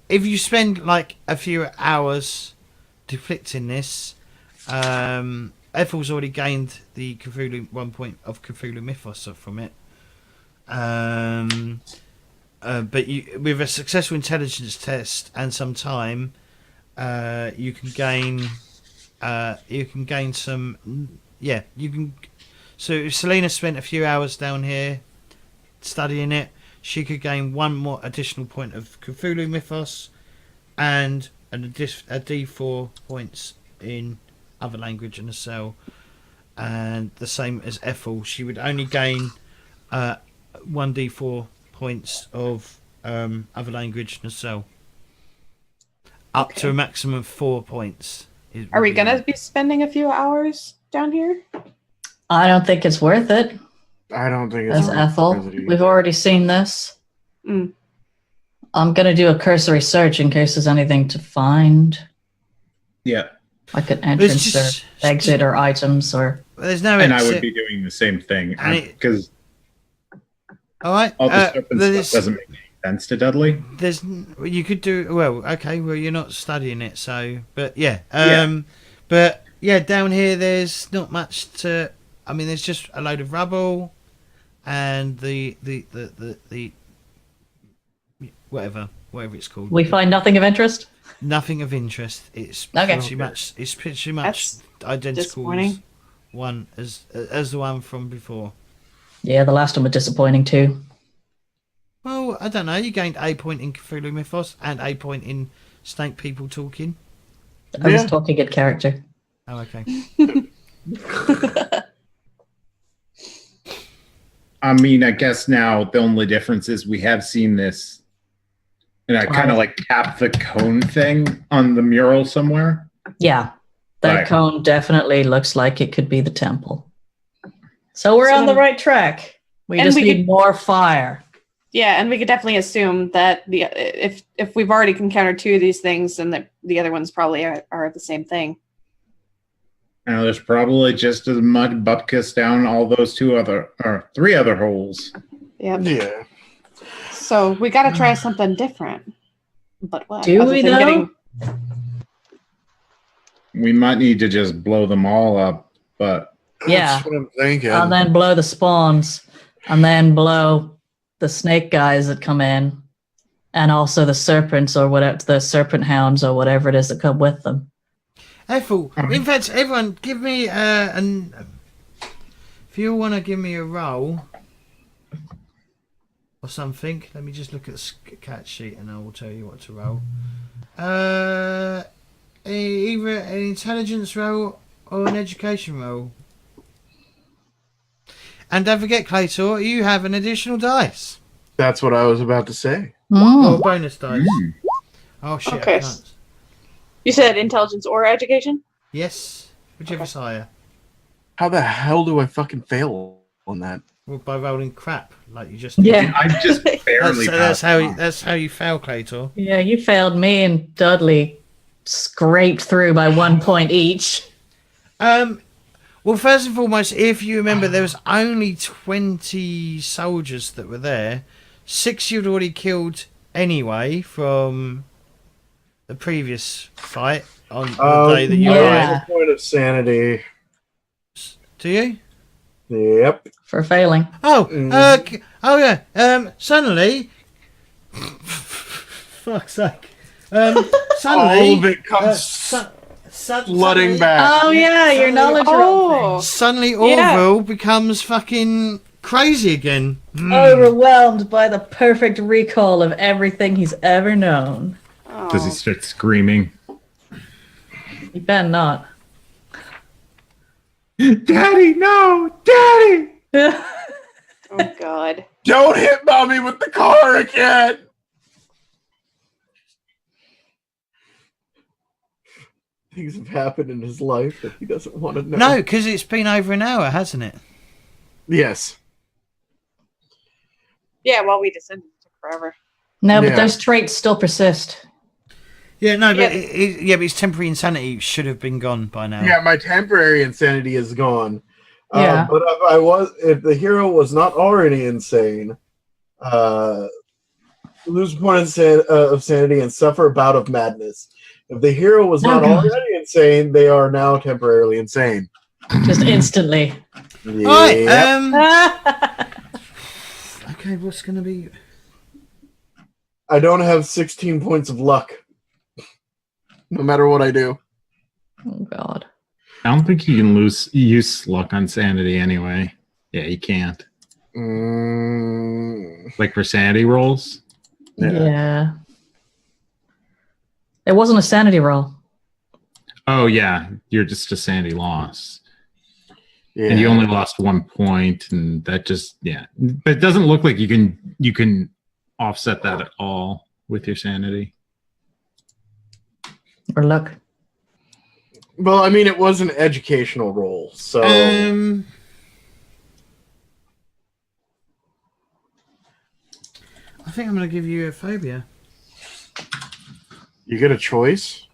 If you spend like a few hours depicting this, Ethel's already gained the Cthulhu 1 point of Cthulhu mythos from it. But with a successful intelligence test and some time, you can gain some. Yeah, you can. So if Selena spent a few hours down here studying it, she could gain one more additional point of Cthulhu mythos, and a D4 points in other language in a cell. And the same as Ethel, she would only gain 1d4 points of other language in a cell, up to a maximum of 4 points. Are we gonna be spending a few hours down here? I don't think it's worth it. I don't think it's As Ethel, we've already seen this. Mm. I'm gonna do a cursory search in case there's anything to find, Yeah. like an entrance or exit or items or. There's no And exit. I would be doing the same thing because all right. all the serpent stuff doesn't make any sense to Dudley. You could do well. Okay, well you're not studying it, so but yeah. Yeah. But yeah, down here there's not much to. I mean, there's just a load of rubble, and the whatever it's called. We find nothing of interest. Nothing of interest. It's Okay. pretty much. It's pretty much That's identical disappointing. one as the one from before. Yeah, the last one was disappointing too. Well, I don't know. You gained a point in Cthulhu Mythos and a point in Snake People Talking. I was Yeah. talking in character. Oh, okay. I mean, I guess now the only difference is we have seen this, and I kind of like tapped the cone thing on the mural somewhere. Yeah, that Right. cone definitely looks like it could be the temple. So we're on the right track. We And just we need could- more fire. Yeah, and we could definitely assume that if we've already encountered two of these things, then the other ones probably are the same thing. And there's probably just as much bupkis down all those three other holes. Yep. Yeah. So we got to try something different. But what? Do Other we, than though? getting- We might need to just blow them all up, but Yeah. That's what I'm thinking. And then blow the spawns, and then blow the snake guys that come in, and also the serpents or whatever, the serpent hounds or whatever it is that come with them. Ethel, in fact, everyone, give me if you want to give me a roll or something, let me just look at the cat sheet and I will tell you what to roll. Either an intelligence roll or an education roll. And don't forget, Claytor, you have an additional dice. That's what I was about to say. Or a bonus dice. Oh shit! Okay. I can't. You said intelligence or education? Yes, whichever's higher. How the hell do I fucking fail on that? Well, by rolling crap like you just. Yeah. I just barely That's passed. how you fail, Claytor. Yeah, you failed me and Dudley scraped through by 1 point each. Well, first and foremost, if you remember, there was only 20 soldiers that were there. 6 you'd already killed anyway from the previous fight on the Oh, day that you yeah. died. the point of sanity. Do you? Yep. For failing. Oh, Mm. oh yeah. Suddenly, fuck's sake. Suddenly, All of it comes flooding back. Oh yeah, your knowledge Oh, Suddenly, Yeah. Orville becomes fucking crazy again. overwhelmed by the perfect recall of everything he's ever known. Does he start screaming? You better not. Daddy, no! Daddy! oh God. Don't hit mommy with the car again. Things have happened in his life that he doesn't want to know. No, because it's been over an hour, hasn't it? Yes. Yeah, well, we descended. It took forever. No, but Yeah. those traits still persist. Yeah, no, but Yeah. but his temporary insanity should have been gone by now. Yeah, my temporary insanity is gone. Yeah. But if the hero was not already insane, lose a point of sanity and suffer a bout of madness. If the hero was not God. already insane, they are now temporarily insane. Just instantly. Right. Yep. Okay, what's gonna be? I don't have 16 points of luck. No matter what I do. Oh God. I don't think you can use luck on sanity anyway. Yeah, you can't. Like for sanity rolls? Yeah. It wasn't a sanity roll. Oh yeah, you're just a sanity loss. Yeah. And you only lost 1 point, and that just But it doesn't look like you can offset that at all with your sanity. Or luck. Well, I mean, it was an educational role, so I think I'm gonna give you a phobia. you get a choice.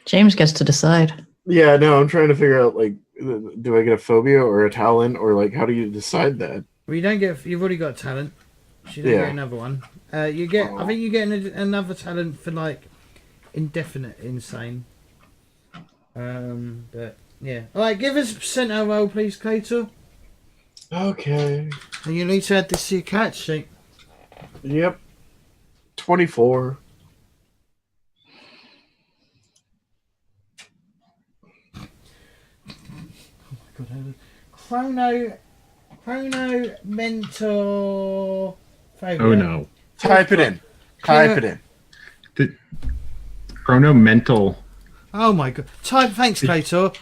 James gets to decide. Yeah, no, I'm trying to figure out, like, do I get a phobia or a talent, or, like, how do you decide that? Well, you don't get. You've already got a talent. So you don't Yeah. get another one. You get. I think you get another talent for like indefinite insane. But yeah. All right, give us a percentile roll, please, Cato. Okay. And you need to add this to your catch sheet. Yep. 24. Chrono mentor phobia. Oh no. Type it in. Type it in. The chronomental. Oh my god. Thanks, Cato.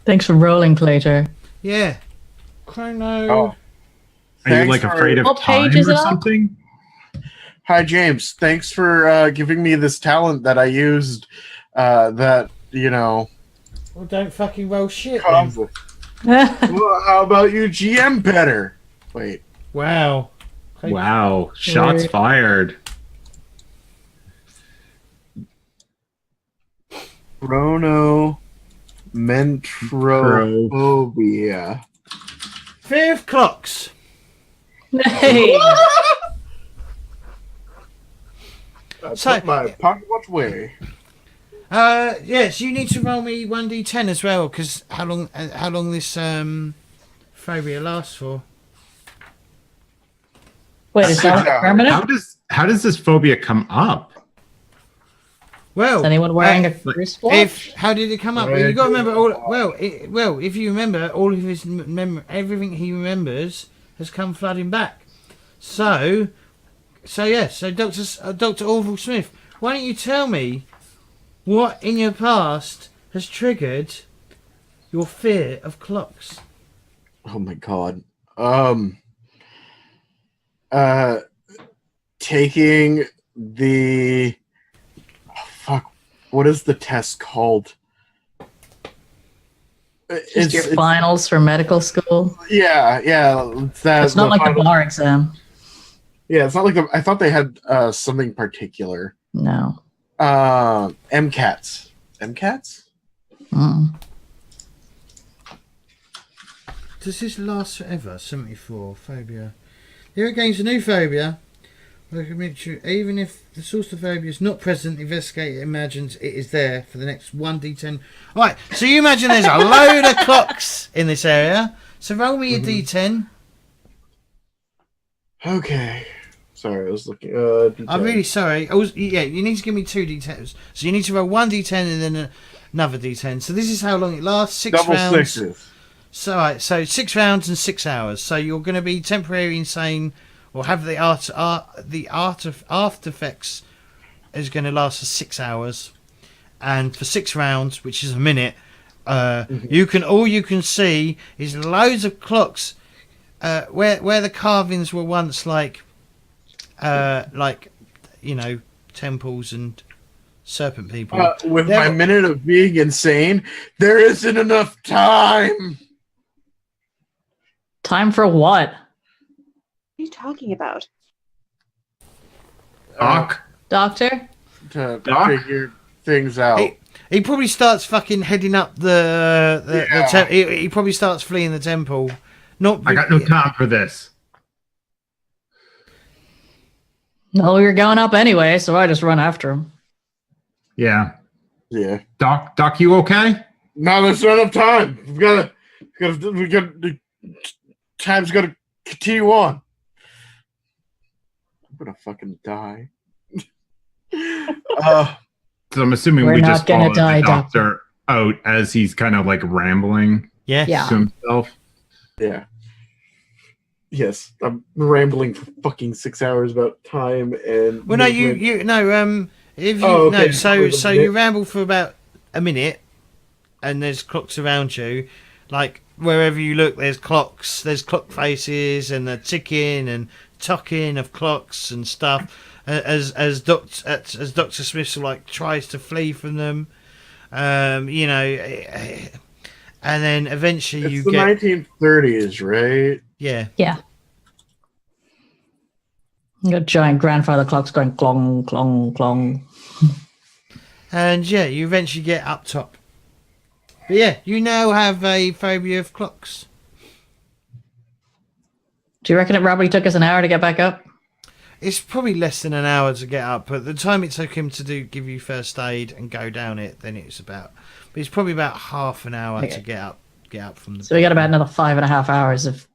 Thanks for rolling, Plato. Yeah. Chrono. Oh. Are you Thanks like for- afraid of What time page is or it on? something? Hi, James. Thanks for giving me this talent that I used that, Well, don't fucking roll shit. Then. comes with. Well, how about you GM better? Wait. Wow. Wow. Shots Weird. fired. Chronomentrophobia. Fear of clocks. Hey. I So- put my pocket watch away. Yes, you need to roll me 1d10 as well, because how long this phobia lasts for? Wait, is that permanent? How does this phobia come up? Well, Is anyone wearing a like, wristwatch? how did it come up? Well, you got to remember all. If you remember, all of his everything he remembers has come flooding back. So Dr. Orville Smith, why don't you tell me what in your past has triggered your fear of clocks? Oh my god. Taking the fuck. What is the test called? Just your finals for medical school. Yeah. It's not like the bar exam. Yeah, it's not like I thought they had something particular. No. MCATs. MCATs? Mm. Does this last forever? 74 phobia. Here against a new phobia. Even if the source of phobia is not present, investigator imagines it is there for the next 1d10. Right, so you imagine there's a load of clocks in this area. So roll me a d10. Okay. Sorry, I was looking. D10. I'm really sorry. You need to give me 2 d10s. So you need to roll 1 d10 and then another d10. So this is how long it lasts. 6 Double rounds. sixes. So 6 rounds and 6 hours. So you're going to be temporarily insane, or have the after effects is going to last for 6 hours, and for 6 rounds, which is a minute, you can see is loads of clocks, where the carvings were once like temples and serpent people. With my minute of being insane, there isn't enough time. Time for what? What are you talking about? Doc? Doctor? To Doc? figure things out. He probably starts fucking heading up he probably starts fleeing the temple. I got no time for this. No, we were going up anyway, so I just run after him. Yeah. Yeah. Doc, you okay? No, there's not enough time. We got time's got to continue on. I'm gonna fucking die. So I'm assuming We're we not just gonna follow die, the doctor out as he's kind of like rambling Yeah. to himself. Yeah. Yes, I'm rambling for fucking 6 hours about time and. Well, no, movement. if you okay. so you ramble for about a minute, and there's clocks around you, like wherever you look, there's clocks, there's clock faces, and the ticking and ticking of clocks and stuff. As Dr. Smith like tries to flee from them, and then eventually It's you the get 1930s, right? yeah. You got giant grandfather clocks going clong, clong, clong. And you eventually get up top. But you now have a phobia of clocks. Do you reckon it probably took us an hour to get back up? It's probably less than an hour to get up, but the time it took him to give you first aid and go down it, then it's probably about half an hour to get up from the. So we got about another 5.5 hours of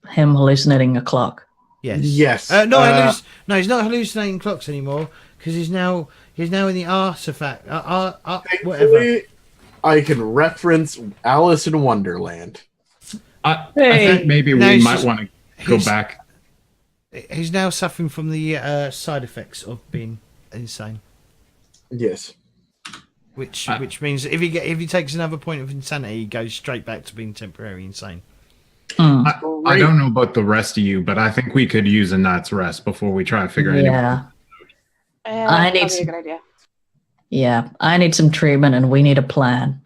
him hallucinating a clock. Yes. Yes. No, he's not hallucinating clocks anymore because he's now in the artefact. Whatever. Thankfully, I can reference Alice in Wonderland. I think maybe No, we he's might just- want to go he's- back. He's now suffering from the side effects of being insane, Yes. which means if he takes another point of insanity, he goes straight back to being temporarily insane. I don't know about the rest of you, but I think we could use a night's rest before we try to figure anything out. I need That'd be some- a good idea. Yeah, I need some treatment and we need a plan.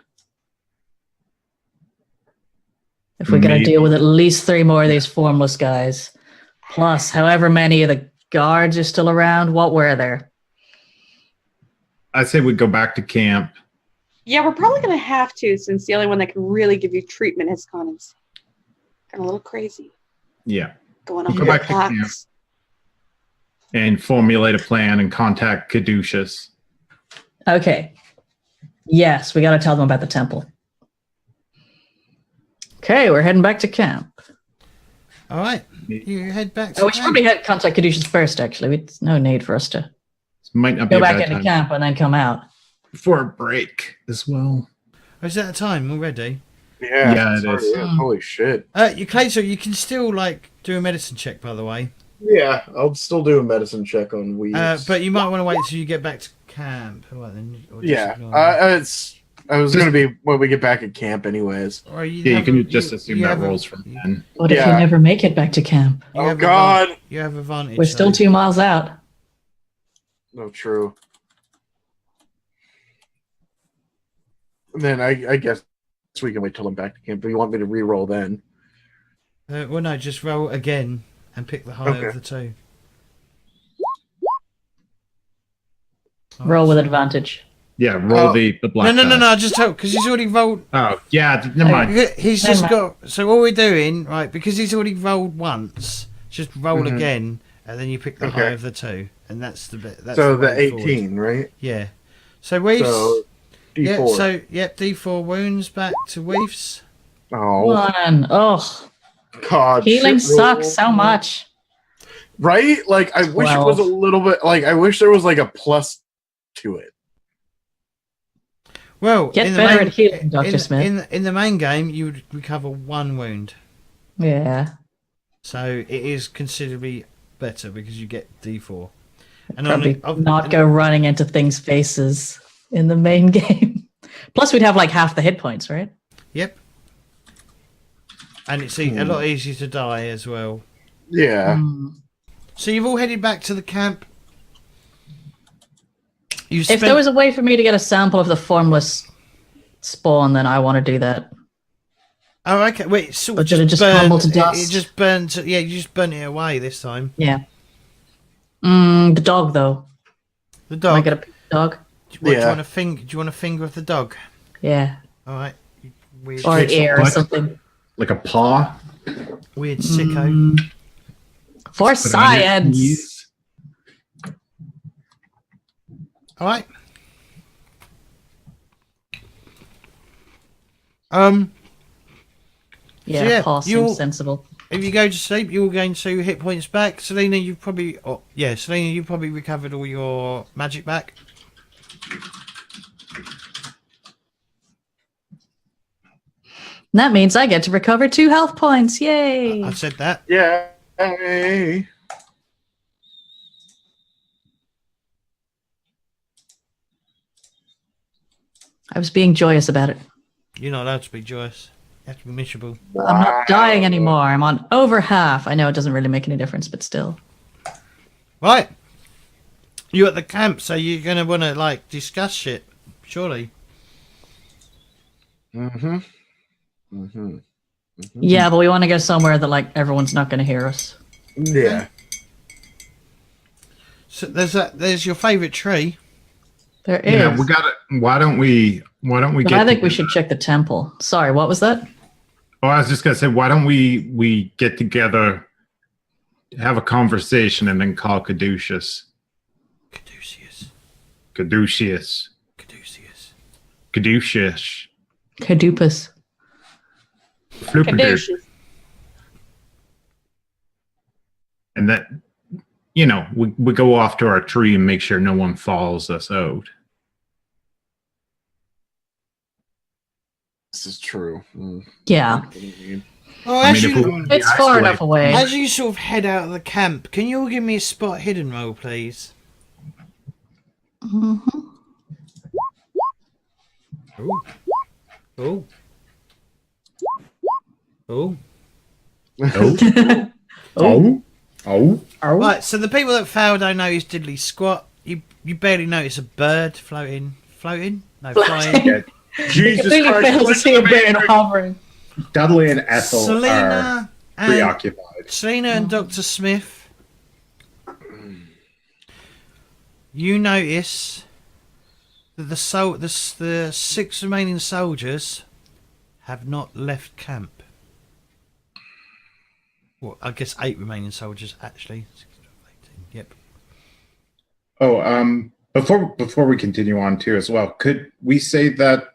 If we're going to Maybe. deal with at least 3 more of these formless guys, plus however many of the guards are still around, what were there? I say we go back to camp. Yeah, we're probably going to have to, since the only one that can really give you treatment has gone a little crazy. Yeah. Going off Go the back to camp. clocks. And formulate a plan and contact Caduceus. Okay. Yes, we got to tell them about the temple. Okay, we're heading back to camp. All right, you head back. Oh, we should probably contact Caduceus first, actually. There's no need for us to This might not be go a back bad into time. camp and then come out. For a break as well. Is that a time already? Yeah, it sorry, is. yeah, holy shit. So you can still do a medicine check, by the way. Yeah, I'll still do a medicine check on Weeds. But you might want to wait till you get back to camp. Or just yeah, ignore that. I was going to be when we get back at camp, anyways. Or Yeah, you can just assume that rolls from then. What if you Yeah. never make it back to camp? You Oh have God! You have advantage. We're still though. 2 miles out. No, true. Then I guess we can wait till I'm back to camp. But you want me to re-roll then? Well, no, just roll again and pick the higher Okay. of the two. Roll with advantage. Yeah, roll Oh. the black No, die. just hope because he's already rolled. Oh, yeah, never mind. He's just got. So what we're doing, right? Because he's already rolled once. Just roll Mhm. again, and then you pick the Okay. higher of the two, and that's the bit. That's So the way forward. 18, right? Yeah. So Weaves. So yeah. D4. So D4 wounds back to Weaves. Oh, Man, oh, God. healing shit sucks roll. so much. Right? Like, I wish it was a 12. little bit, like, I wish there was, like, a plus to it. Well, Get in the better main, at healing, Dr. Smith. In the main game, you would recover 1 wound, Yeah, so it is considerably better because you get D4. And probably not go running into things' faces in the main game. Plus, we'd have like half the hit points, right? Yep. And it's a lot easier to die as well. Yeah. So you've all headed back to the camp. If there was a way for me to get a sample of the formless spawn, then I want to do that. Oh, okay. Wait, so Or did it just crumble to dust? It just burned. Yeah, you just burnt it away this time. Yeah. The dog, though. The Can I dog. get a dog? Do you Yeah. want a finger? Do you want a finger of the dog? Yeah. All right. Weird, Or an ear or What? something. Like a paw. weird sicko. For Put it on your science. keys. All right. Yeah, yeah, paw you'll- seems sensible. If you go to sleep, you'll gain 2 hit points back. Selena, you probably. Oh, yeah, Selena, you probably recovered all your magic back. That means I get to recover 2 health points. Yay! I said that. Yeah. Hey. I was being joyous about it. You're not allowed to be joyous. You have to be miserable. I'm not dying anymore. I'm on over half. I know it doesn't really make any difference, but still. Right. You're at the camp, so you're going to want to, like, discuss shit. Surely. Mm-hmm. Mm-hmm. Yeah, but we want to go somewhere that like everyone's not going to hear us. Yeah. So there's your favourite tree. There is. Yeah, we got it. Why don't we But get I think we together? should check the temple. Sorry, what was that? Oh, I was just gonna say, why don't we get together, have a conversation, and then call Caduceus. Caduceus. Caduceus. Caduceus. Caduceus. Cadupus. Flooperdoop. Caduceus. And that, you know, we go off to our tree and make sure no one follows us out. This is true. Yeah. Oh, I as, mean, if you, we want to be It's far enough isolated- away. as you sort of head out of the camp, can you all give me a spot hidden roll, please? Mhm. Oh. Oh. Oh. Oh, oh, oh. Right, so the people that fail don't notice diddly squat. You barely notice a bird floating. Floating? No, flying. Yeah. Jesus Completely Christ! failed to what's see a the bird matter? hovering. Dudley and Ethel are Selena and preoccupied. Selena and Dr. Smith. You notice that the 6 remaining soldiers have not left camp. Well, I guess 8 remaining soldiers actually. 6, 12, 18. Yep. Oh, before we continue on too as well, could we say that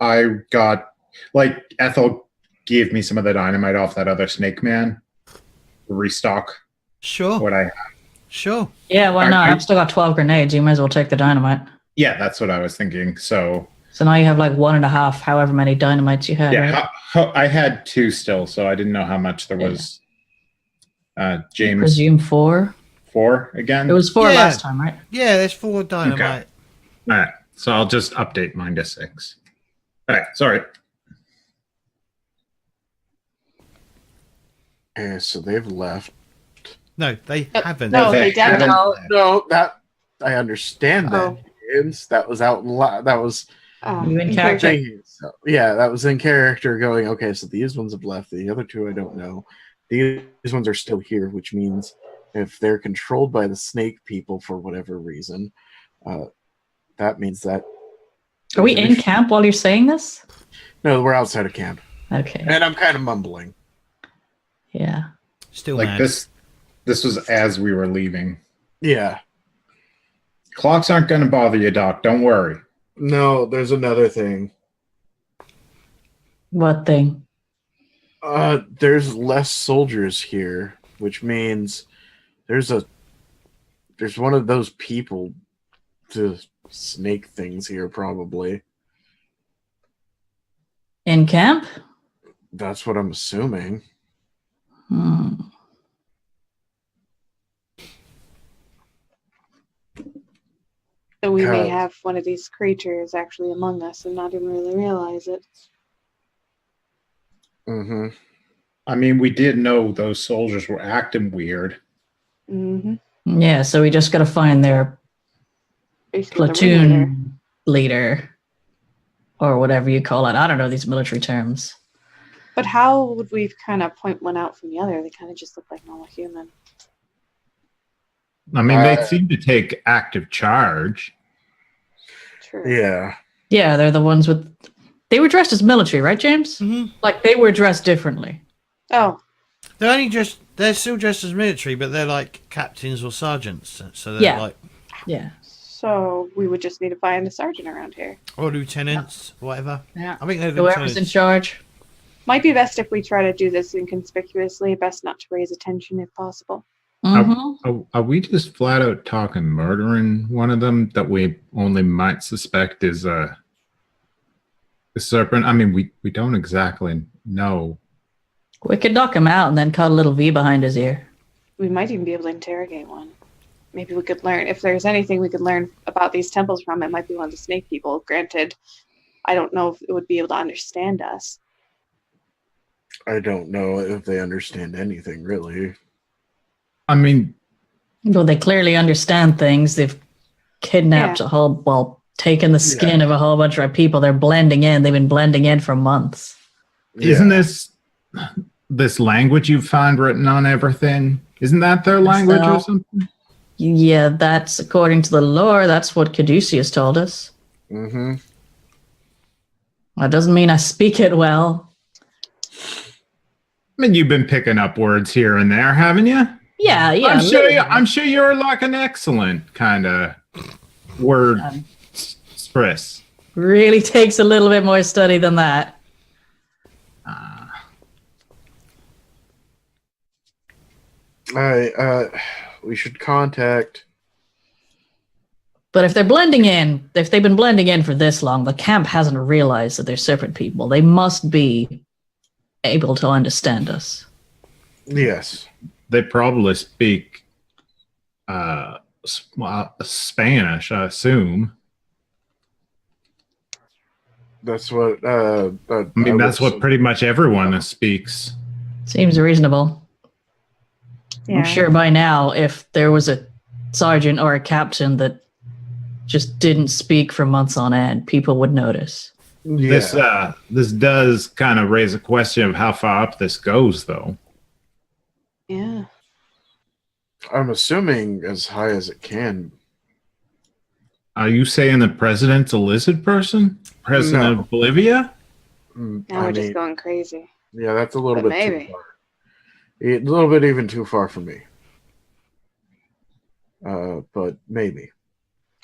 I got, like, Ethel gave me some of the dynamite off that other snake man to restock Sure. what I have? Sure. Yeah, why not? I- I've still got 12 grenades. You might as well take the dynamite. Yeah, that's what I was thinking. So So now you have like 1.5, however many dynamites you had. yeah, right? I had 2 still, so I didn't know how much there was. James, Presume 4. 4 again. It was 4 Yeah. last time, right? Yeah, there's 4 dynamite. All right, so I'll just update mine to 6. All right, sorry. Yeah, so they've left. No, they haven't. No, they they definitely. haven't. No, that I understand that. Oh. James. That was out. That was You in character? thinking. So, yeah, that was in character. Going okay. So these ones have left. The other 2 I don't know. These ones are still here, which means if they're controlled by the snake people for whatever reason, that means that. Are we in camp while you're saying this? No, we're outside of camp, Okay. and I'm kind of mumbling. Yeah. Still Like mad. This was as we were leaving. Yeah. Clocks aren't going to bother you, Doc. Don't worry. No, there's another thing. What thing? There's less soldiers here, which means there's one of those people to snake things here, probably. In camp? That's what I'm assuming. So we may God. have one of these creatures actually among us and not even really realize it. Mm-hmm. I mean, we did know those soldiers were acting weird. Mm-hmm. Yeah, so we just got to find their Basically, the ringleader. platoon leader or whatever you call it. I don't know these military terms. But how would we kind of point one out from the other? They kind of just look like normal human. I mean, they seem to take active charge. True. Yeah. Yeah, they're the ones with... They were dressed as military, right, James? Mm-hmm. Like, they were dressed differently. Oh, They're still dressed as military, but they're like captains or sergeants. So they're Yeah. like, Yeah. so we would just need to find a sergeant around here. or lieutenants, whatever. Yeah. I think they're Whoever's lieutenants. in charge. Might be best if we try to do this inconspicuously. Best not to raise attention if possible. Mm-hmm. Are we just flat out talking murdering one of them that we only might suspect is a serpent? I mean, we don't exactly know. We could knock him out and then cut a little V behind his ear. We might even be able to interrogate one. Maybe we could learn, if there's anything we could learn about these temples from, it might be one of the snake people. Granted, I don't know if it would be able to understand us. I don't know if they understand anything, really. I mean, Well, they clearly understand things. They've kidnapped taken the skin of a whole bunch of people. They're blending in. They've been blending in for months. isn't this language you found written on everything? Isn't that their language or something? Yeah, that's according to the lore. That's what Caduceus told us. Mm-hmm. That doesn't mean I speak it well. I mean, you've been picking up words here and there, haven't you? Yeah. I'm sure you're like an excellent kind of word express. Really takes a little bit more study than that. We should contact. But if they've been blending in for this long, the camp hasn't realized that they're serpent people. They must be able to understand us. Yes. They probably speak Spanish, I assume. That's what. I mean, that's what pretty much everyone speaks. Seems reasonable. Yeah. I'm sure by now, if there was a sergeant or a captain that just didn't speak for months on end, people would notice. Yeah. This does kind of raise a question of how far up this goes, though. Yeah. I'm assuming as high as it can. Are you saying the president's a lizard person? President of Bolivia? Now we're just going crazy. Yeah, that's a little But bit maybe. too far. A little bit even too far for me. But maybe.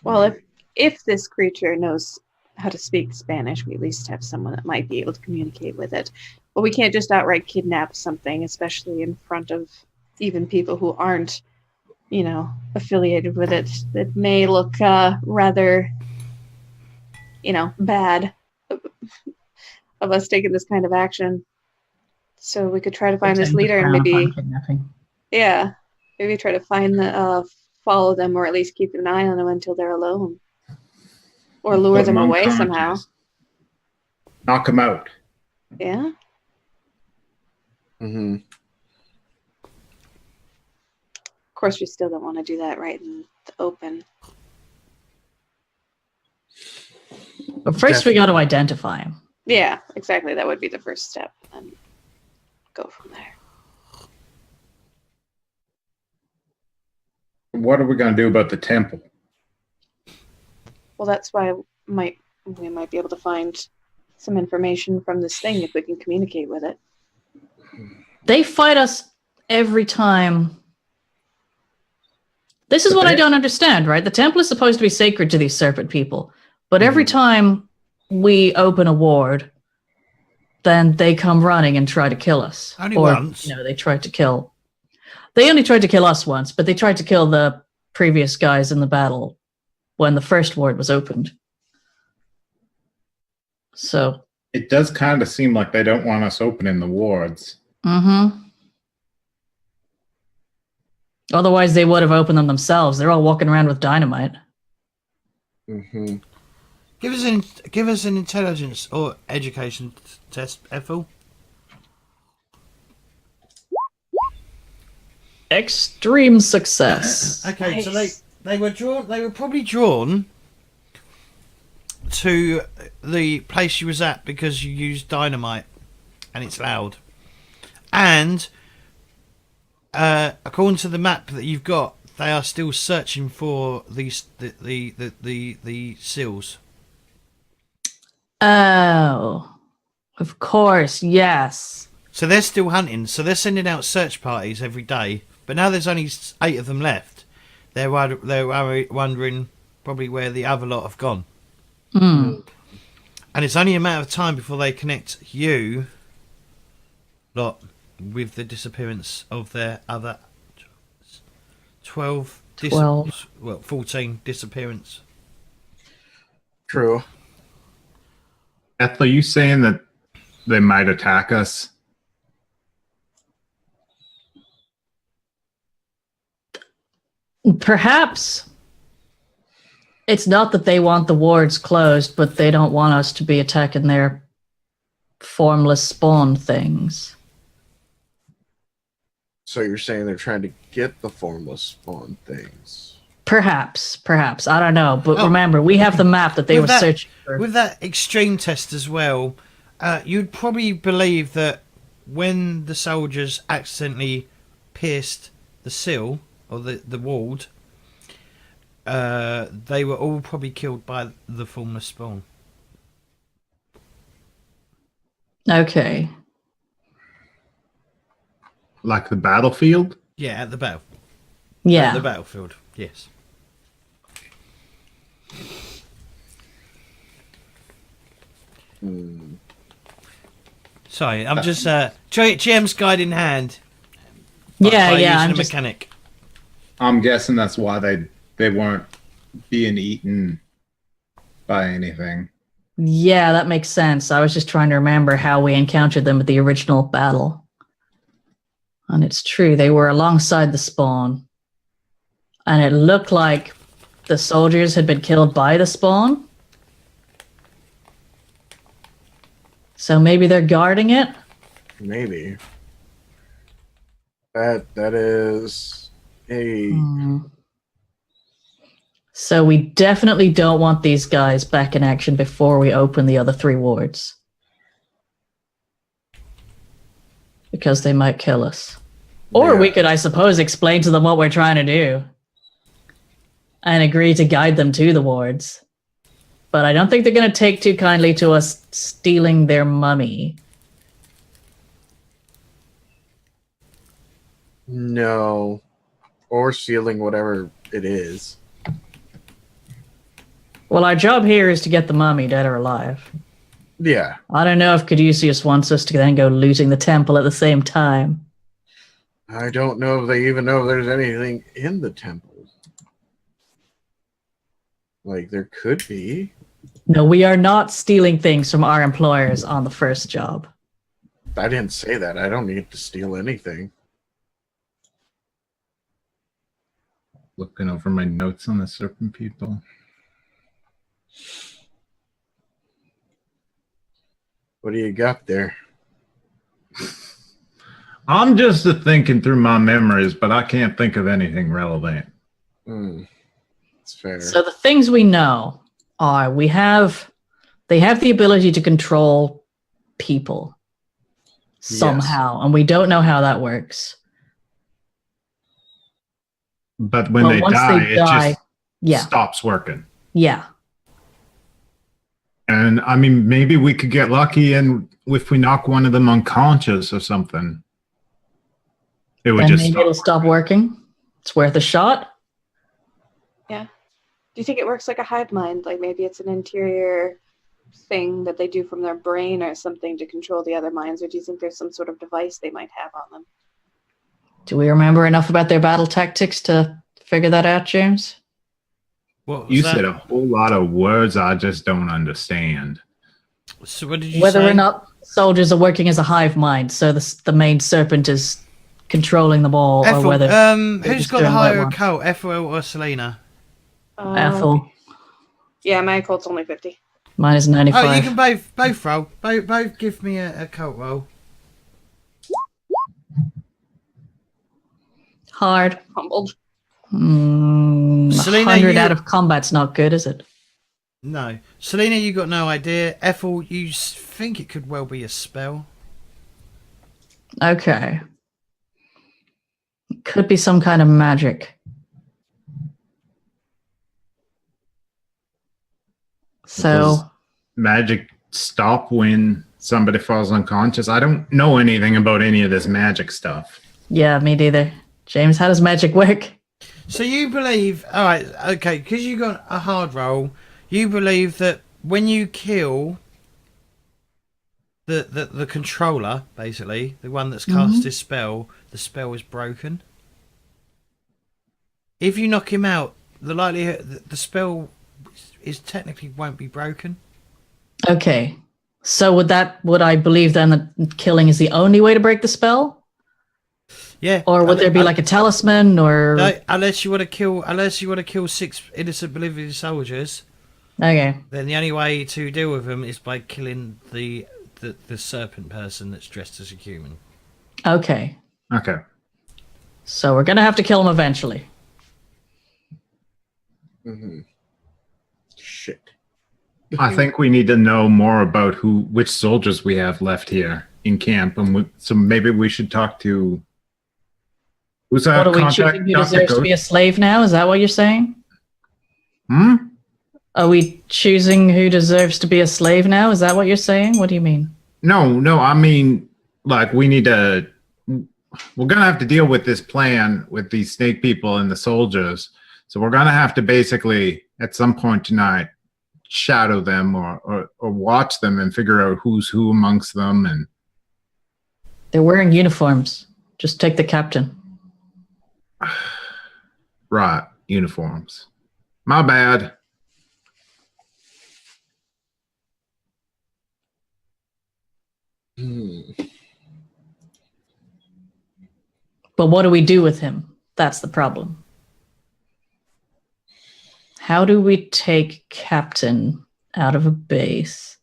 Well, if this creature knows how to speak Spanish, we at least have someone that might be able to communicate with it. But we can't just outright kidnap something, especially in front of even people who aren't, affiliated with it. That may look rather, bad of us taking this kind of action. So we could try to find this leader and maybe try to find follow them, or at least keep an eye on them until they're alone, or lure them away somehow. Knock them out. Yeah. Mm-hmm. Of course, we still don't want to do that right in the open. But first, we got to identify him. Yeah, exactly. That would be the first step, and go from there. What are we going to do about the temple? Well, that's why we might be able to find some information from this thing if we can communicate with it. They fight us every time This is But what I they- don't understand, right? The temple is supposed to be sacred to these serpent people, but every time we open a ward, then they come running and try to kill us. Only or, once. they tried to kill. They only tried to kill us once, but they tried to kill the previous guys in the battle when the first ward was opened. So. It does kind of seem like they don't want us opening the wards. Mm-hmm. Otherwise, they would have opened them themselves. They're all walking around with dynamite. Mm-hmm. Give us an intelligence or education test, Ethel. Extreme success. Okay, so they were probably drawn to the place you was at because you used dynamite and it's loud. And according to the map that you've got, they are still searching for the seals. Oh, of course, yes. So they're still hunting. So they're sending out search parties every day. But now there's only 8 of them left. They're wondering probably where the other lot have gone. Mm. And it's only a matter of time before they connect you lot with the disappearance of their other 14 disappearance. True. Ethel, are you saying that they might attack us? Perhaps it's not that they want the wards closed, but they don't want us to be attacking their formless spawn things. So you're saying they're trying to get the formless spawn things? Perhaps. I don't know. But Oh. remember, we have the map that they were With that- searching for. With that extreme test as well, you'd probably believe that when the soldiers accidentally pierced the seal or the ward, they were all probably killed by the formless spawn. Okay. Like the battlefield? Yeah, at the battle. Yeah. At the battlefield. Yes. Sorry, I'm just GM's guide in hand. Yeah, by yeah. using I'm a just, mechanic. I'm guessing that's why they weren't being eaten by anything. yeah, that makes sense. I was just trying to remember how we encountered them at the original battle. And it's true, they were alongside the spawn. And it looked like the soldiers had been killed by the spawn. So maybe they're guarding it? Maybe. That is a So we definitely don't want these guys back in action before we open the other 3 wards. Because they might kill us. Or Yeah. we could, I suppose, explain to them what we're trying to do. And agree to guide them to the wards. But I don't think they're going to take too kindly to us stealing their mummy. no, or stealing whatever it is. Well, our job here is to get the mummy, dead or alive. Yeah, I don't know if Caduceus wants us to then go looting the temple at the same time. I don't know if they even know if there's anything in the temple. Like, there could be. No, we are not stealing things from our employers on the first job. I didn't say that. I don't need to steal anything. Looking over my notes on the serpent people. What do you got there? I'm just thinking through my memories, but I can't think of anything relevant. That's fair. So the things we know are they have the ability to control people somehow, and we don't know how that works. But when Well, they once die, they it die, just yeah. stops working. Yeah. And I mean, maybe we could get lucky, and if we knock one of them unconscious or something, it would Then just maybe stop. it'll stop working. It's worth a shot. you think it works like a hive mind? Like maybe it's an interior thing that they do from their brain or something to control the other minds, or do you think there's some sort of device they might have on them? Do we remember enough about their battle tactics to figure that out, James? What was You that? said a whole lot of words I just don't understand. So what did you Whether say? or not soldiers are working as a hive mind, so the main serpent is controlling them all, Ethel, or whether who's just got the doing what it higher wants. occult, Ethel or Selena? Ethel, Yeah, my occult's only 50. mine is 95. Oh, you can both roll. Both give me a cult roll. Hard. Humbled. Selena, 100 you- out of combat's not good, is it? No. Selena, you got no idea. Ethel, you think it could well be a spell. Okay. Could be some kind of magic. So, Does magic stop when somebody falls unconscious? I don't know anything about any of this magic stuff. yeah, me neither. James, how does magic work? So you believe, all right, okay, because you got a hard roll, you believe that when you kill the controller, basically, the one that's cast this spell, the spell is broken. If you knock him out, the likelihood that the spell is technically won't be broken. Okay. So would I believe then that killing is the only way to break the spell? Yeah. Or would there be like a talisman or No, unless you want to kill 6 innocent Bolivian soldiers, Okay. then the only way to deal with them is by killing the serpent person that's dressed as a human. Okay. Okay. So we're gonna have to kill him eventually. Mm-hmm. Shit. I think we need to know more about which soldiers we have left here in camp, and so maybe we should talk to. Who's What our are we contact? choosing? Who Dr. deserves to be a slave now? Is that what you're saying? Hmm? Are we choosing who deserves to be a slave now? Is that what you're saying? What do you mean? No. I mean, like we need to. We're gonna have to deal with this plan with these snake people and the soldiers. So we're gonna have to basically, at some point tonight, shadow them or watch them and figure out who's who amongst them. And They're wearing uniforms. Just take the captain. right, uniforms. My bad. But what do we do with him? That's the problem. How do we take Captain out of a base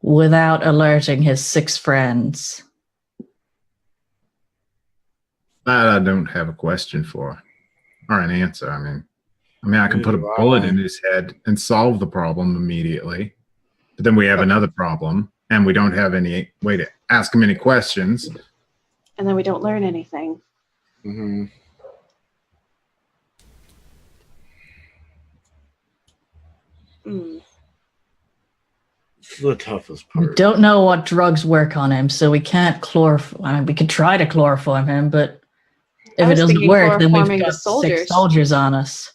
without alerting his 6 friends? That I don't have a question for or an answer. I mean, I can put a bullet in his head and solve the problem immediately. But then we have another problem, and we don't have any way to ask him any questions. And then we don't learn anything. Mm-hmm. It's the toughest We part. don't know what drugs work on him, so we can't chloroform. I mean, we could try to chloroform him, but if I it was doesn't thinking work, then we've chloroforming got the 6 soldiers. soldiers on us.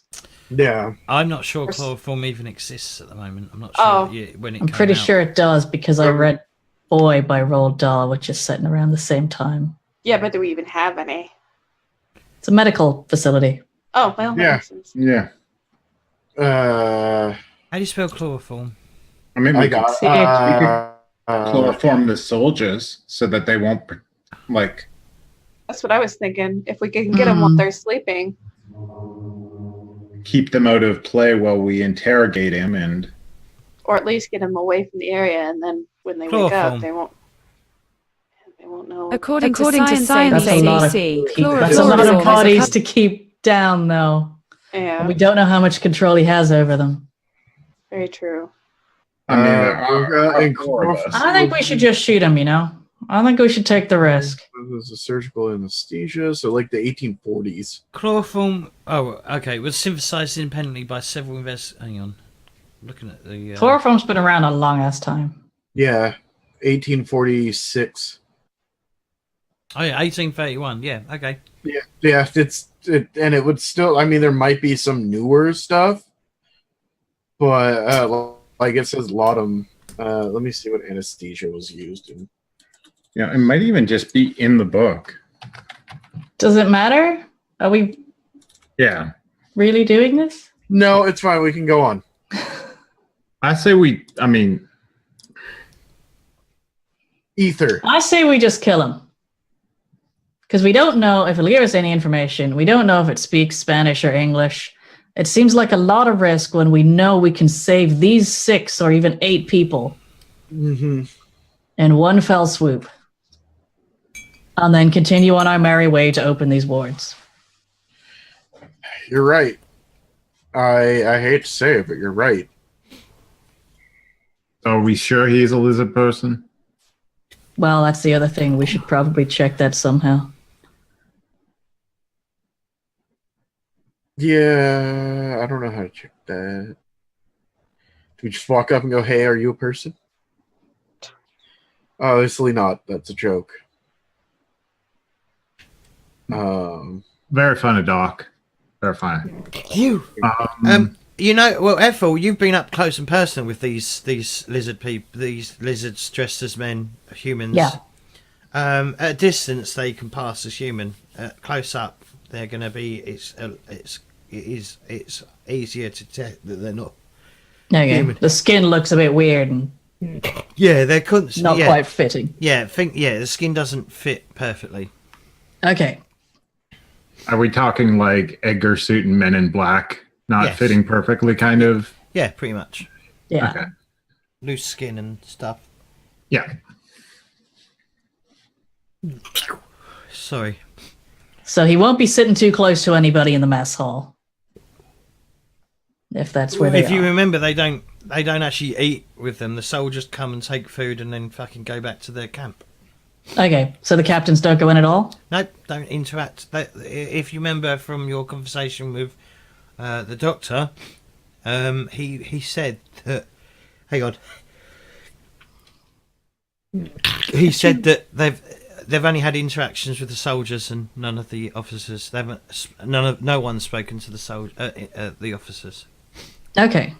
Yeah. I'm not sure Course. chloroform even exists at the moment. I'm not sure Oh. when it I'm came pretty out. sure it does because I read Boy by Roald Dahl, which is setting around the same time. Yeah, but do we even have any? It's a medical facility. Oh, well, that Yeah. makes sense. Yeah. How do you spell chloroform? I mean, I we got could chloroform the soldiers so that they won't, like, That's what I was thinking. If we can get them while they're sleeping. keep them out of play while we interrogate him. And Or at least get them away from the area, and then when they wake Chloroform. up, they won't know. According to science That's a lot of ABC, That's a lot of chloroform is bodies to keep down, though. Yeah, We don't know how much control he has over them. very true. I mean, there are and four of us. I think we should just shoot him, you know? I think we should take the risk. This is a surgical anesthesia, so like the 1840s. Chloroform. Oh, okay. It was synthesized independently by several Hang on. Looking at the. Chloroform's been around a long ass time. Yeah, 1846. Oh yeah, 1831. Yeah, okay. Yeah, and it would still. I mean, there might be some newer stuff, but like it says laudanum. Let me see what anesthesia was used in. Yeah, it might even just be in the book. Does it matter? Are we Yeah. really doing this? No, it's fine. We can go on. I say Ether. I say we just kill him. Because we don't know if it'll give us any information. We don't know if it speaks Spanish or English. It seems like a lot of risk when we know we can save these 6 or even 8 people in one fell swoop. And then continue on our merry way to open these wards. You're right. I hate to say it, but you're right. are we sure he's a lizard person? Well, that's the other thing. We should probably check that somehow. Yeah, I don't know how to check that. Do we just walk up and go, "Hey, are you a person?" Obviously not. That's a joke. Very funny, Doc. Very funny. You. You know, well, Ethel, you've been up close and personal with these lizard people, these lizards dressed as men, humans. Yeah. At a distance, they can pass as human. Close up, they're going to be. It's easier to detect that they're not. Okay. Human. The skin looks a bit weird and Yeah, they're constant. not quite fitting. Yeah, the skin doesn't fit perfectly. Okay. Are we talking like Edgar suit and Men in Black? Not Yes. fitting perfectly, kind of? Yeah, pretty much. Yeah. Okay. Loose skin and stuff. Yeah. Sorry. So he won't be sitting too close to anybody in the mess hall. If that's where they If you are. remember, they don't actually eat with them. The soldiers come and take food and then fucking go back to their camp. Okay, so the captains don't go in at all? Nope, don't interact. If you remember from your conversation with the doctor, he said that. Hang on. He said that they've only had interactions with the soldiers and none of the officers. No one's spoken to the officers. Okay.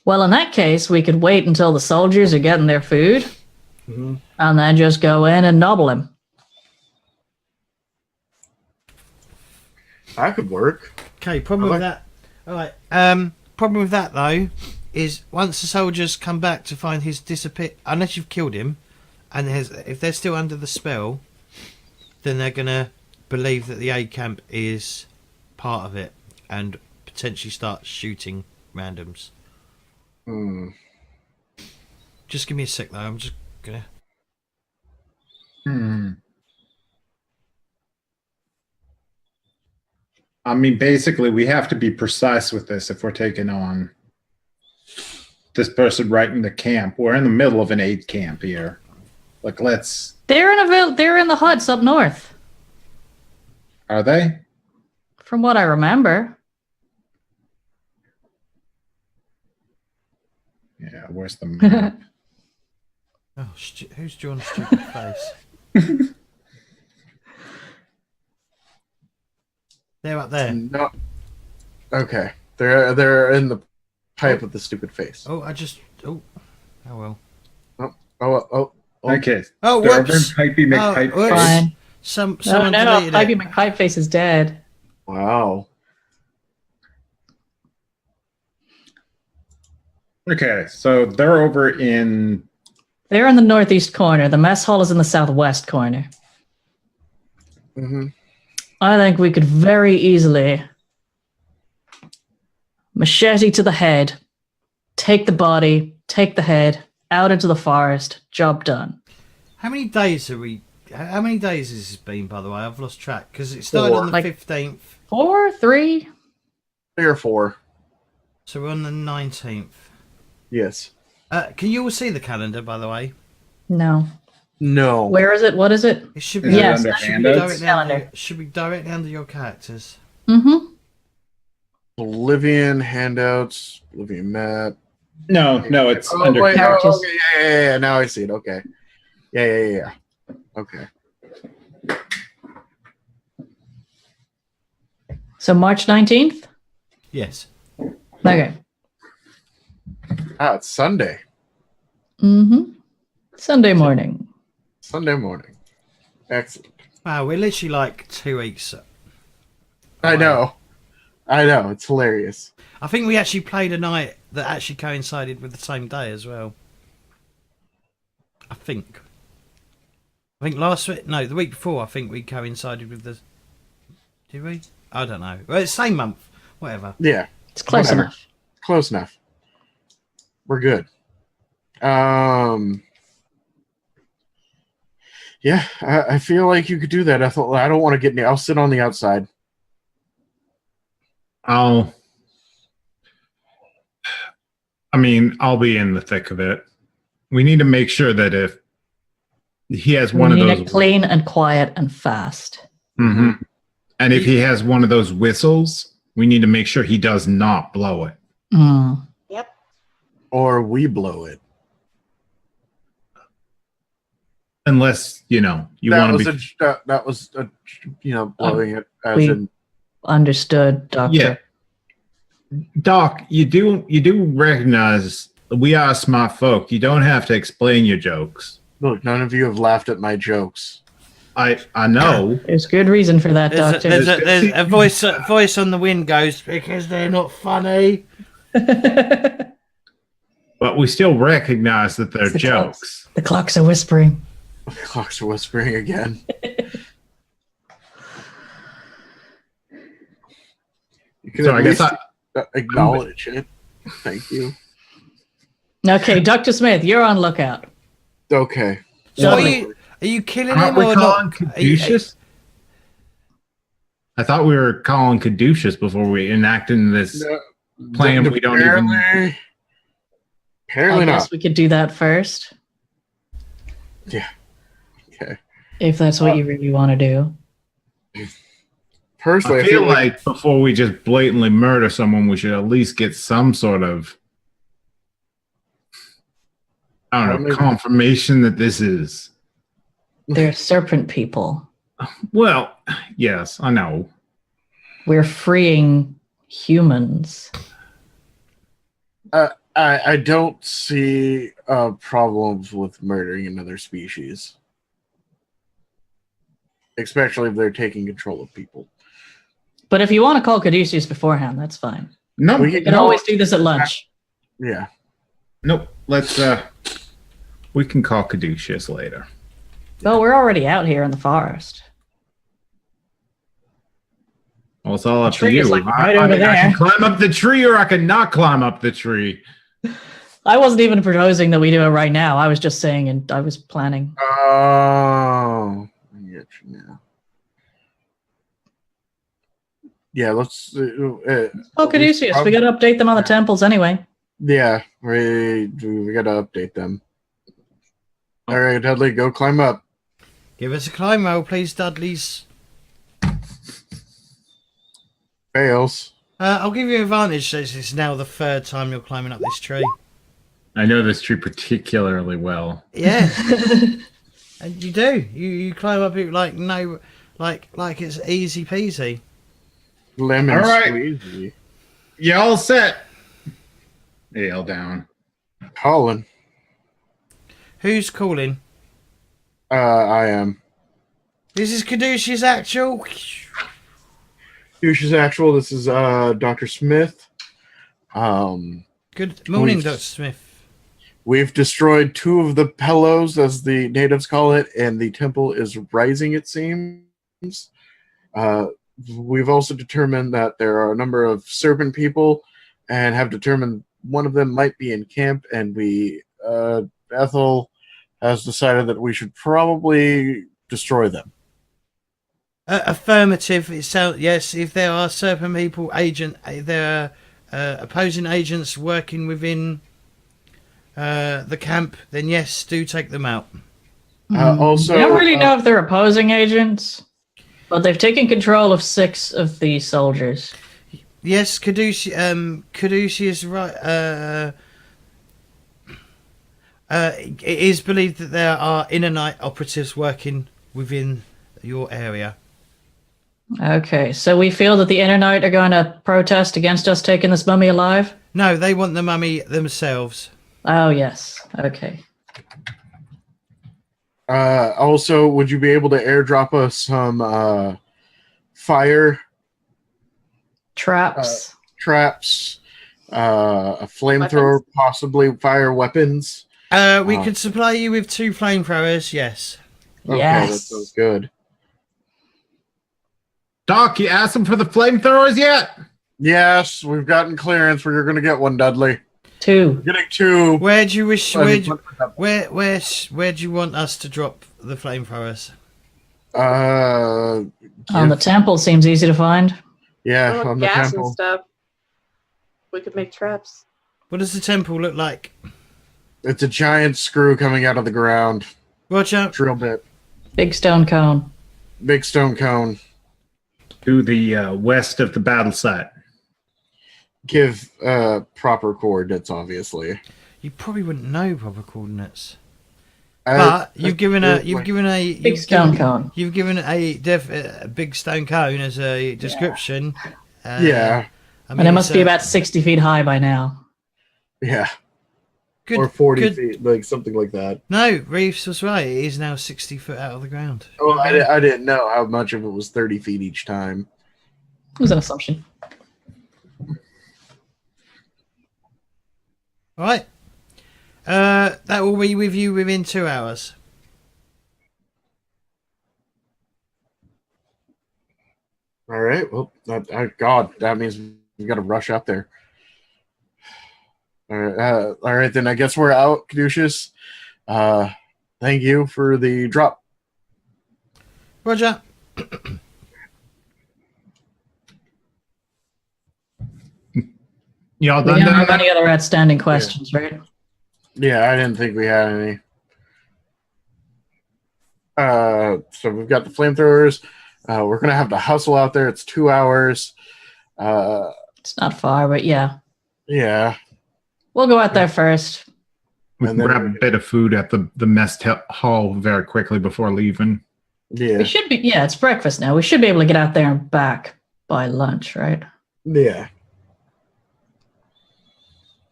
Well, in that case, we could wait until the soldiers are getting their food and then just go in and nobble him. That could work. Okay, problem with that. All right. Problem with that though is once the soldiers come back to find his disappear, unless you've killed him, and if they're still under the spell, then they're gonna believe that the aid camp is part of it and potentially start shooting randoms. Just give me a sec though. I'm just gonna. I mean, basically, we have to be precise with this if we're taking on this person right in the camp. We're in the middle of an aid camp here. Like, let's. They're in the huts up north, Are they? from what I remember. Yeah, where's the map? Oh, who's drawn a stupid face? They're up there. No. Okay, they're in the pipe with the stupid face. Oh, oh well. Oh. Okay. Oh, They're over in whoops. Pipey McPipe. whoops. Fine. Someone No, deleted Pipey it. McPipeface is dead. Wow. Okay, so they're over in. They're in the northeast corner. The mess hall is in the southwest corner. I think we could very easily machete to the head, take the body, take the head, out into the forest, job done. How many days has this been, by the way? I've lost track because it started on the 15th. 4, 3? 3 or 4. So we're on the 19th. Yes. Can you all see the calendar, by the way? No. No. Where is it? What is it? It should Is be, it Yes, under that should be handouts? should be directly under your characters. Mm-hmm. Bolivian handouts, Bolivian map. No, it's under wait, characters. okay, yeah. Now I see it. Okay. Yeah. Okay. So March 19th? Yes. Okay. It's Sunday. Mm-hmm. Sunday morning. Sunday morning. Excellent. Wow, we're literally like 2 weeks. I know. It's hilarious. I think we actually played a night that actually coincided with the same day as well. I think last week, no, the week before, I think we coincided with the. Did we? I don't know. Well, it's same month. Whatever. Yeah. It's close Whatever. enough. Close enough. We're good. Yeah, I feel like you could do that. I don't want to get near. I'll sit on the outside. I'll be in the thick of it. We need to make sure that if he has one of We those need it clean and quiet and fast. Mm-hmm. And if he has one of those whistles, we need to make sure he does not blow it. Mm. Or we blow it. Unless, you want to be... That was blowing it as we in... Understood, Doctor. Yeah. Doc, you do recognize we are smart folk. You don't have to explain your jokes. Look, none of you have laughed at my jokes. I know. There's good reason for that, Doctor. There's a voice on the wind goes, because they're not funny. But we still recognize that they're The jokes. The clocks are whispering. The clocks are whispering again. You can So at I guess least acknowledge it. Thank you. Okay, Dr. Smith, you're on lookout. Okay. So Lovely. are you killing Aren't him we or calling not? Caduceus? I thought we were calling Caduceus before we enacted this plan. We don't even... Apparently I guess not. we could do that first. Yeah. Okay. If that's what you really want to do. Personally, I feel like before we just blatantly murder someone, we should at least get some sort of, confirmation that this is. They're serpent people. Well, yes, I know. We're freeing humans. I don't see problems with murdering another species, especially if they're taking control of people. But if you want to call Caduceus beforehand, that's fine. No, We can always do this at lunch. Yeah. Nope. Let's. We can call Caduceus later. Well, we're already out here in the forest. Well, it's all up to tree is you. like right I over can there. climb up the tree, or I can not climb up the tree. I wasn't even proposing that we do it right now. I was just saying, and I was planning. Oh, I get you now. Yeah, let's. Oh, Caduceus, we got to update them on the temples anyway. Yeah, we got to update them. All right, Dudley, go climb up. Give us a climb roll, please, Dudleys. Fails. I'll give you advantage since it's now the third time you're climbing up this tree. I know this tree particularly well. Yeah. And you do. You climb up it like it's easy peasy. Lemon All right. squeezy. You all set? Ale down. Colin. Who's calling? I am. This is Caduceus Actual. Douche's actual. This is Dr. Smith. Good morning, Dr. Smith. We've destroyed 2 of the pillows, as the natives call it, and the temple is rising, it seems. We've also determined that there are a number of serpent people, and have determined one of them might be in camp, and Ethel has decided that we should probably destroy them. Affirmative. Yes, if there are serpent people, there are opposing agents working within the camp, then yes, do take them out. Also, I don't really know if they're opposing agents, but they've taken control of 6 of the soldiers. Yes, Caduceus, right. It is believed that there are inner night operatives working within your area. Okay, so we feel that the Inner Night are going to protest against us taking this mummy alive? No, they want the mummy themselves. Oh, yes. Okay. Also, would you be able to airdrop us some fire Traps. traps, a flamethrower, possibly fire weapons? We could supply you with 2 flamethrowers, yes. Okay, Yes. that sounds good. Doc, you asked him for the flamethrowers yet? Yes, we've gotten clearance. We're going to get one, Dudley. 2. Getting 2. Where do you wish? Where do you want us to drop the flamethrowers? On the temple seems easy to find. Yeah, Oh, on the gas temple. and stuff. We could make traps. What does the temple look like? It's a giant screw coming out of the ground. Roger. Drill bit. Big stone cone. Big stone cone. To the west of the battle site. Give proper coordinates, You probably wouldn't know proper coordinates. Uh, But you've given a Big stone cone. You've given a big stone cone as a description. Yeah. I mean, And it must it's be about 60 feet high by now. Yeah. good, Or 40 good- feet, like something like that. No, Reeves was right. It is now 60 foot out of the ground. Oh, I didn't know how much of it was 30 feet each time. It was an assumption. All right. That will be with you within 2 hours. All right. Well, God, that means we got to rush up there. All right, then I guess we're out, Caduceus. Thank you for the drop. Roger. Y'all We done don't down have there? any other outstanding questions, right? Yeah, I didn't think we had any. So we've got the flamethrowers. We're gonna have to hustle out there. It's 2 hours. It's not far, but yeah. Yeah. We'll go out there first. We And can then grab we- a bit of food at the mess hall very quickly before leaving. Yeah. We should be, yeah, it's breakfast now. We should be able to get out there and back by lunch, right? Yeah.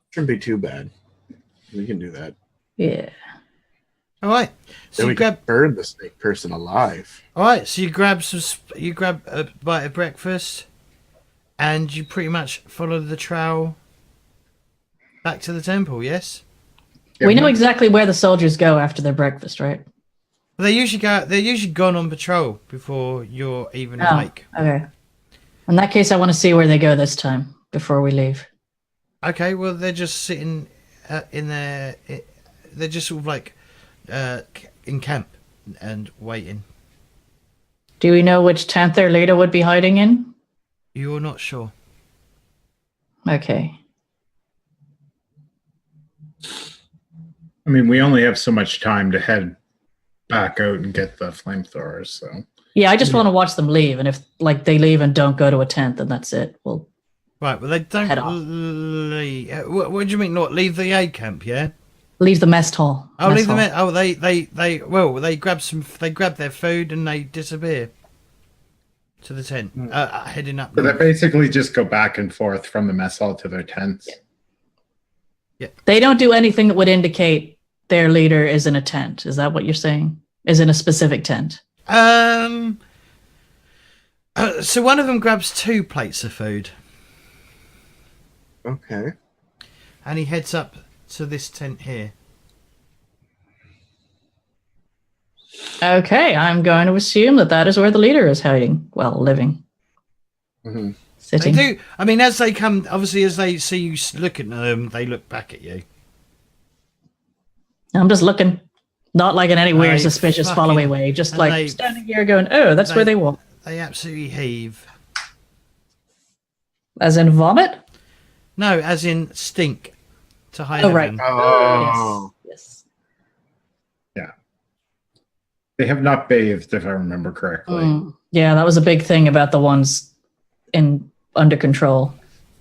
Shouldn't be too bad. We can do that. Yeah. All right. So Then you we grab. can burn the snake person alive. All right. So you grab You grab a bite of breakfast, and you pretty much follow the trail back to the temple. Yes. We know exactly where the soldiers go after their breakfast, right? They usually go. They're usually gone on patrol before you're even awake. Okay. In that case, I want to see where they go this time before we leave. Okay. Well, they're just sitting in their. They're just sort of like in camp and waiting. Do we know which tent their leader would be hiding in? You're not sure. Okay. I mean, we only have so much time to head back out and get the flamethrowers, so. Yeah, I just want to watch them leave, and if like they leave and don't go to a tent, then that's it. Well, Right. Well, they don't Head off. leave. What do you mean? Not leave the aid camp? Yeah. leave the mess hall. Oh, Mess leave them. hall. Oh, they grab some. They grab their food and they disappear to the tent, heading up. So they north. basically just go back and forth from the mess hall to their tents. They don't do anything that would indicate their leader is in a tent. Is that what you're saying? Is in a specific tent? So one of them grabs 2 plates of food Okay. and he heads up to this tent here. Okay, I'm going to assume that that is where the leader is hiding. Well, living. Mm-hmm. They Sitting. do. I mean, as they come, obviously, as they see you looking at them, they look back at you. I'm just looking. Not like in any weird, They suspicious fucking- following way. Just and like they- standing here going, oh, that's where they walk. They absolutely heave. As in vomit? No, as in stink to high Oh, right. heaven. Oh. Yes. They have not bathed, if I remember correctly. Mm. Yeah, that was a big thing about the ones under control.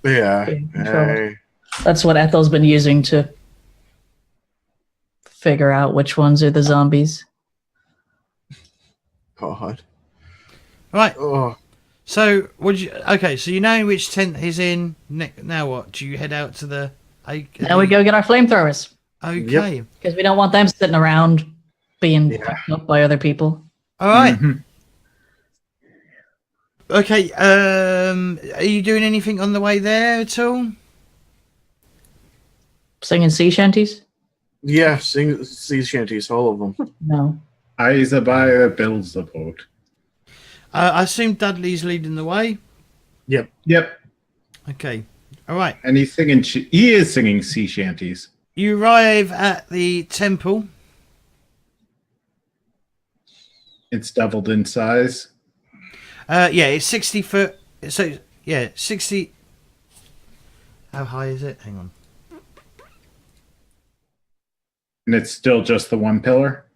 Yeah. Being controlled. Hey. That's what Ethel's been using to figure out which ones are the zombies. God. Right. Oh. So, okay, so you know which tent he's in. Now what? Do you head out to the... Now we go get our flamethrowers. Okay. Because we don't want them sitting around being fucked up by other people. All right. Mm-hmm. Okay, are you doing anything on the way there at all? Singing sea shanties? Yeah, sing sea shanties, all of them. No. Isabella builds the boat. I assume Dudley's leading the way. Yep. Okay, all right. And he is singing sea shanties. You arrive at the temple. It's doubled in size. Yeah, it's 60 foot. So, yeah, 60. How high is it? Hang on. And it's still just the one pillar?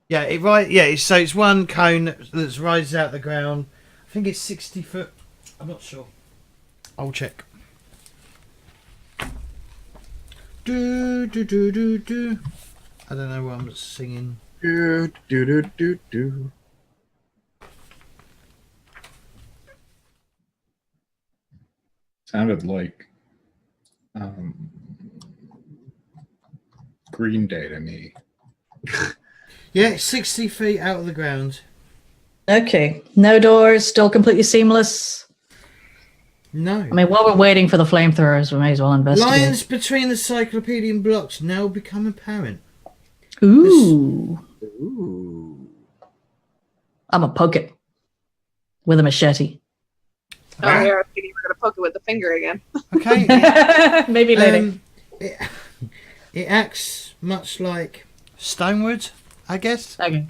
Yeah, so it's one cone that rises out the ground. I think it's 60 foot. I'm not sure. I'll check. Do. I don't know what I'm singing. Do. Sounded like Green Day to me. Yeah, it's 60 feet out of the ground. Okay. No doors, still completely seamless. No. I mean, while we're waiting for the flamethrowers, we may as well investigate. Lines between the cyclopedian blocks now become apparent. Ooh. Ooh. I'm gonna poke it with a machete. Oh, here, I was thinking we're going to poke it with the finger again. Okay. Maybe later. It acts much like stonewood, I guess. Okay.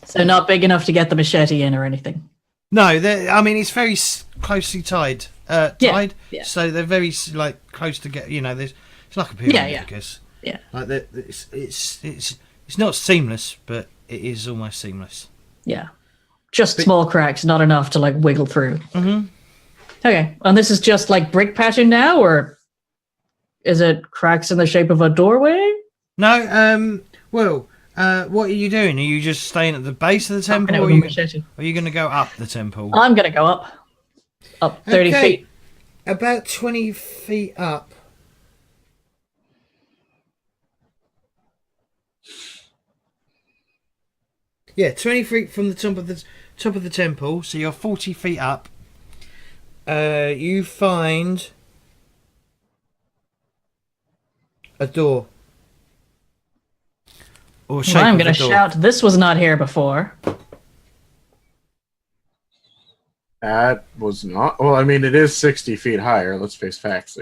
So not big enough to get the machete in or anything. No, I mean it's very closely tied. Yeah. So they're very close to get. There's it's like a pyramid, Yeah. I guess. Yeah. Like it's not seamless, but it is almost seamless. Yeah. Just small cracks, not enough to wiggle through. Mm-hmm. Okay. And this is just brick patching now, or is it cracks in the shape of a doorway? No. Well. What are you doing? Are you just staying at the base of the temple, or are you going to go up the temple? I'm going to go up 30 feet. About 20 feet up. Yeah, 20 feet from the top of the temple. So you're 40 feet up. You find a door. Or shape I'm of going to the door. shout, "This was not here before." That was not. Well, I mean, it is 60 feet higher. Let's face facts.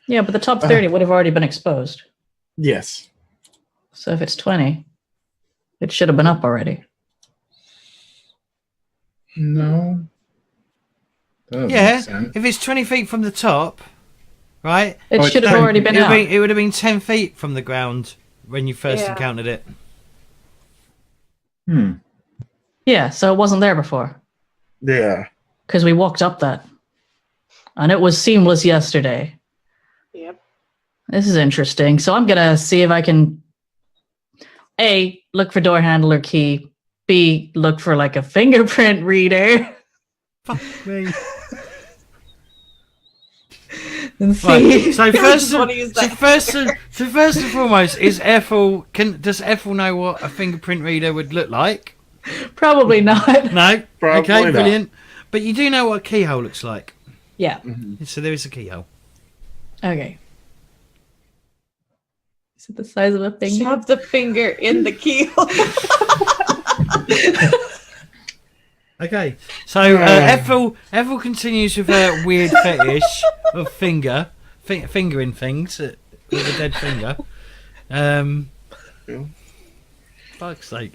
Yeah, but the top 30 would have already been exposed. Yes. So if it's 20, it should have been up already. No. That doesn't Yeah, make sense. if it's 20 feet from the top, right? It should have already been out. It would have been 10 feet from the ground when you first encountered it. Yeah, so it wasn't there before. Yeah. Because we walked up that. And it was seamless yesterday. Yep. This is interesting. So I'm going to see if I can, A, look for door handle or key. B, look for a fingerprint reader. Fuck me. And C. Right. So first and foremost, is Ethel? Does Ethel know what a fingerprint reader would look like? Probably not. No. Probably okay, not. brilliant. But you do know what a keyhole looks like. Yeah. So there is a keyhole. Okay. Is it the size of a finger? Shove the finger in the keyhole. Okay. So Ethel continues with her weird fetish of fingering things with a dead finger. Fuck's sake.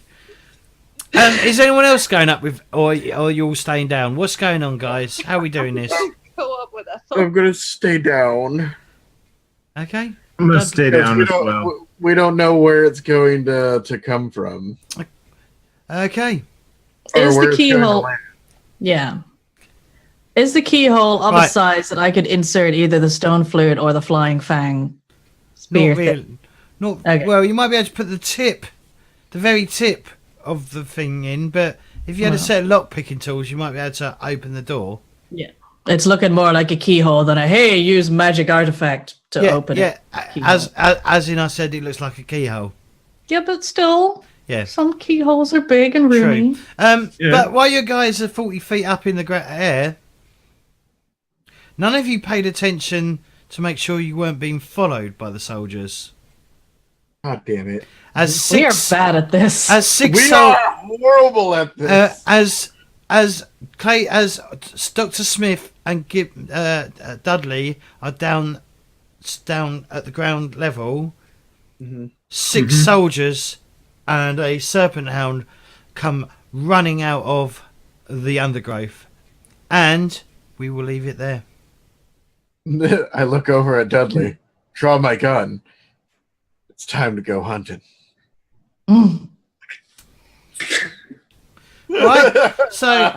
Is anyone else going up with, or are you all staying down? What's going on, guys? How are we doing this? Go up with us. I'm going to stay down. Okay. I'm going to stay down as well. We don't know where it's going to come from. Okay. Or Is where the it's going to keyhole? land. Yeah. Is the keyhole of a Right. size that I could insert either the stone flute or the flying fang spear? Not really. Not Okay. well. You might be able to put the very tip of the thing in, but if you had a Well. set of lock picking tools, you might be able to open the door. Yeah. It's looking more like a keyhole than a hey, use magic artifact to open it. As in I said, it looks like a keyhole. Yeah, but still, Yes. some keyholes are big and roomy. True. Yeah. But while you guys are 40 feet up in the air, none of you paid attention to make sure you weren't being followed by the soldiers. God damn it. As We are six, bad at this. as six, We sol- are horrible at this. as Dr. Smith and Dudley are down at the ground level, six soldiers and a serpent hound come running out of the undergrowth, and we will leave it there. I look over at Dudley, draw my gun. It's time to go hunting. Mm. Right? So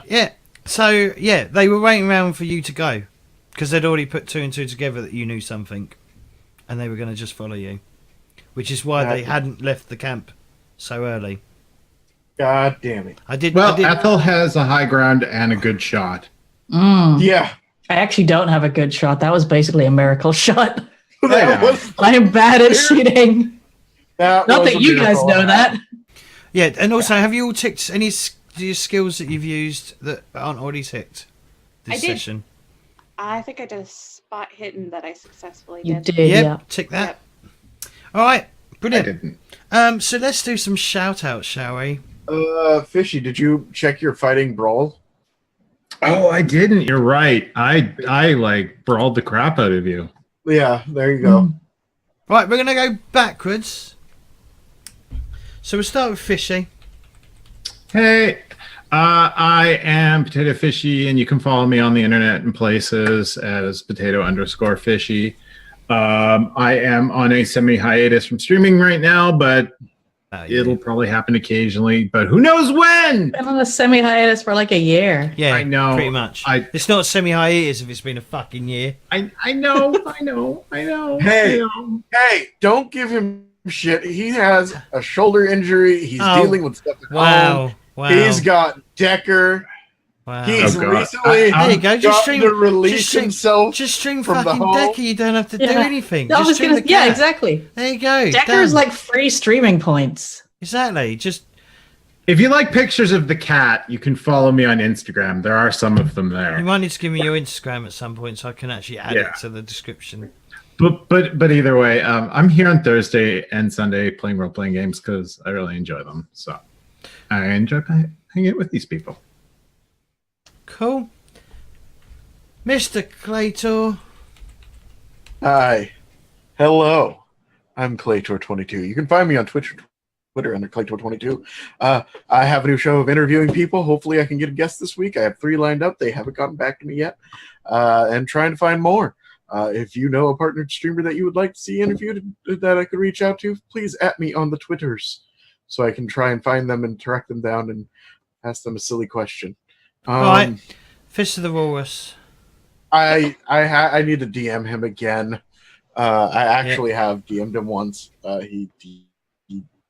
yeah, they were waiting around for you to go because they'd already put two and two together that you knew something, and they were going to just follow you, which is why they hadn't left the camp so early. God damn it. I did. Ethel has a high ground and a good shot. Yeah. I actually don't have a good shot. That was basically a miracle shot. That was, I am bad at shooting. that Not was that a you guys miracle. know that. Yeah, and also, have you all ticked any skills that you've used that aren't already ticked this I did. session? I think I did a spot hidden that I successfully You did. did, Yep, yeah. tick that. All right, I brilliant. didn't. So let's do some shout outs, shall we? Fishy, did you check your fighting brawl? Oh, I didn't. You're right. I like brawled the crap out of you. Yeah, there you go. Right, we're gonna go backwards. So we'll start with Fishy. Hey, I am Potato Fishy, and you can follow me on the internet and places as potato_fishy. I am on a semi-hiatus from streaming right now, but it'll probably happen occasionally. But who knows when? Been on a semi-hiatus for like a year. Yeah, I know. pretty much. I- It's not semi-hiatus if it's been a fucking year. I know, I know. Hey. I know. Hey, don't give him shit. He has a shoulder injury. He's Oh, dealing with stuff at home. Wow. He's got Decker. wow. He's Oh, God. recently There you go. Just gotten stream. to release just stream, himself. Just stream from the fucking hole. Decker. You don't have to do Yeah. anything. I Just was stream gonna, the yeah, cat. exactly. There you go. Decker's done. like free streaming points. Exactly. Just If you like pictures of the cat, you can follow me on Instagram. There are some of them there. you might need to give me your Instagram at some point so I can actually add Yeah. it to the description. But either way, I'm here on Thursday and Sunday playing role-playing games because I really enjoy them. So I enjoy hanging out with these people. Cool. Mr. Claytor. Hi. Hello. I'm Claytor22. You can find me on Twitter under Claytor22. I have a new show of interviewing people. Hopefully I can get a guest this week. I have 3 lined up. They haven't gotten back to me yet. And trying to find more. If you know a partnered streamer that you would like to see interviewed that I could reach out to, please at me on the Twitters so I can try and find them and track them down and ask them a silly question. Right. Fist of the Walrus. I need to DM him again. I actually have DM'd him once. He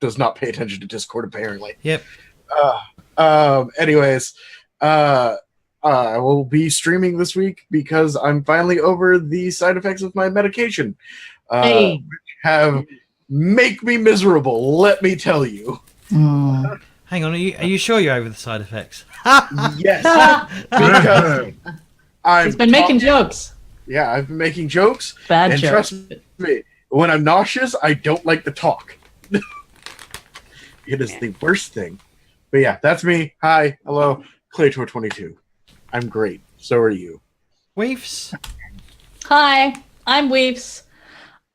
does not pay attention to Discord apparently. Yep. Anyways, I will be streaming this week because I'm finally over the side effects of my medication. Hey. Have make me miserable. Let me tell you. Mm. Hang on. Are you sure you're over the side effects? Yes, because He's been making jokes. Yeah, I've been making jokes. Bad And jokes. trust me, when I'm nauseous, I don't like to talk. It is the worst thing. But yeah, that's me. Hi, hello, Claytor22. I'm great. So are you. Weaves. Hi, I'm Weeps.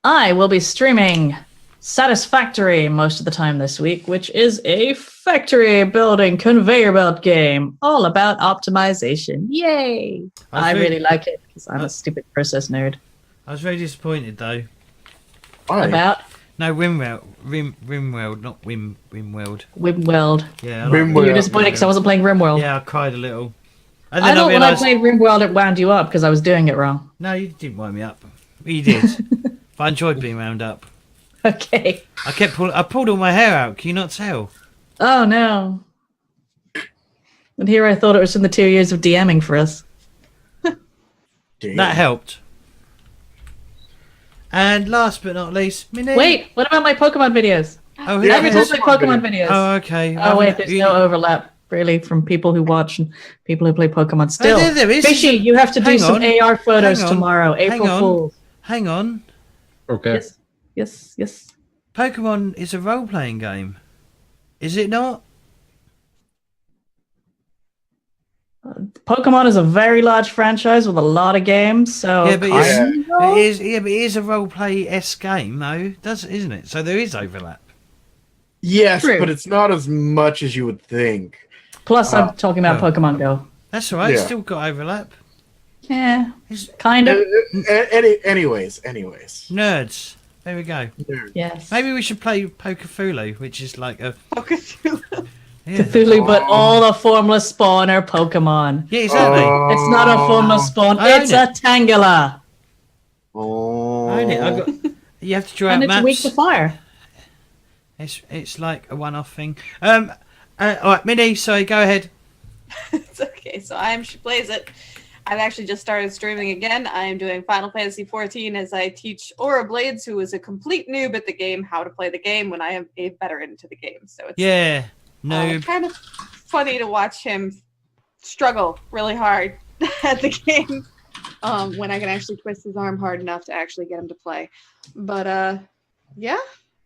I will be streaming Satisfactory most of the time this week, which is a factory building conveyor belt game all about optimization. Yay! I really like it because I'm a stupid process nerd. I was very disappointed though. Why? About No, Rimworld, not Wimworld. Wimworld. Yeah, I like Rimworld. that. You're disappointed because I wasn't playing Rimworld. Yeah, I cried a little. And I then thought when I realised, played RimWorld, it wound you up because I was doing it wrong. no, you didn't wind me up. You did. But I enjoyed being wound up. Okay. I pulled all my hair out. Can you not tell? Oh no. And here I thought it was from the 2 years of DMing for us. Damn. That helped. And last but not least, Minnie. Wait, what about my Pokemon videos? Oh, Yeah, I haven't Pokemon touched my Pokemon videos. Oh, okay. Oh wait, there's no overlap really from people who watch and people who play Pokemon. Still, there is. Fishy, you have to do Hang some on. AR photos Hang on. tomorrow. April on. Fools. Hang on. Okay. Yes. Pokemon is a role-playing game. Is it not? Pokemon is a very large franchise with a lot of games, so Yeah, but kind of. it is. Yeah, but it is a role-play-esque game, though, isn't it? So there is overlap. Yes, True. but it's not as much as you would think. Plus, I'm talking about oh. Pokemon Go. That's all right. It's Yeah. still got overlap. Yeah, It's kind of. Anyways. nerds. There we go. Yes. Maybe we should play Pulp Cthulhu, which is like a Cthulhu. yeah. Cthulhu, but all the formless spawn are Pokemon. Yeah, exactly. It's not a formless spawn. I own It's a Tangela, Oh. I own it. You have to draw and out it's weak maps. to fire. It's like a one-off thing. All right, Minnie. Sorry, go ahead. It's okay. So I am She Plays It. I've actually just started streaming again. I am doing Final Fantasy XIV as I teach Aura Blades, who is a complete noob at the game, how to play the game when I am a veteran to the game. So it's Yeah. No. kind of funny to watch him struggle really hard at the game when I can actually twist his arm hard enough to actually get him to play. But yeah,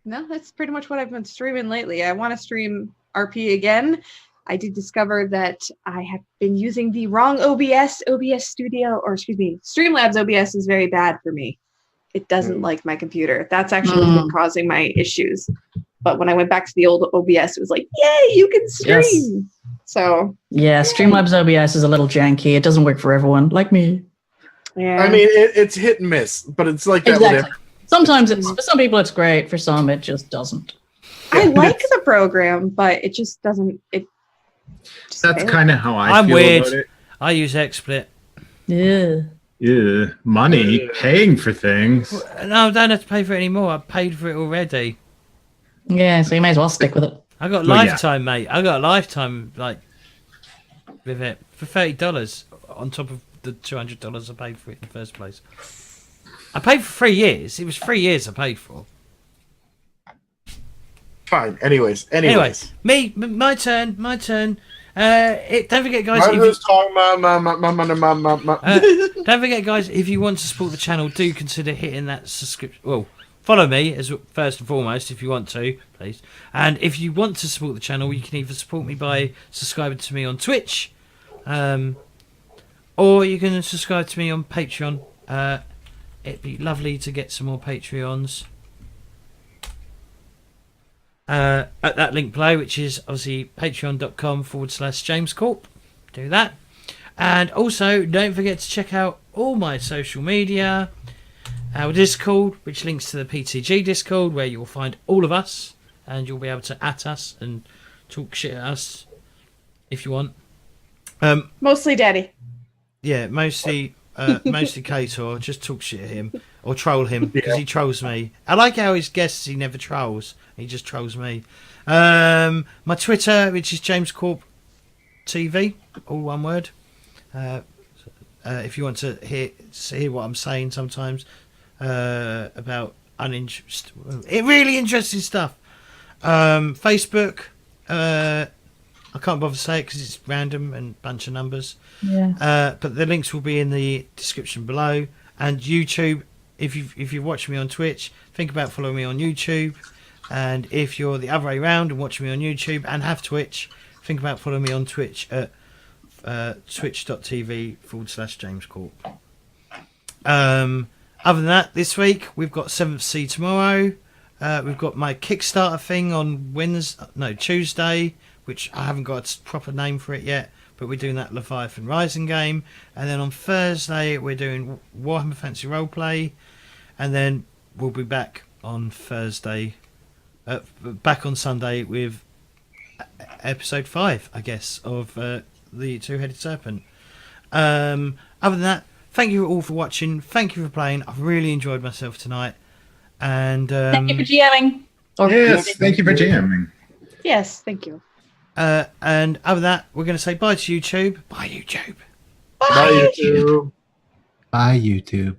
no, that's pretty much what I've been streaming lately. I want to stream RP again. I did discover that I have been using the wrong OBS Studio, or excuse me, Streamlabs OBS is very bad for me. It doesn't like my computer. That's actually been causing my issues. But when I went back to the old OBS, it was like, yay, you can stream. Yes. So Yeah, Streamlabs OBS is a little janky. It doesn't work for everyone, like me. yeah. I mean, it's hit and miss, but it's like that with Exactly. Sometimes it's for some people it's great. For some, it just doesn't. I like the program, but it just doesn't. It. just That's fails. kind of how I I'm feel weird. about it. I use XSplit. Yeah. Yeah, money, paying for things. No, I don't have to pay for it anymore. I paid for it already. Yeah, so you may as well stick with it. I got Well, yeah. lifetime, mate. I got a lifetime with it for $30 on top of the $200 I paid for it in the first place. I paid for 3 years. It was 3 years I paid for. Fine. Anyways. My turn. Don't forget, guys. I'm just talking Don't forget, guys. If you want to support the channel, do consider hitting that subscription. Well, follow me as first and foremost if you want to, please. And if you want to support the channel, you can either support me by subscribing to me on Twitch, or you can subscribe to me on Patreon. It'd be lovely to get some more Patreons. At that link below, which is obviously patreon.com/JamesCorp. Do that. And also, don't forget to check out all my social media, our Discord, which links to the PTG Discord, where you'll find all of us, and you'll be able to at us and talk shit at us if you want. Mostly Daddy. Yeah, mostly Kator. Just talk shit at him or troll him because he trolls me. I like how his guests he never trolls. He just trolls me. My Twitter, which is JamesCorp TV, all one word. If you want to hear what I'm saying sometimes about really interesting stuff. Facebook. I can't bother to say it because it's random and bunch of numbers. Yeah. But the links will be in the description below. And YouTube, if you've watched me on Twitch, think about following me on YouTube. And if you're the other way around and watching me on YouTube and have Twitch, think about following me on Twitch at twitch.tv/JamesCorp. Other than that, this week we've got 7th Sea tomorrow. We've got my Kickstarter thing on Tuesday, which I haven't got a proper name for it yet, but we're doing that Leviathan Rising game. And then on Thursday we're doing Warhammer Fantasy Roleplay, and then we'll be back on Sunday with episode 5, I guess, of the Two-Headed Serpent. Other than that, thank you all for watching. Thank you for playing. I've really enjoyed myself tonight. And Thank you for GMing. Yes, thank you for jamming. Yes, thank you. and other than that, we're going to say bye to YouTube. Bye, YouTube. Bye, YouTube. Bye, YouTube.